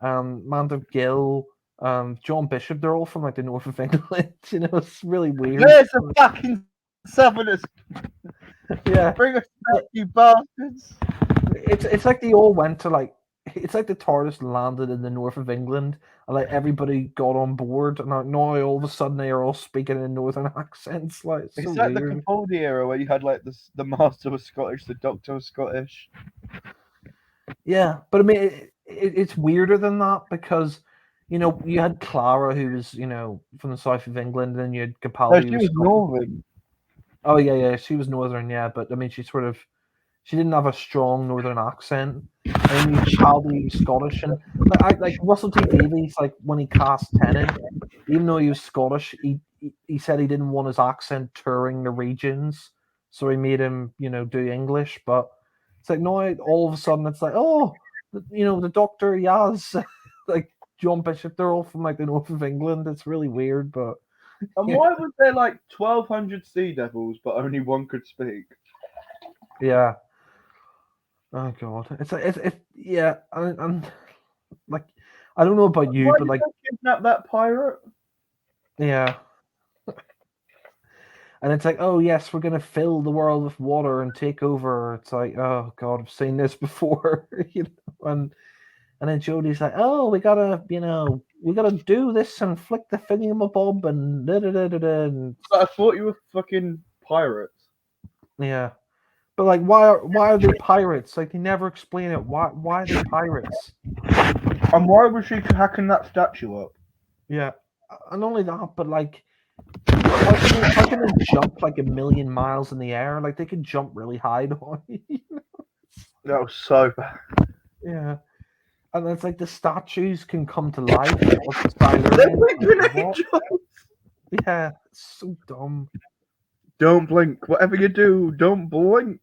Manda Gill, John Bishop, they're all from, like, the north of England. You know, it's really weird. there's the fucking Southerners. Yeah. Bring us back, you bastards. It's like they all went to, like, it's like the TARDIS landed in the north of England and, like, everybody got on board, and now all of a sudden they are all speaking in northern accents. Like, it's so like weird. the Capaldi era where you had like the Master was Scottish, the Doctor was Scottish. Yeah, but I mean, it's weirder than that because, you know, you had Clara, who was, you know, from the south of England, and then you had No, Capaldi. she who was Scottish. Northern. Oh yeah, she was northern, yeah, but I mean, she didn't have a strong northern accent. And you Capaldi was Scottish, and like Russell T Davies, like when he cast Tennant, even though he was Scottish, he said he didn't want his accent touring the regions, so he made him, you know, do English. But it's like now all of a sudden it's like, oh, you know, the Doctor Yaz, like John Bishop, they're all from, like, the north of England. It's really weird, but And why was there like 1,200 Sea Devils, but only one could speak? yeah. Oh god, it's yeah. I'm like, I don't know about you, Why but did like, they kidnap that pirate? yeah. And it's like, oh yes, we're gonna fill the world with water and take over. It's like, oh god, I've seen this before, you know. And then Jodie's like, oh, we gotta do this and flick the thingamabob and da da da da da. And But I thought you were fucking pirates. yeah, but like, why are they pirates? Like, they never explain it. Why are they pirates? And why was she hacking that statue up? Yeah, and only that, but like, how can they jump like 1,000,000 miles in the air? Like, they can jump really high now. That was so bad. Yeah, and it's like the statues can come to life. Of the Silurians. Yeah, it's so dumb. Don't blink. Whatever you do, don't blink.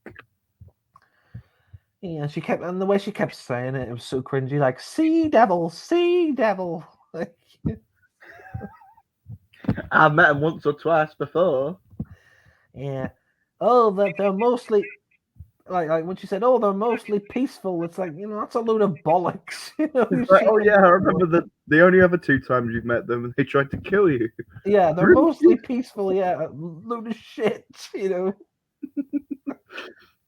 Yeah, and the way she kept saying it, it was so cringy. Like, sea devil, sea devil. Like, I met him once or twice before. yeah. Oh, they're mostly like when she said, "Oh, they're mostly peaceful." It's like, you know, that's a load of bollocks. You know, It's like, oh yeah, I remember the only other 2 times you've met them, and they tried to kill you. Yeah, they're mostly peaceful. Yeah, load of shit. You know.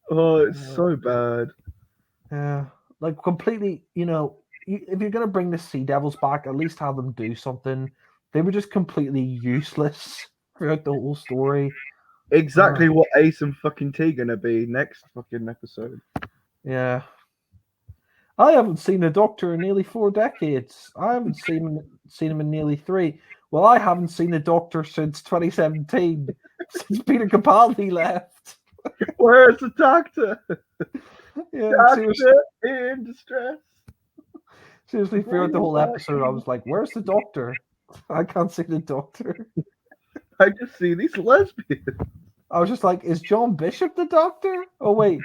Oh, it's so bad. Yeah, like completely. You know, if you're gonna bring the Sea Devils back, at least have them do something. They were just completely useless throughout the whole story. Exactly what Ace and fucking T gonna be next fucking episode. Yeah. I haven't seen the Doctor in nearly 4 decades. I haven't seen him in nearly 3. Well, I haven't seen the Doctor since 2017, since Peter Capaldi left. Where's the Doctor? Yeah, Doctor in distress. Seriously, throughout the whole episode, I was like, "Where's the Doctor? I can't see the Doctor." I just see these lesbians. I was just like, "Is John Bishop the Doctor?" Oh wait,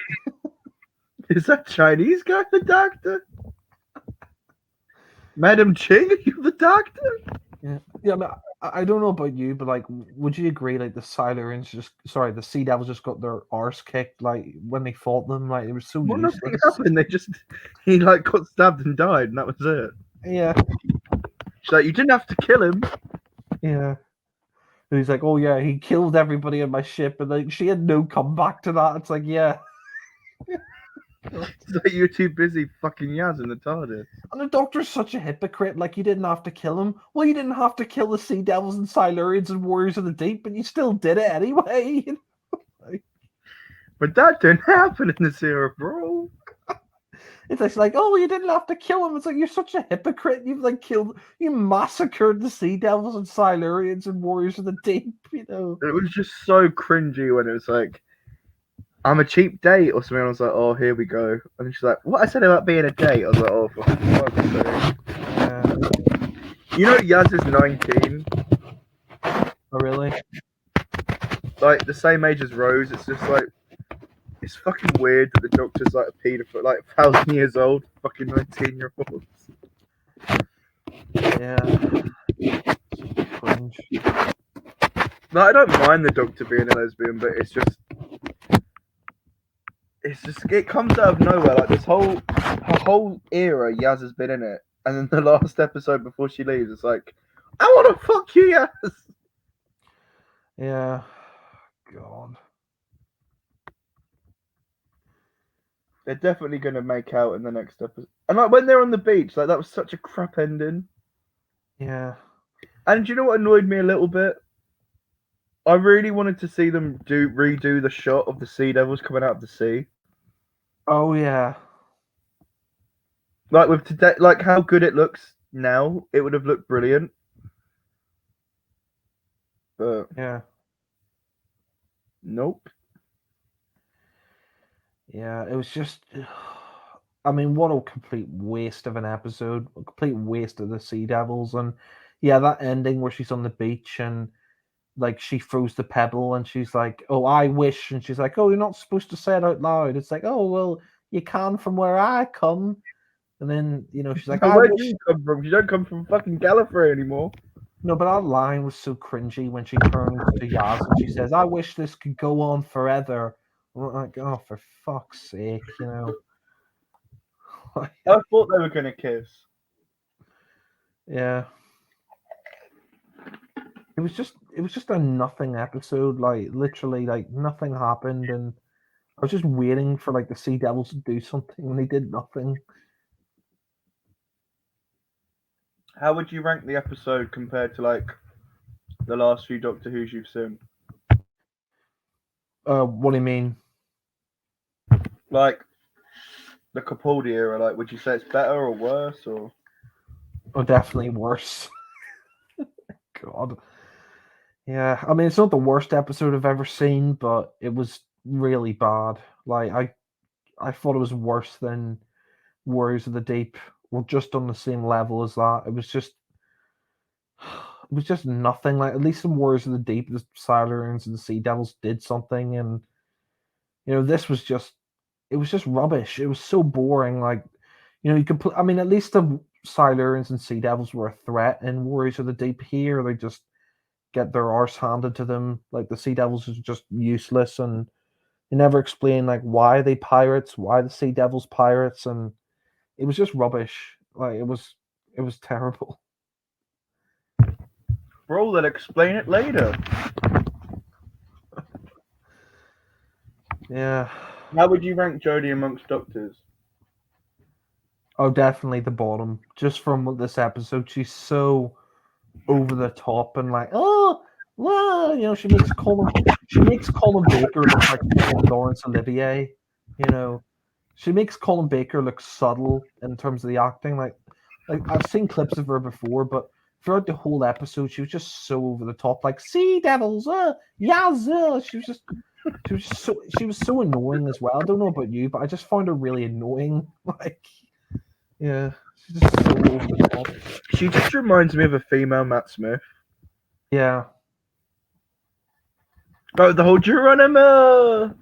Is that Chinese guy the Doctor? Madam Ching, are you the Doctor? yeah. I mean, I don't know about you, but like, would you agree? Like, the the Sea Devils just got their arse kicked. Like when they fought them, like it was so Well, useless. nothing happened. He like got stabbed and died, and that was it. Yeah, She's like, you didn't have to kill him. yeah. And he's like, "Oh yeah, he killed everybody on my ship," and like she had no comeback to that. It's like, yeah. It's like you're too busy fucking Yaz in the TARDIS. And the Doctor's such a hypocrite. Like, you didn't have to kill him. Well, you didn't have to kill the Sea Devils and Silurians and Warriors of the Deep, but you still did it anyway. But that didn't happen in this era, bro. It's like, oh, you didn't have to kill him. It's like, you're such a hypocrite. You massacred the Sea Devils and Silurians and Warriors of the Deep. You know. It was just so cringy when it was like, I'm a cheap date or something. I was like, oh, here we go. And then she's like, what I said about being a date? I was like, oh, for fuck's sake. You know, Yaz is 19. Oh, really? Like, the same age as Rose. It's just like, it's fucking weird that the Doctor's like a paedophile, like 1,000 years old, fucking 19-year-olds. Yeah. Cringe. No, I don't mind the Doctor being a lesbian, but it's just it comes out of nowhere. Like her whole era, Yaz has been in it, and then the last episode before she leaves, it's like, I want to fuck you, Yaz. Yeah. God. They're definitely gonna make out in the next episode. And like when they're on the beach, like that was such a crap ending. Yeah. And do you know what annoyed me a little bit? I really wanted to see them redo the shot of the sea devils coming out of the sea. Oh yeah. Like with today, like how good it looks now, it would have looked brilliant. But Yeah. nope. Yeah. It was just. I mean, what a complete waste of an episode. A complete waste of the Sea Devils, and yeah, that ending where she's on the beach and like she throws the pebble and she's like, "Oh, I wish," and she's like, "Oh, you're not supposed to say it out loud." It's like, "Oh, well, you can from where I come," and then she's like, "I Where do wish." you come from? You don't come from fucking Gallifrey anymore. No, but that line was so cringy when she turns to Yaz and she says, "I wish this could go on forever." I'm like, "Oh, for fuck's sake," I thought they were gonna kiss. Yeah. It was just a nothing episode. Like literally, like nothing happened, and I was just waiting for like the Sea Devils to do something, and they did nothing. How would you rank the episode compared to like the last few Doctor Who's you've seen? What do you mean? Like the Capaldi era, like would you say it's better or worse or? Oh, definitely worse. God. Yeah, I mean it's not the worst episode I've ever seen, but it was really bad. Like I thought it was worse than Warriors of the Deep. Or just on the same level as that. It was just nothing. Like at least in Warriors of the Deep, the Silurians and the Sea Devils did something, and this was just it was just rubbish. It was so boring. Like you could I mean, at least the Silurians and Sea Devils were a threat in Warriors of the Deep. Here, they just get their arse handed to them. Like the Sea Devils is just useless, and they never explain like why they pirates, why the Sea Devils pirates, and it was just rubbish. Like it was terrible. Bro, they'll explain it later. Yeah. How would you rank Jodie amongst Doctors? Oh, definitely the bottom. Just from this episode, she's so over the top and like, oh, well, she makes Colin Baker look like fucking Laurence Olivier. She makes Colin Baker look subtle in terms of the acting. Like I've seen clips of her before, but throughout the whole episode, she was just so over the top. Like Sea Devils, Yaz. She was so annoying as well. I don't know about you, but I just found her really annoying. Like, yeah, she's just so over the top. She just reminds me of a female Matt Smith. Yeah. Oh, the whole Geronimo.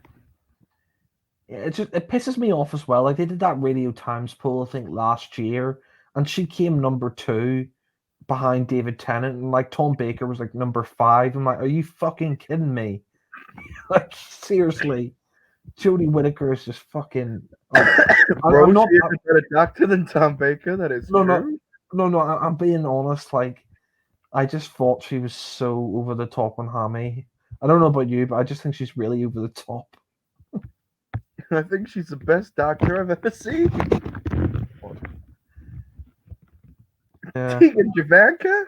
Yeah, it pisses me off as well. Like they did that Radio Times poll, I think, last year, and she came number 2 behind David Tennant, and like Tom Baker was like number 5. I'm like, are you fucking kidding me? Like seriously, Jodie Whittaker is just fucking. Bro, I'm not she is a better doctor than Tom Baker. That is true. No. I'm being honest. Like, I just thought she was so over the top on Hammy. I don't know about you, but I just think she's really over the top. I think she's the best doctor I've ever seen. Yeah. Tegan Javanka?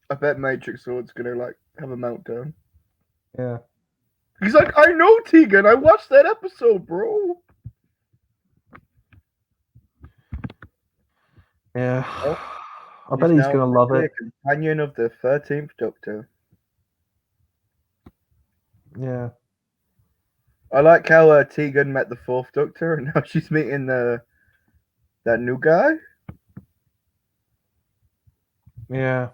I bet Matrix Sword's gonna like have a meltdown. Yeah. He's like, I know Tegan. I watched that episode, bro. Yeah. Oh, I bet he's gonna love it. Companion of the 13th Doctor. Yeah. I like how Tegan met the Fourth Doctor, and now she's meeting that new guy. Yeah.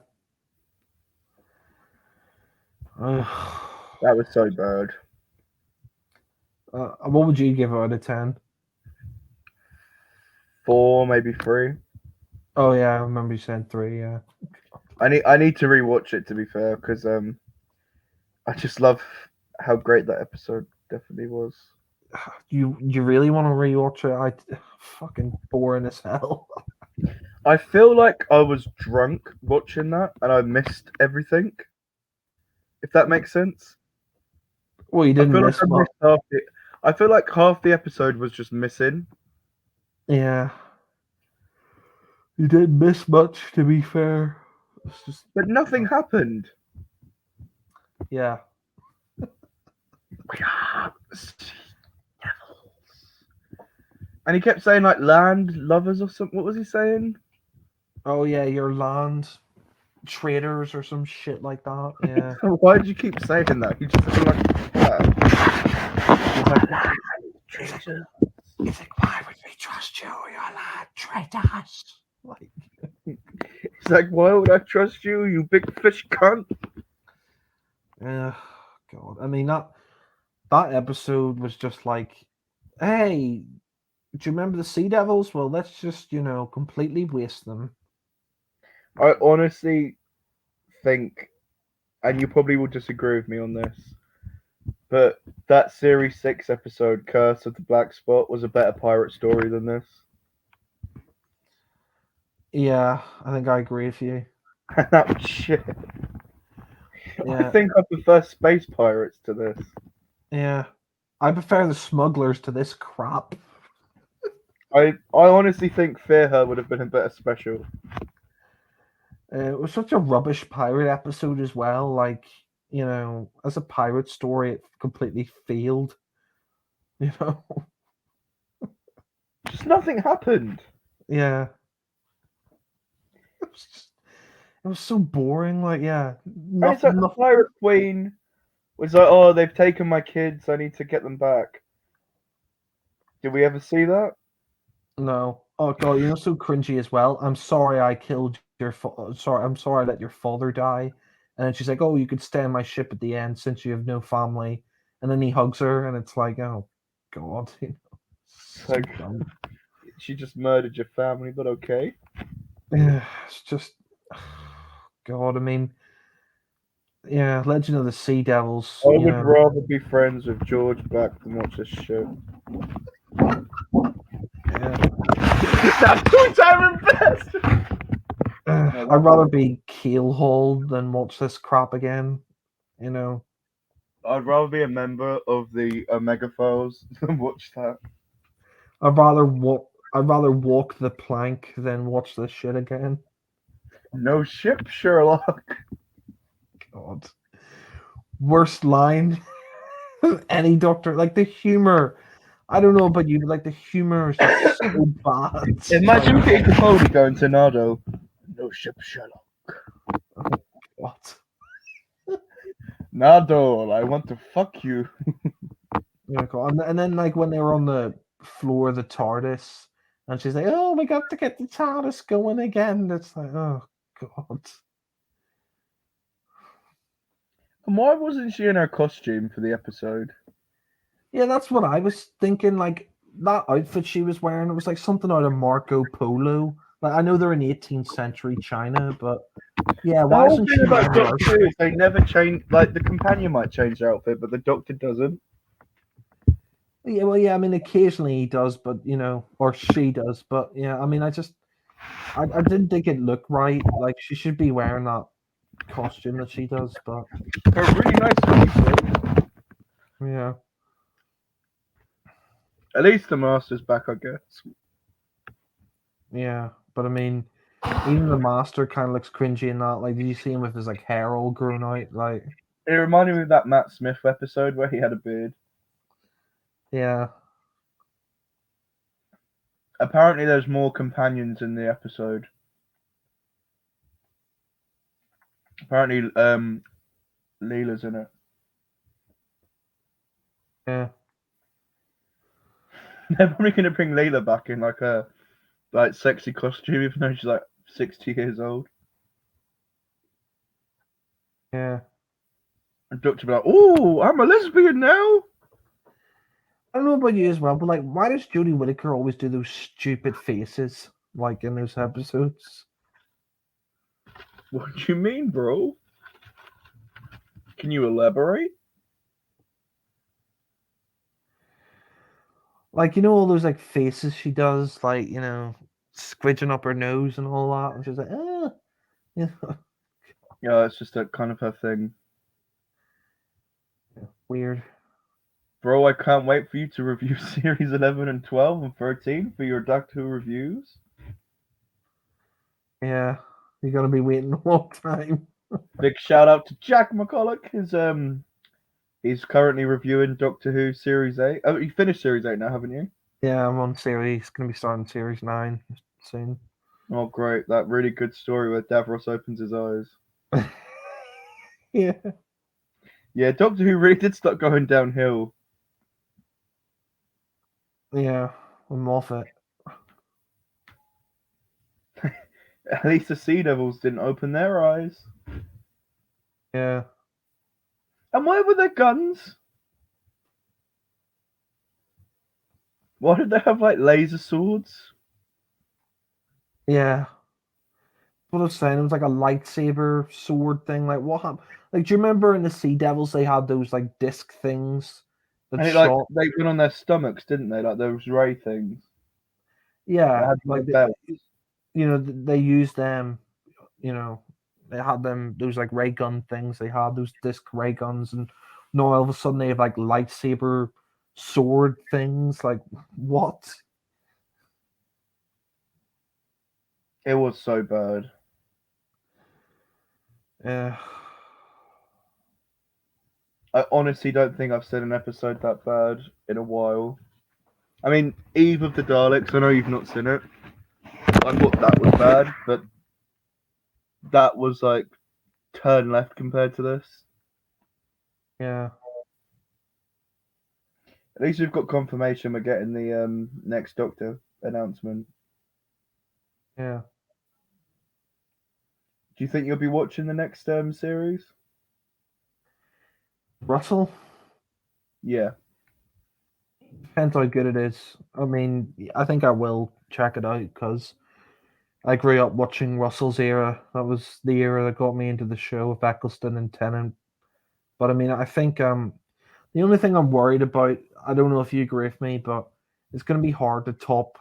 That was so bad. What would you give it out of 10? 4, maybe 3. Oh yeah, I remember you said 3. Yeah. I need to rewatch it, to be fair, because I just love how great that episode definitely was. You really want to rewatch it? Fucking boring as hell. I feel like I was drunk watching that, and I missed everything. If that makes sense. Well, you I didn't feel like miss I much. missed half the. I feel like half the episode was just missing. Yeah. You didn't miss much, to be fair. It's just But nothing happened. yeah. We are sea devils. And he kept saying like land lovers or something. What was he saying? Oh yeah, your land traders or some shit like that. Yeah. Why did you keep saying that? You just feel like He's like, why would we trust you? You're land traders. Like, he's like, why would I trust you, you big fish cunt? God. I mean that episode was just like, hey, do you remember the Sea Devils? Well, let's just, completely waste them. I honestly think, and you probably will disagree with me on this, but that Series 6 episode, Curse of the Black Spot, was a better pirate story than this. Yeah, I think I agree with you. That was shit. Yeah. I think I prefer Space Pirates to this. Yeah. I prefer the smugglers to this crap. I honestly think Fear Her would have been a better special. It was such a rubbish pirate episode as well. Like, as a pirate story, it completely failed. You know? Just nothing happened. Yeah. It was so boring. Like, yeah, And it's like the nothing. Pirate Queen was like, oh, they've taken my kids, I need to get them back. Did we ever see that? No. Oh god, so cringy as well. I'm sorry I killed your sorry, I'm sorry I let your father die. And then she's like, "Oh, you could stay on my ship at the end since you have no family." And then he hugs her, and it's like, "Oh god." It's like, she just murdered your family, but okay. It's just, God. I mean, yeah, Legend of the Sea Devils. I would rather be friends with George Black than watch this shit. Yeah. That's two-time best. I'd rather be keelhauled than watch this crap again. I'd rather be a member of the Omega Files than watch that. I'd rather walk the plank than watch this shit again. No ship, Sherlock. God. Worst line. Any Doctor. Like the humor. I don't know about you, but like the humor is just so bad. Imagine Peter Capaldi going to Nardo. No ship, Sherlock. What? Nardo, I want to fuck you. Yeah, God. And then like when they were on the floor of the TARDIS, and she's like, "Oh, we got to get the TARDIS going again." It's like, oh God. And why wasn't she in her costume for the episode? Yeah, that's what I was thinking. Like that outfit she was wearing, it was like something out of Marco Polo. Like I know they're in 18th century China, but yeah, The why whole isn't thing she about wearing Doctor Who is they never change. Like the companion might change their outfit, but the Doctor doesn't. Yeah, well, yeah. I mean, occasionally he does, but or she does, but yeah. I mean, I didn't think it looked right. Like she should be wearing that costume that she does, but They're really nice people. yeah. At least the Master's back, I guess. Yeah, but I mean, even the Master kind of looks cringy in that. Like, did you see him with his like hair all grown out? Like, It reminded me of that Matt Smith episode where he had a beard. yeah. Apparently, there's more companions in the episode. Apparently, Leela's in it. Yeah. They're probably gonna bring Layla back in like a sexy costume, even though she's like 60 years old. Yeah. And Doctor be like, "Oh, I'm a lesbian now." I don't know about you as well, but like, why does Jodie Whittaker always do those stupid faces like in those episodes? What do you mean, bro? Can you elaborate? Like, you know, all those like faces she does, like, you know, squidging up her nose and all that, and she's like, you know, Yeah, it's just a kind of her thing. weird. Bro, I can't wait for you to review series 11 and 12 and 13 for your Doctor Who reviews. Yeah, you're gonna be waiting a long time. Big shout out to Jack McCulloch. He's currently reviewing Doctor Who series 8. Oh, you finished series 8 now, haven't you? Yeah, I'm on series. Gonna be starting series 9 soon. Oh, great! That really good story where Davros opens his eyes. Yeah. Yeah, Doctor Who really did start going downhill. Yeah, I'm off it. At least the Sea Devils didn't open their eyes. Yeah. And where were their guns? Why did they have like laser swords? Yeah. What I was saying, it was like a lightsaber sword thing. Like, what happened? Like, do you remember in the Sea Devils they had those like disc things that And shot? they went on their stomachs, didn't they? Like those ray things. They Yeah, had like like belts. you know, they used them. You know, they had them those like ray gun things. They had those disc ray guns, and now all of a sudden they have like lightsaber sword things. Like, what? It was so bad. Yeah. I honestly don't think I've seen an episode that bad in a while. I mean, Eve of the Daleks, I know you've not seen it. I thought that was bad, but that was like turn left compared to this. Yeah. At least we've got confirmation we're getting the next Doctor announcement. Yeah. Do you think you'll be watching the next series? Russell. Yeah. Depends how good it is. I mean, I think I will check it out because I grew up watching Russell's era. That was the era that got me into the show with Eccleston and Tennant. But I mean, I think the only thing I'm worried about, I don't know if you agree with me, but it's going to be hard to top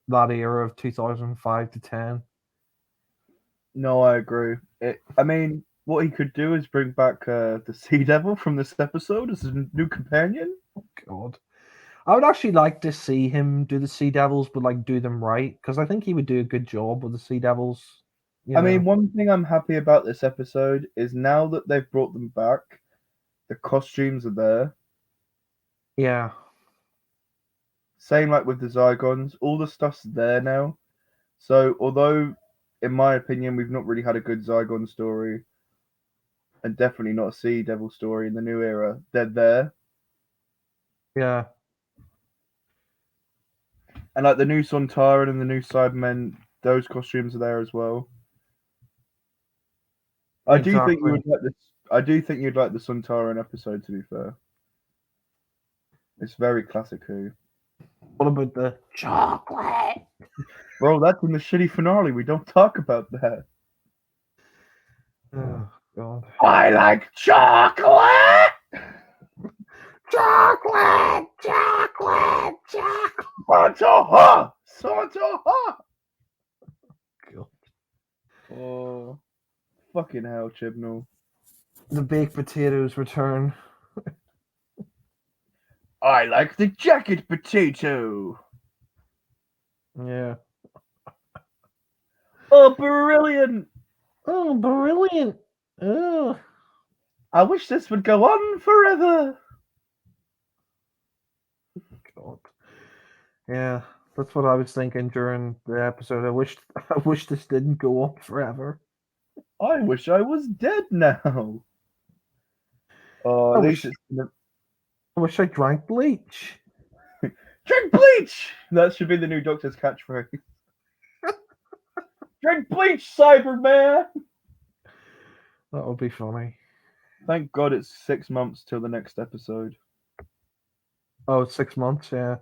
that era of 2005 to 10. No, I agree. I mean, what he could do is bring back the Sea Devil from this episode as a new companion. God. I would actually like to see him do the Sea Devils, but like do them right because I think he would do a good job with the Sea Devils. I mean, one thing I'm happy about this episode is now that they've brought them back, the costumes are there. Yeah. Same like with the Zygons, all the stuff's there now. So, although, in my opinion, we've not really had a good Zygon story, and definitely not a Sea Devil story in the new era, they're there. Yeah. And like the new Sontaran and the new Cybermen, those costumes are there as well. I do think you would like this. I do think you'd like the Sontaran episode. To be fair, it's very classic Who. What about the chocolate? Bro, that's in the shitty finale. We don't talk about that. Oh God. I like chocolate. Chocolate, chocolate, chocolate. Santaha! Santaha! God. Oh, fucking hell, Chibnall. The baked potatoes return. I like the jacket potato. Yeah. Oh, brilliant! Oh, brilliant. Oh. I wish this would go on forever. God. Yeah, that's what I was thinking during the episode. I wish this didn't go on forever. I wish I was dead now. Oh, I at wish least it's. I wish I drank bleach. Drink bleach! That should be the new Doctor's catchphrase. Drink bleach, Cyberman! That would be funny. Thank God it's 6 months till the next episode. Oh, 6 months, yeah.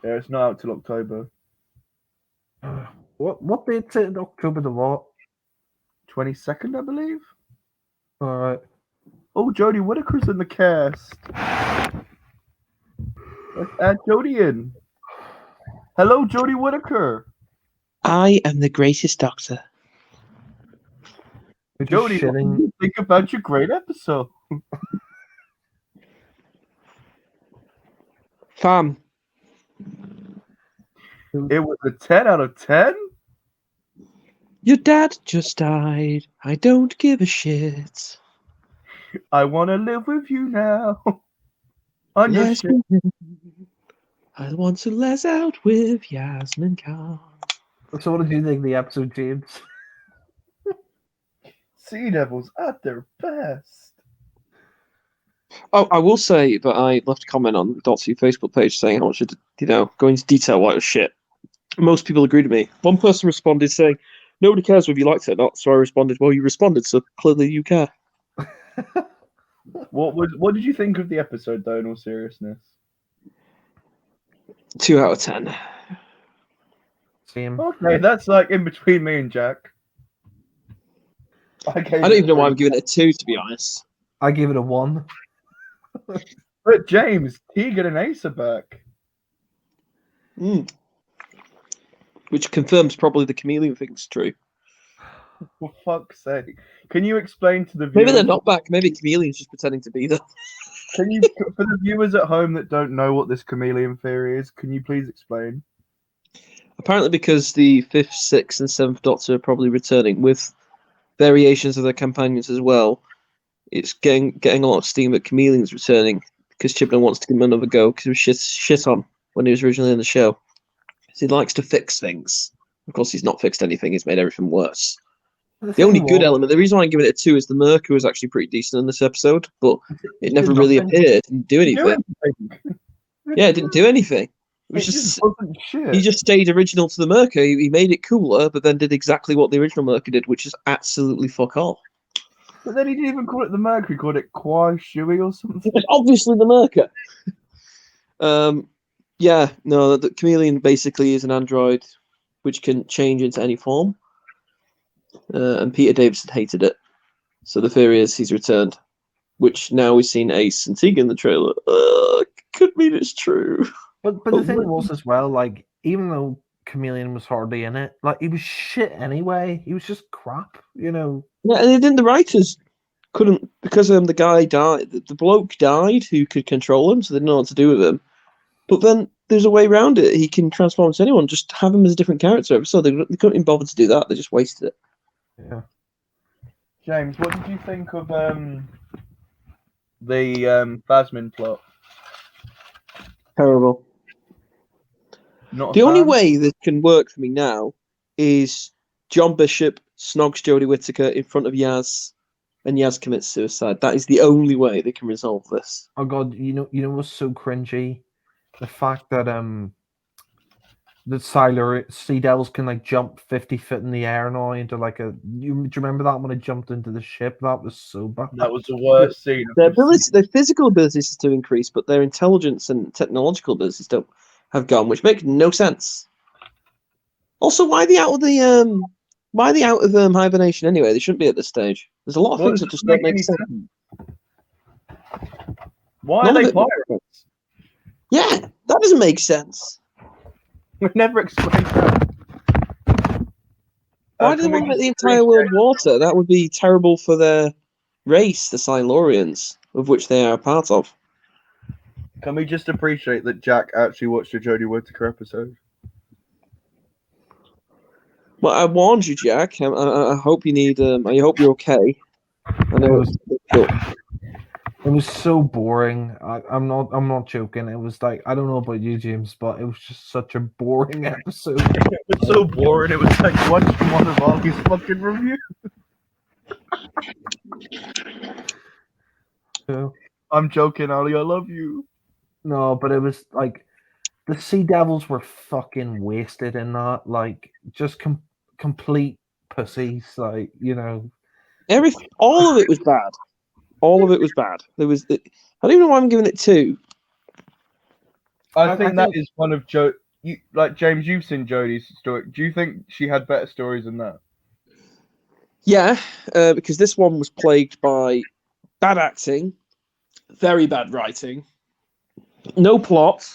Yeah, it's not out till October. What date's it in October the what? 22nd, I believe? Alright. Oh, Jodie Whittaker's in the cast. Let's add Jodie in. Hello, Jodie Whittaker. I am the greatest doctor. You're just Jodie, what do shitting. you think about your great episode? Fam, It was a 10 out of 10? your dad just died. I don't give a shit. I want to live with you now. On your Yes, ship. I want to les out with Yasmin Khan. So what did you think of the episode, James? Sea Devils at their best. Oh, I will say that I left a comment on the Doctor Who Facebook page saying how much it, go into detail why it was shit. Most people agreed with me. One person responded saying, nobody cares whether you liked it or not. So I responded, well, you responded, so clearly you care. What did you think of the episode, though, in all seriousness? 2 out of 10. Same. Okay, that's like in between me and Jack. I don't even know why I'm giving it a 2, to be honest. I gave it a 1. But James, Tegan and Ace are back. Which confirms probably the chameleon thing's true. For fuck's sake. Can you explain to the viewers... Maybe they're not back. Maybe chameleon's just pretending to be there. Can you, for the viewers at home that don't know what this chameleon theory is, can you please explain? Apparently because the 5th, 6th and 7th Doctor are probably returning with variations of their companions as well. It's getting a lot of steam that Chameleon's returning because Chibnall wants to give him another go because he was shit on when he was originally in the show. He likes to fix things. Of course, he's not fixed anything. He's made everything worse. The only good element, the reason why I'm giving it a 2 is the Mercury was actually pretty decent in this episode, but it never really appeared. Didn't do anything. Yeah, it didn't do anything. It was just wasn't shit. he just stayed original to the Mercury. He made it cooler, but then did exactly what the original Mercury did, which is absolutely fuck all. But then he didn't even call it the Mercury, he called it Kwai Shui or something. It's obviously the Mercury. Yeah, no, the Chameleon basically is an android which can change into any form. And Peter Davison hated it. So the theory is he's returned. Which now we've seen Ace and Tegan in the trailer. Could mean it's true. But the thing was as well, like, even though Chameleon was hardly in it, like, he was shit anyway. He was just crap, you know. Yeah, and then the writers couldn't, because the guy died, the bloke died who could control him, so they didn't know what to do with him. But then there's a way around it. He can transform into anyone. Just have him as a different character. So they couldn't even bother to do that. They just wasted it. Yeah. James, what did you think of the Phasmin plot? Terrible. Not The only way that can work for me now is John Bishop snogs Jodie Whittaker in front of Yaz, and Yaz commits suicide. That is the only way they can resolve this. Oh god, you know what's so cringy? The fact that the sea devils can like jump 50 feet in the air now into like do you remember that when it jumped into the ship? That was so bad. That was the worst scene. Their physical abilities do increase, but their intelligence and technological abilities don't have gone, which makes no sense. Also, why are they out of hibernation anyway? They shouldn't be at this stage. There's a lot of things that just don't make sense. Why are they pirates? Yeah, that doesn't make sense. We never explained that. Why do they want to make the entire world water? That would be terrible for their race, the Silurians, of which they are a part of. Can we just appreciate that Jack actually watched a Jodie Whittaker episode? Well, I warned you, Jack. I hope you need. I hope you're okay. I know it's difficult. It was so boring. I'm not joking. It was like, I don't know about you, James, but it was just such a boring episode. It was so boring. It was like watching one of Ollie's fucking reviews. Yeah. I'm joking, Ali. I love you. No, but it was like the Sea Devils were fucking wasted in that. Like, just complete pussies. Like, All of it was bad. All of it was bad. I don't even know why I'm giving it 2. I think that is one of James, you've seen Jodie's story. Do you think she had better stories than that? Yeah, because this one was plagued by bad acting, very bad writing, no plot,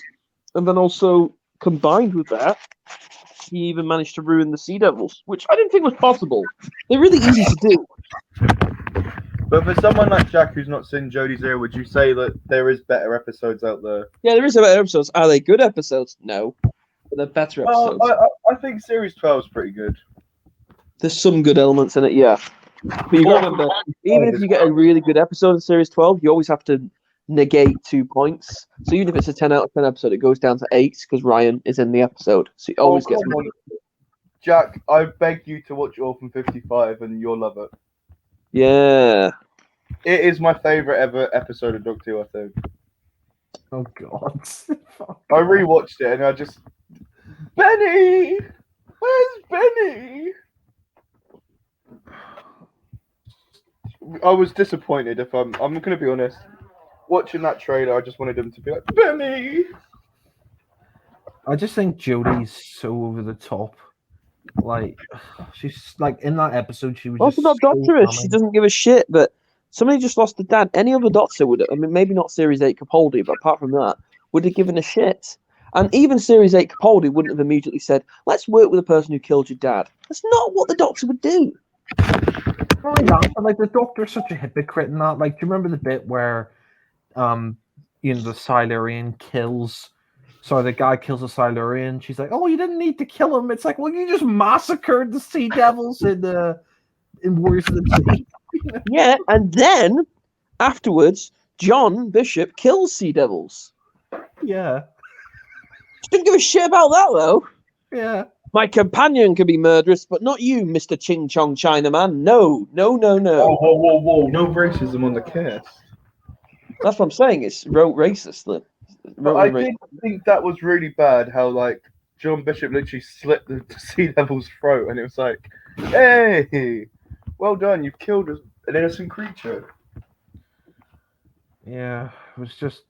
and then also combined with that, he even managed to ruin the Sea Devils, which I didn't think was possible. They're really easy to do. But for someone like Jack who's not seen Jodie's Era, would you say that there is better episodes out there? Yeah, there is better episodes. Are they good episodes? No. But they're better episodes. I think Series 12 is pretty good. There's some good elements in it, yeah. But you got to remember, even if you get a really good episode in Series 12, you always have to negate 2 points. So even if it's a 10 out of 10 episode, it goes down to 8 because Ryan is in the episode. So you always get... Jack, I beg you to watch Orphan 55 and you'll love it. Yeah. It is my favourite ever episode of Doctor Who, I think. Oh, God. I rewatched it and I just... Benny! Where's Benny? I was disappointed. If I'm going to be honest. Watching that trailer, I just wanted him to be like, Benny! I just think Jodie's so over the top. Like, she's like in that episode, she was Also, just not Doctor, she doesn't give a shit, but somebody just lost a dad. Any other Doctor would, I mean, maybe not Series 8 Capaldi, but apart from that, would have given a shit. And even Series 8 Capaldi wouldn't have immediately said, let's work with the person who killed your dad. That's not what the Doctor would do. Not only that, but like the Doctor's such a hypocrite in that. Like, do you remember the bit where, the Silurian kills? So the guy kills a Silurian. She's like, "Oh, you didn't need to kill him." It's like, well, you just massacred the Sea Devils in Warriors of the Sea. Yeah, and then afterwards, John Bishop kills Sea Devils. Yeah. Didn't give a shit about that though. Yeah. My companion can be murderous, but not you, Mr. Ching Chong Chinaman. No. Whoa. No racism on the cast. That's what I'm saying. It's rote racist. But I did think that was really bad, how, like, John Bishop literally slit the Sea Devil's throat, and it was like, hey, well done, you've killed an innocent creature. Yeah, it was.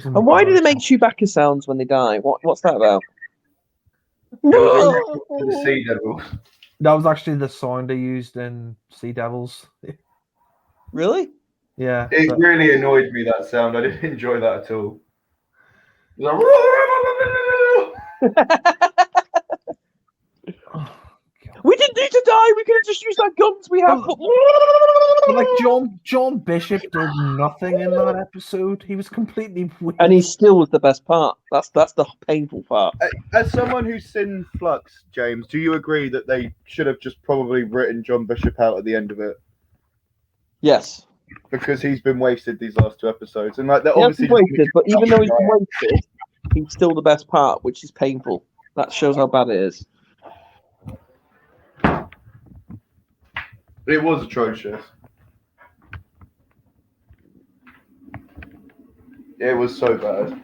And why do they make Chewbacca sounds when they die? What's that about? No! The Sea Devil. That was actually the sound they used in Sea Devils. Really? Yeah. It really annoyed me, that sound. I didn't enjoy that at all. Like, we didn't need to die. We could have just used our guns we have. But like John Bishop did nothing in that episode. He was completely weak. And he still was the best part. That's the painful part. As someone who's seen Flux, James, do you agree that they should have just probably written John Bishop out at the end of it? Yes. Because he's been wasted these last 2 episodes, and like they're He has obviously been wasted, but even though he's been wasted, he's still the best part, which is painful. That shows how bad it is. It was atrocious. It was so bad.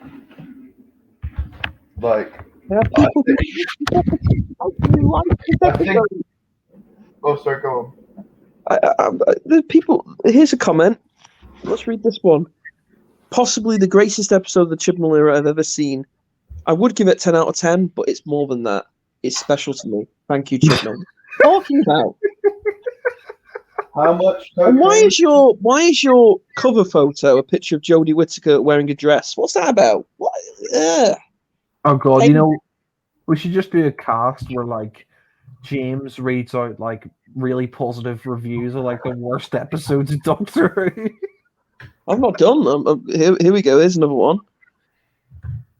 Like, I think. Oh, sorry, go on. The people. Here's a comment. Let's read this one. Possibly the greatest episode of the Chibnall era I've ever seen. I would give it 10 out of 10, but it's more than that. It's special to me. Thank you, Chibnall. Talking about. How much? And why is your cover photo a picture of Jodie Whittaker wearing a dress? What's that about? What? Oh God, we should just do a cast where like James reads out like really positive reviews of like the worst episodes of Doctor Who. I'm not done. Here we go. Here's another one.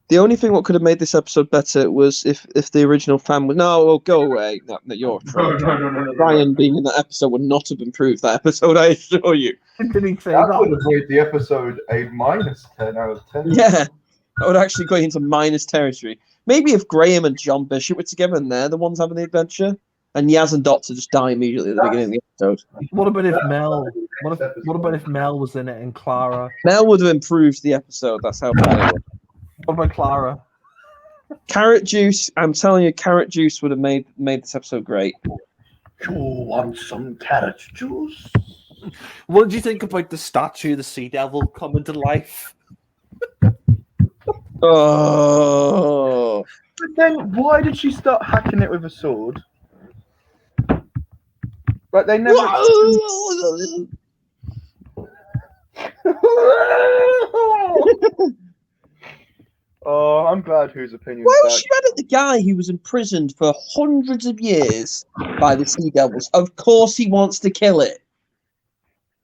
The only thing what could have made this episode better was if the original fan was go away. No, you're no. Ryan being in that episode would not have improved that episode. I assure you. Did he say that that? would have made the episode a -10 out of 10. Yeah, I would actually go into minus territory. Maybe if Graham and John Bishop were together and they're the ones having the adventure, and Yaz and Doctor just die immediately at the beginning of the episode. What about if Mel What about if Mel was in it and Clara? Mel would have improved the episode. That's how bad it was. What about Clara? Carrot juice. I'm telling you, carrot juice would have made this episode great. You want some carrot juice? What did you think about the statue of the Sea Devil coming to life? Oh. But then, why did she start hacking it with a sword? Like they never. Oh, I'm glad whose opinion. Why was she mad at the guy who was imprisoned for hundreds of years by the Sea Devils? Of course, he wants to kill it.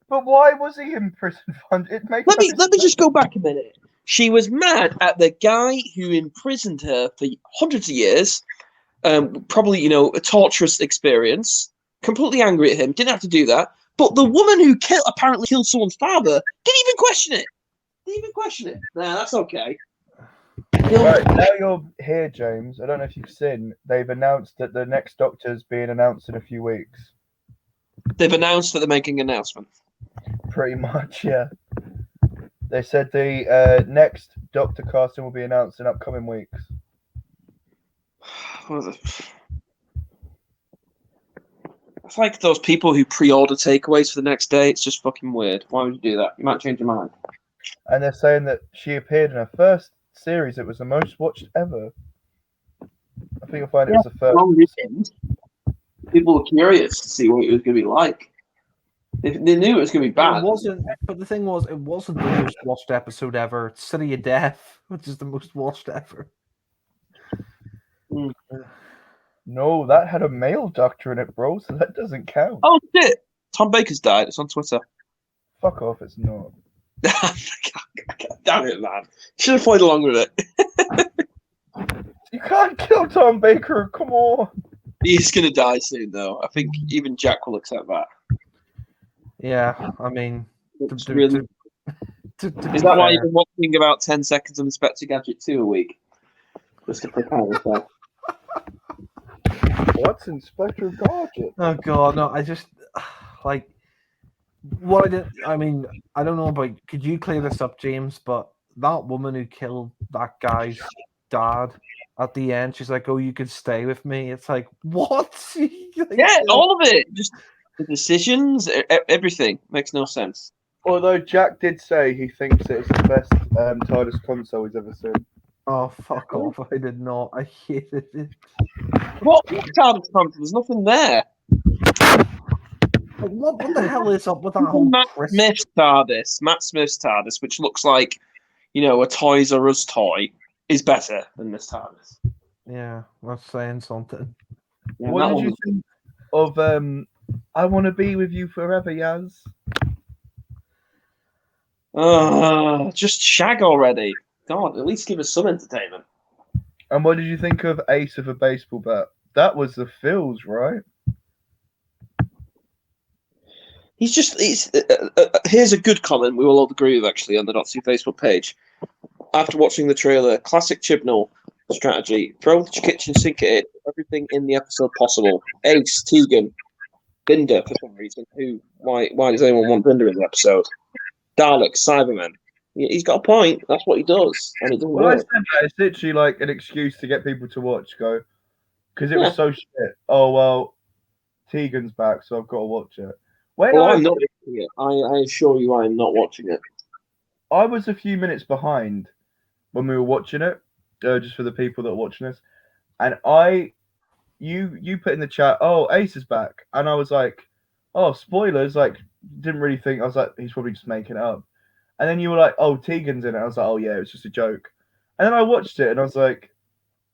But why was he in prison? It makes Let me just go back a minute. She was mad at the guy who imprisoned her for hundreds of years. Probably, a torturous experience. Completely angry at him. Didn't have to do that. But the woman who apparently killed someone's father didn't even question it. Nah, that's okay. Right, now you're here, James. I don't know if you've seen. They've announced that the next Doctor's being announced in a few weeks. They've announced that they're making an announcement. Pretty much, yeah. They said the next Doctor casting will be announced in upcoming weeks. It's like those people who pre-order takeaways for the next day. It's just fucking weird. Why would you do that? You might change your mind. And they're saying that she appeared in her first series. It was the most watched ever. I think you'll find it was the first. People were curious to see what it was going to be like. They knew it was going to be bad. It wasn't, but the thing was, it wasn't the most watched episode ever. It's City of Death, which is the most watched ever. Mm. No, that had a male Doctor in it, bro, so that doesn't count. Oh, shit! Tom Baker's died. It's on Twitter. Fuck off, it's not. Damn it, man. Should have played along with it. You can't kill Tom Baker, come on. He's going to die soon, though. I think even Jack will accept that. Yeah, I mean... Is that why you've been watching about 10 seconds of Inspector Gadget 2 a week? Just to prepare yourself. What's Inspector Gadget? Oh, God, no, I just... Like... What I did... I mean, I don't know about... Could you clear this up, James? But that woman who killed that guy's dad... At the end, she's like, "Oh, you could stay with me." It's like, what? Yeah, all of it. Just the decisions, everything makes no sense. Although Jack did say he thinks it's the best TARDIS console he's ever seen. Oh, fuck off! I did not. I hated it. What TARDIS console? There's nothing there. What the hell is up with that whole Matt Smith's TARDIS, which looks like, a Toys R Us toy, is better than this TARDIS. Yeah, that's saying something. Yeah, what did you think of I Want to Be With You Forever, Yaz? Just shag already. God, at least give us some entertainment. And what did you think of Ace of a Baseball Bat? That was the feels, right? Here's a good comment we will all agree with, actually, on the Nazi Facebook page. After watching the trailer, classic Chibnall strategy. Throw the kitchen sink at it. Everything in the episode possible. Ace, Tegan, Binder for some reason. Why does anyone want Binder in the episode? Dalek, Cyberman. He's got a point. That's what he does. And it doesn't work. I said that. It's literally like an excuse to get people to watch, because it was so shit. Oh, well, Tegan's back, so I've got to watch it. I'm not watching it. I assure you I am not watching it. I was a few minutes behind when we were watching it, just for the people that are watching us. And you put in the chat, "Oh, Ace is back," and I was like, "Oh, spoilers!" Like, didn't really think. I was like, "He's probably just making it up." And then you were like, "Oh, Tegan's in it." I was like, "Oh yeah, it's just a joke." And then I watched it, and I was like,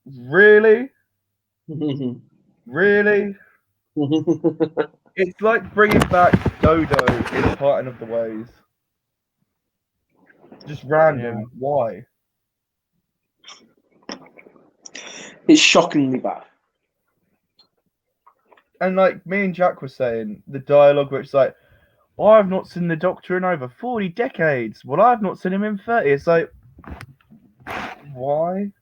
"Really, really?" It's like bringing back Dodo in Titan of the Ways. Just random. Yeah. Why? It's shockingly bad. And like me and Jack were saying, the dialogue where it's like, "Oh, I've not seen the Doctor in over 40 decades. Well, I've not seen him in 30. It's like, why?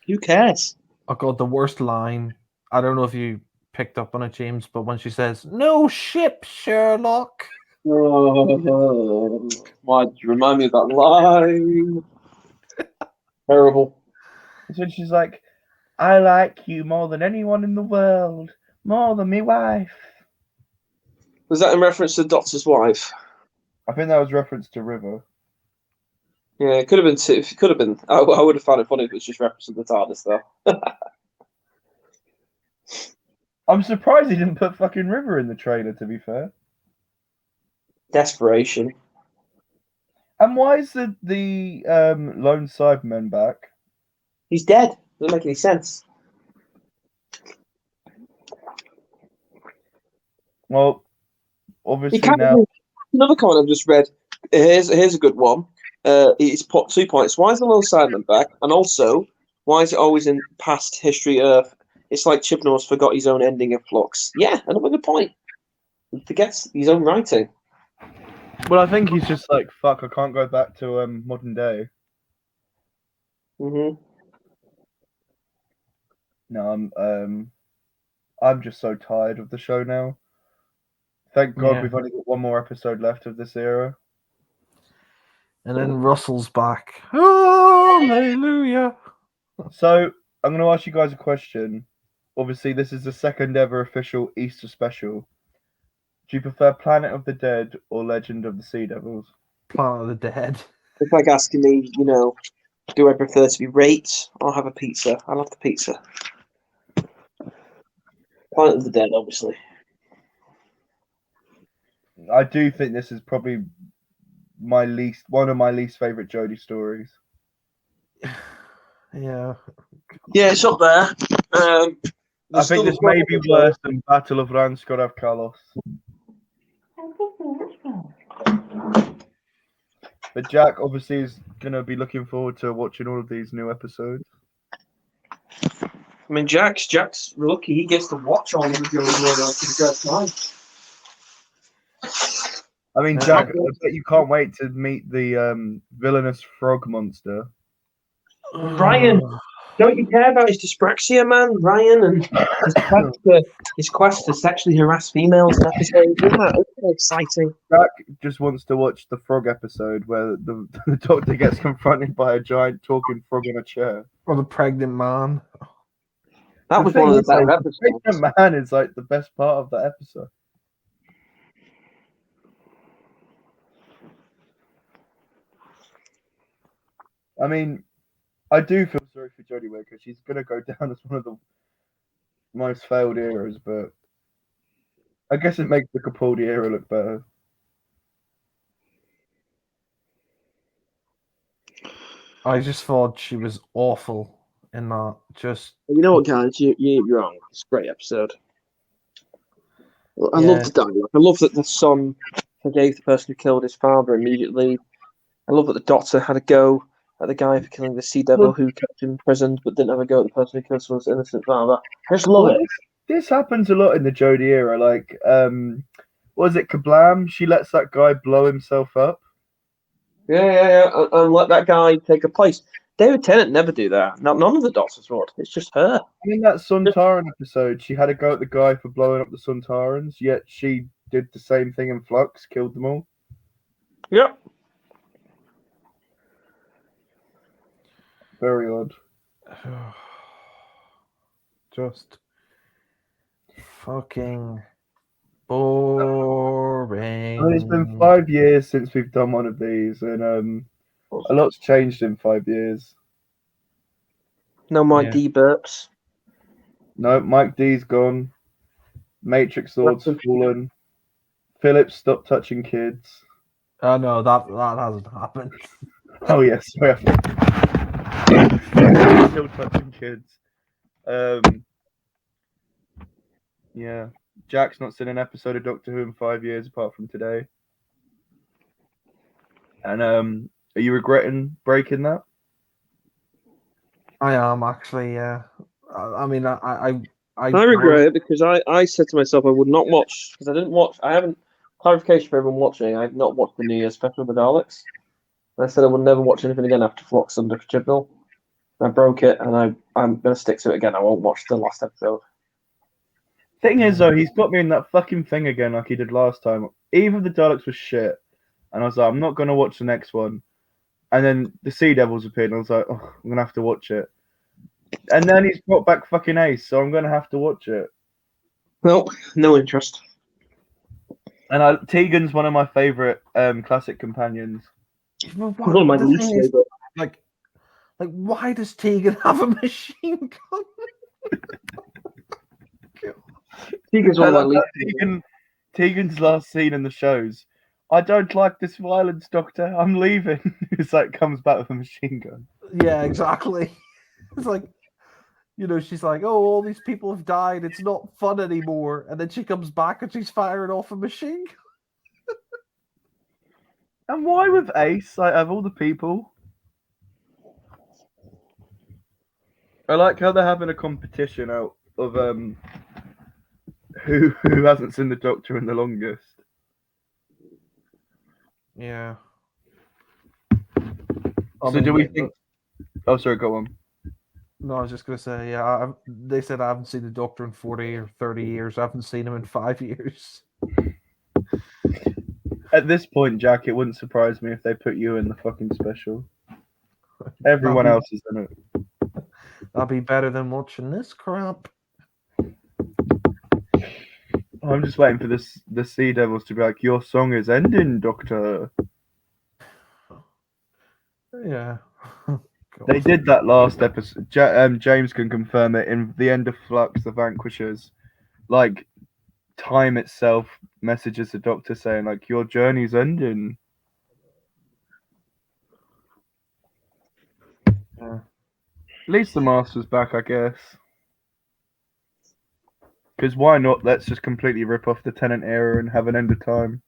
Who cares? Oh God, the worst line. I don't know if you picked up on it, James, but when she says, "No ship, Sherlock." Oh, why did you remind me of that line? Terrible. It's when she's like, I like you more than anyone in the world, more than me wife. Was that in reference to the Doctor's wife? I think that was reference to River. Yeah, it could have been. It could have been. I would have found it funny if it was just reference to the TARDIS, though. I'm surprised he didn't put fucking River in the trailer, to be fair. Desperation. And why is the lone Cyberman back? He's dead. Doesn't make any sense. Well, obviously now. Another comment I've just read. Here's a good one. It's put 2 points. Why is the Lone Sideman back? And also, why is it always in past history Earth? It's like Chibnall's forgot his own ending in Flux. Yeah, another good point. He forgets his own writing. Well, I think he's just like, fuck, I can't go back to modern day. Mm-hmm. No, I'm just so tired of the show now. Thank God we've only got one more episode left of this era. And then Russell's back. Hallelujah. So I'm going to ask you guys a question. Obviously, this is the second ever official Easter special. Do you prefer Planet of the Dead or Legend of the Sea Devils? Planet of the Dead. It's like asking me, do I prefer to be raped or have a pizza? I love the pizza. Planet of the Dead, obviously. I do think this is probably one of my least favorite Jodie stories. Yeah. Yeah, it's up there. I think this may be worse than Battle of Ranskor Carlos. But Jack obviously is going to be looking forward to watching all of these new episodes. I mean, Jack's lucky he gets to watch all of the for the first time. I mean, Jack, I bet you can't wait to meet the villainous frog monster. Ryan, don't you care about his dyspraxia, man? Ryan and his quest to sexually harass females in episodes. Isn't that exciting? Jack just wants to watch the frog episode where the Doctor gets confronted by a giant talking frog in a chair. Or the pregnant man. That was one of the better episodes. The pregnant man is like the best part of the episode. I mean, I do feel sorry for Jodie Whittaker. She's going to go down as one of the most failed eras, but I guess it makes the Capaldi era look better. I just thought she was awful in that. Just You know what, guys? You're wrong. It's a great episode. I love the dialogue. I love that the son forgave the person who killed his father immediately. I love that the Doctor had a go at the guy for killing the Sea Devil who kept him imprisoned, but didn't have a go at the person who killed someone's innocent father. I just love it. This happens a lot in the Jodie era. Like, what is it, Kablam? She lets that guy blow himself up. Yeah. And let that guy take a place. David Tennant never do that. None of the Doctors would. It's just her. In that Suntaran episode, she had a go at the guy for blowing up the Suntarans, yet she did the same thing in Flux, killed them all. Yep. Very odd. just fucking boring. I mean, it's been 5 years since we've done one of these, and a lot's changed in 5 years. No Mike D burps. No, Mike D's gone. Matrix Lord's fallen. Phillips stopped touching kids. Oh no, that hasn't happened. Oh yes, still touching kids. Yeah, Jack's not seen an episode of Doctor Who in 5 years apart from today. And are you regretting breaking that? I am actually, yeah. I mean, I regret it because I said to myself I would not watch because I didn't watch. I haven't clarification for everyone watching. I've not watched the New Year special with Daleks. I said I would never watch anything again after Flux under Chibnall. I broke it, and I'm going to stick to it again. I won't watch the last episode. Thing is, though, he's got me in that fucking thing again like he did last time. Eve of the Daleks was shit, and I was like, I'm not gonna watch the next one. And then the Sea Devils appeared, and I was like, oh, I'm gonna have to watch it. And then he's brought back fucking Ace, so I'm gonna have to watch it. Nope, no interest. And Tegan's one of my favorite classic companions. One of my least favorite. Like, why does Tegan have a machine gun? Tegan's one of my least. Tegan's last scene in the shows. I don't like this violence, Doctor. I'm leaving. It's like comes back with a machine gun. Yeah, exactly. It's like, she's like, oh, all these people have died. It's not fun anymore. And then she comes back and she's firing off a machine gun. And why with Ace? Like, of all the people, I like how they're having a competition out of who hasn't seen the Doctor in the longest. Yeah. So do we think? Oh, sorry, go on. No, I was just gonna say, yeah. They said I haven't seen the Doctor in 40 or 30 years. I haven't seen him in 5 years. At this point, Jack, it wouldn't surprise me if they put you in the fucking special. Everyone else is in it. That'll be better than watching this crap. I'm just waiting for the Sea Devils to be like, your song is ending, Doctor. Yeah. They did that last episode. James can confirm it in the end of Flux, the Vanquishers. Like, time itself messages the Doctor saying, like, your journey's ending. Yeah. At least the Master's back, I guess. Because why not? Let's just completely rip off the Tennant era and have an end of time.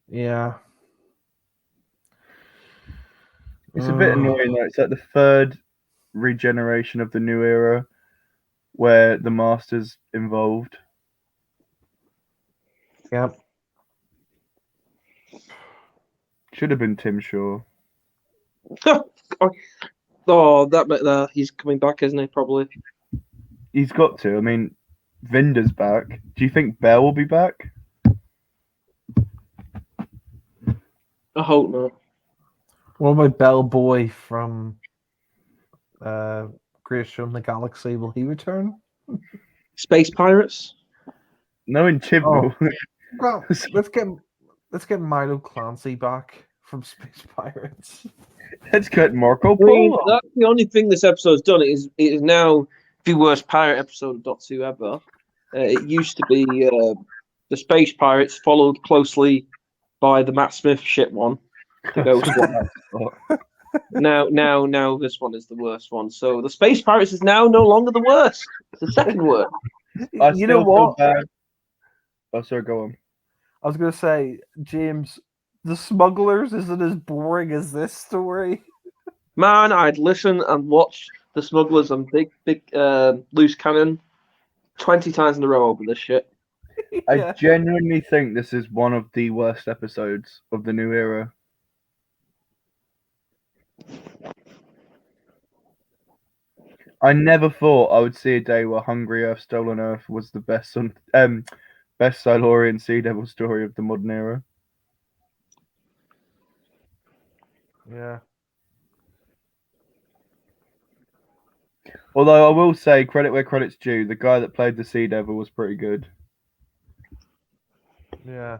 Yeah. It's a bit annoying though. It's like the third regeneration of the new era where the Master's involved. Yep. Should have been Tim Shaw. Oh, that he's coming back, isn't he? Probably. He's got to. I mean, Vinder's back. Do you think Bell will be back? I hope not. What about Bellboy from Greatest Show in the Galaxy? Will he return? Space Pirates? No, in Chibnall. Oh. Well, let's get Milo Clancy back from Space Pirates. Let's get Marco I mean, Polo. that's the only thing this episode's done. It is now the worst pirate episode of Doctor Who ever. It used to be the Space Pirates, followed closely by the Matt Smith shit one. The Ghost one. Now this one is the worst one. So the Space Pirates is now no longer the worst. It's the second worst. You know what? Oh, sorry, go on. I was going to say, James, The Smugglers isn't as boring as this story. Man, I'd listen and watch The Smugglers and Big Loose Cannon 20 times in a row over this shit. Yeah. I genuinely think this is one of the worst episodes of the new era. I never thought I would see a day where Hungry Earth, Stolen Earth was the best Silurian Sea Devil story of the modern era. Yeah. Although I will say, credit where credit's due, the guy that played the Sea Devil was pretty good. Yeah.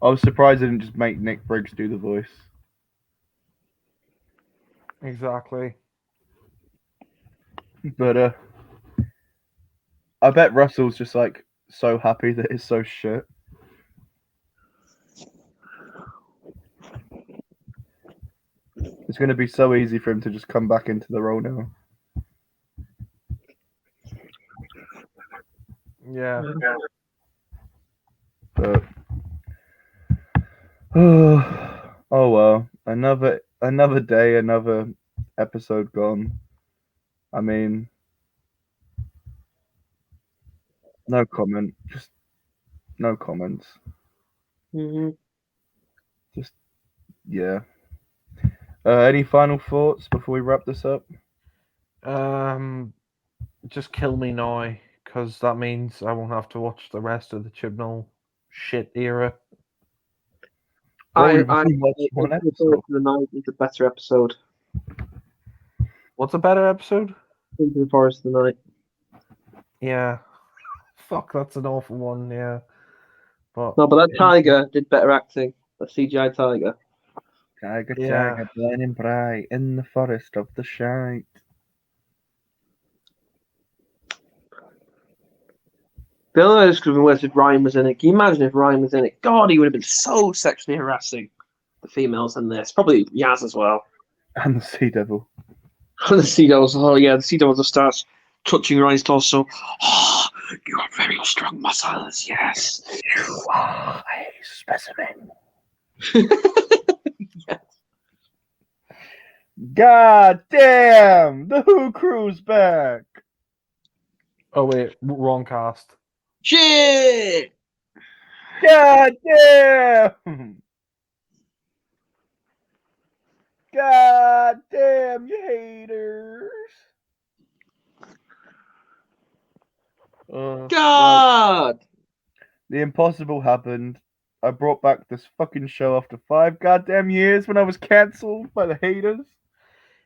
I was surprised they didn't just make Nick Briggs do the voice. Exactly. But I bet Russell's just like so happy that it's so shit. It's going to be so easy for him to just come back into the role now. Yeah. But oh well, another day, another episode gone. I mean, no comment. Just no comments. Mm-hmm. Just yeah. Any final thoughts before we wrap this up? Just kill me now, because that means I won't have to watch the rest of the Chibnall shit era. Or I we've only watched one episode. The Night is a better episode. What's a better episode? Into the Forest of the Night. Yeah. Fuck, that's an awful one, yeah. But No, but that tiger did better acting. The CGI tiger. Tiger, Yeah. tiger, burning bright in the forest of the shite. The only way this could have been worse if Ryan was in it. Can you imagine if Ryan was in it? God, he would have been so sexually harassing the females in this. Probably Yaz as well. And the Sea Devil. And the Sea Devils. Oh, yeah, the Sea Devil just starts touching Ryan's torso. Oh, you have very strong muscles, yes. You are a specimen. Yes. God damn! The Who crew's back! oh wait, wrong cast. Shit! God damn! God damn, you haters! Well, God! the impossible happened. I brought back this fucking show after 5 goddamn years when I was cancelled by the haters.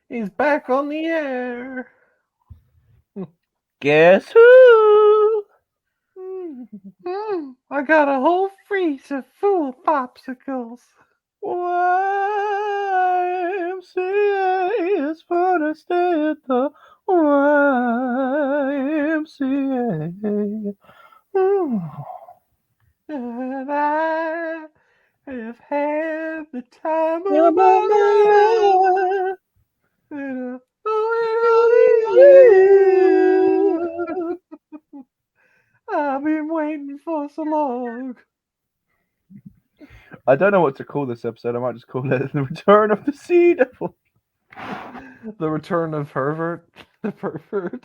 He's back on the air. Guess who? I got a whole freezer full of popsicles. YMCA is for to stay at the YMCA. And I have had the time of my life. And I owe it all to you. I've been waiting for so long. I don't know what to call this episode. I might just call it The Return of the Sea Devil. The return of Pervert. The pervert.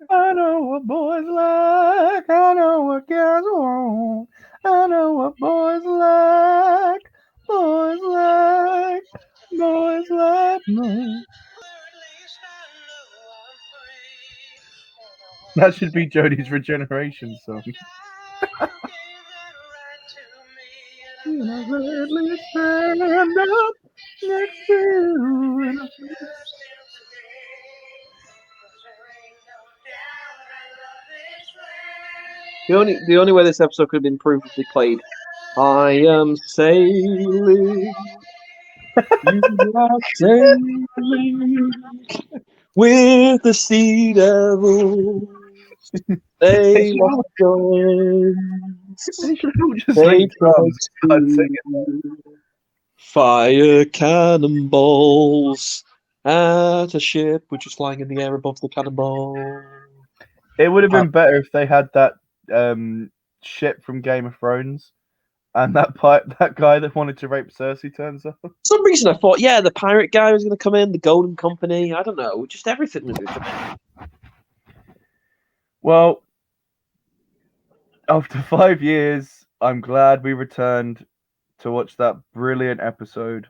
I know what boys like. I know what girls want. I know what boys like. Boys like. Boys like me. That should be Jodie's Regeneration song. And I gladly stand up next to you. The only way this episode could have been improved if they played I am sailing, you are sailing with the Sea Devils. They lost guns. They should all just They sing tried drums. Can't sing it. to fire cannonballs at a ship which was flying in the air above the cannonball. It would have been better if they had that ship from Game of Thrones, and that guy that wanted to rape Cersei turns up. For some reason I thought, yeah, the pirate guy was going to come in, the Golden Company. I don't know, just everything was going to come in. Well, after 5 years, I'm glad we returned to watch that brilliant episode.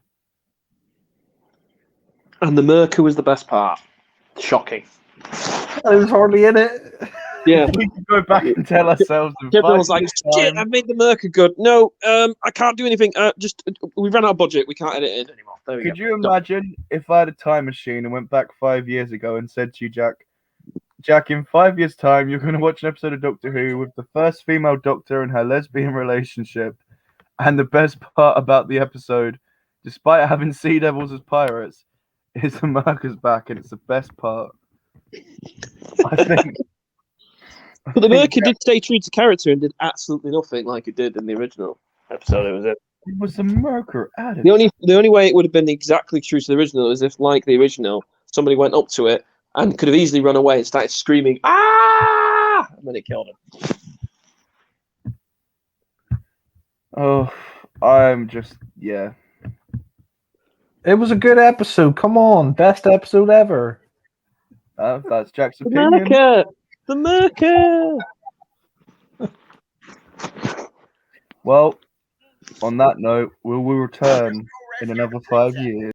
And the Merker was the best part. Shocking. I was hardly in it. Yeah. We can go back and tell ourselves. Everyone was like, shit, I've made the Merker good. No, I can't do anything. We ran out of budget. We can't edit it anymore. There we Could go. you imagine if I had a time machine and went back 5 years ago and said to you, Jack, in 5 years' time, you're going to watch an episode of Doctor Who with the first female Doctor and her lesbian relationship, and the best part about the episode, despite having Sea Devils as pirates, is the Merker's back, and it's the best part. I think. But the Merker did stay true to character and did absolutely nothing like it did in the original episode. It was the Merker added. The only way it would have been exactly true to the original is if, like the original, somebody went up to it and could have easily run away and started screaming, "Ah!" and then it killed him. Oh, I'm just, yeah. It was a good episode. Come on, best episode ever. That's Jack's The opinion. Merker! The Merker! Well, on that note, we'll return in another 5 years.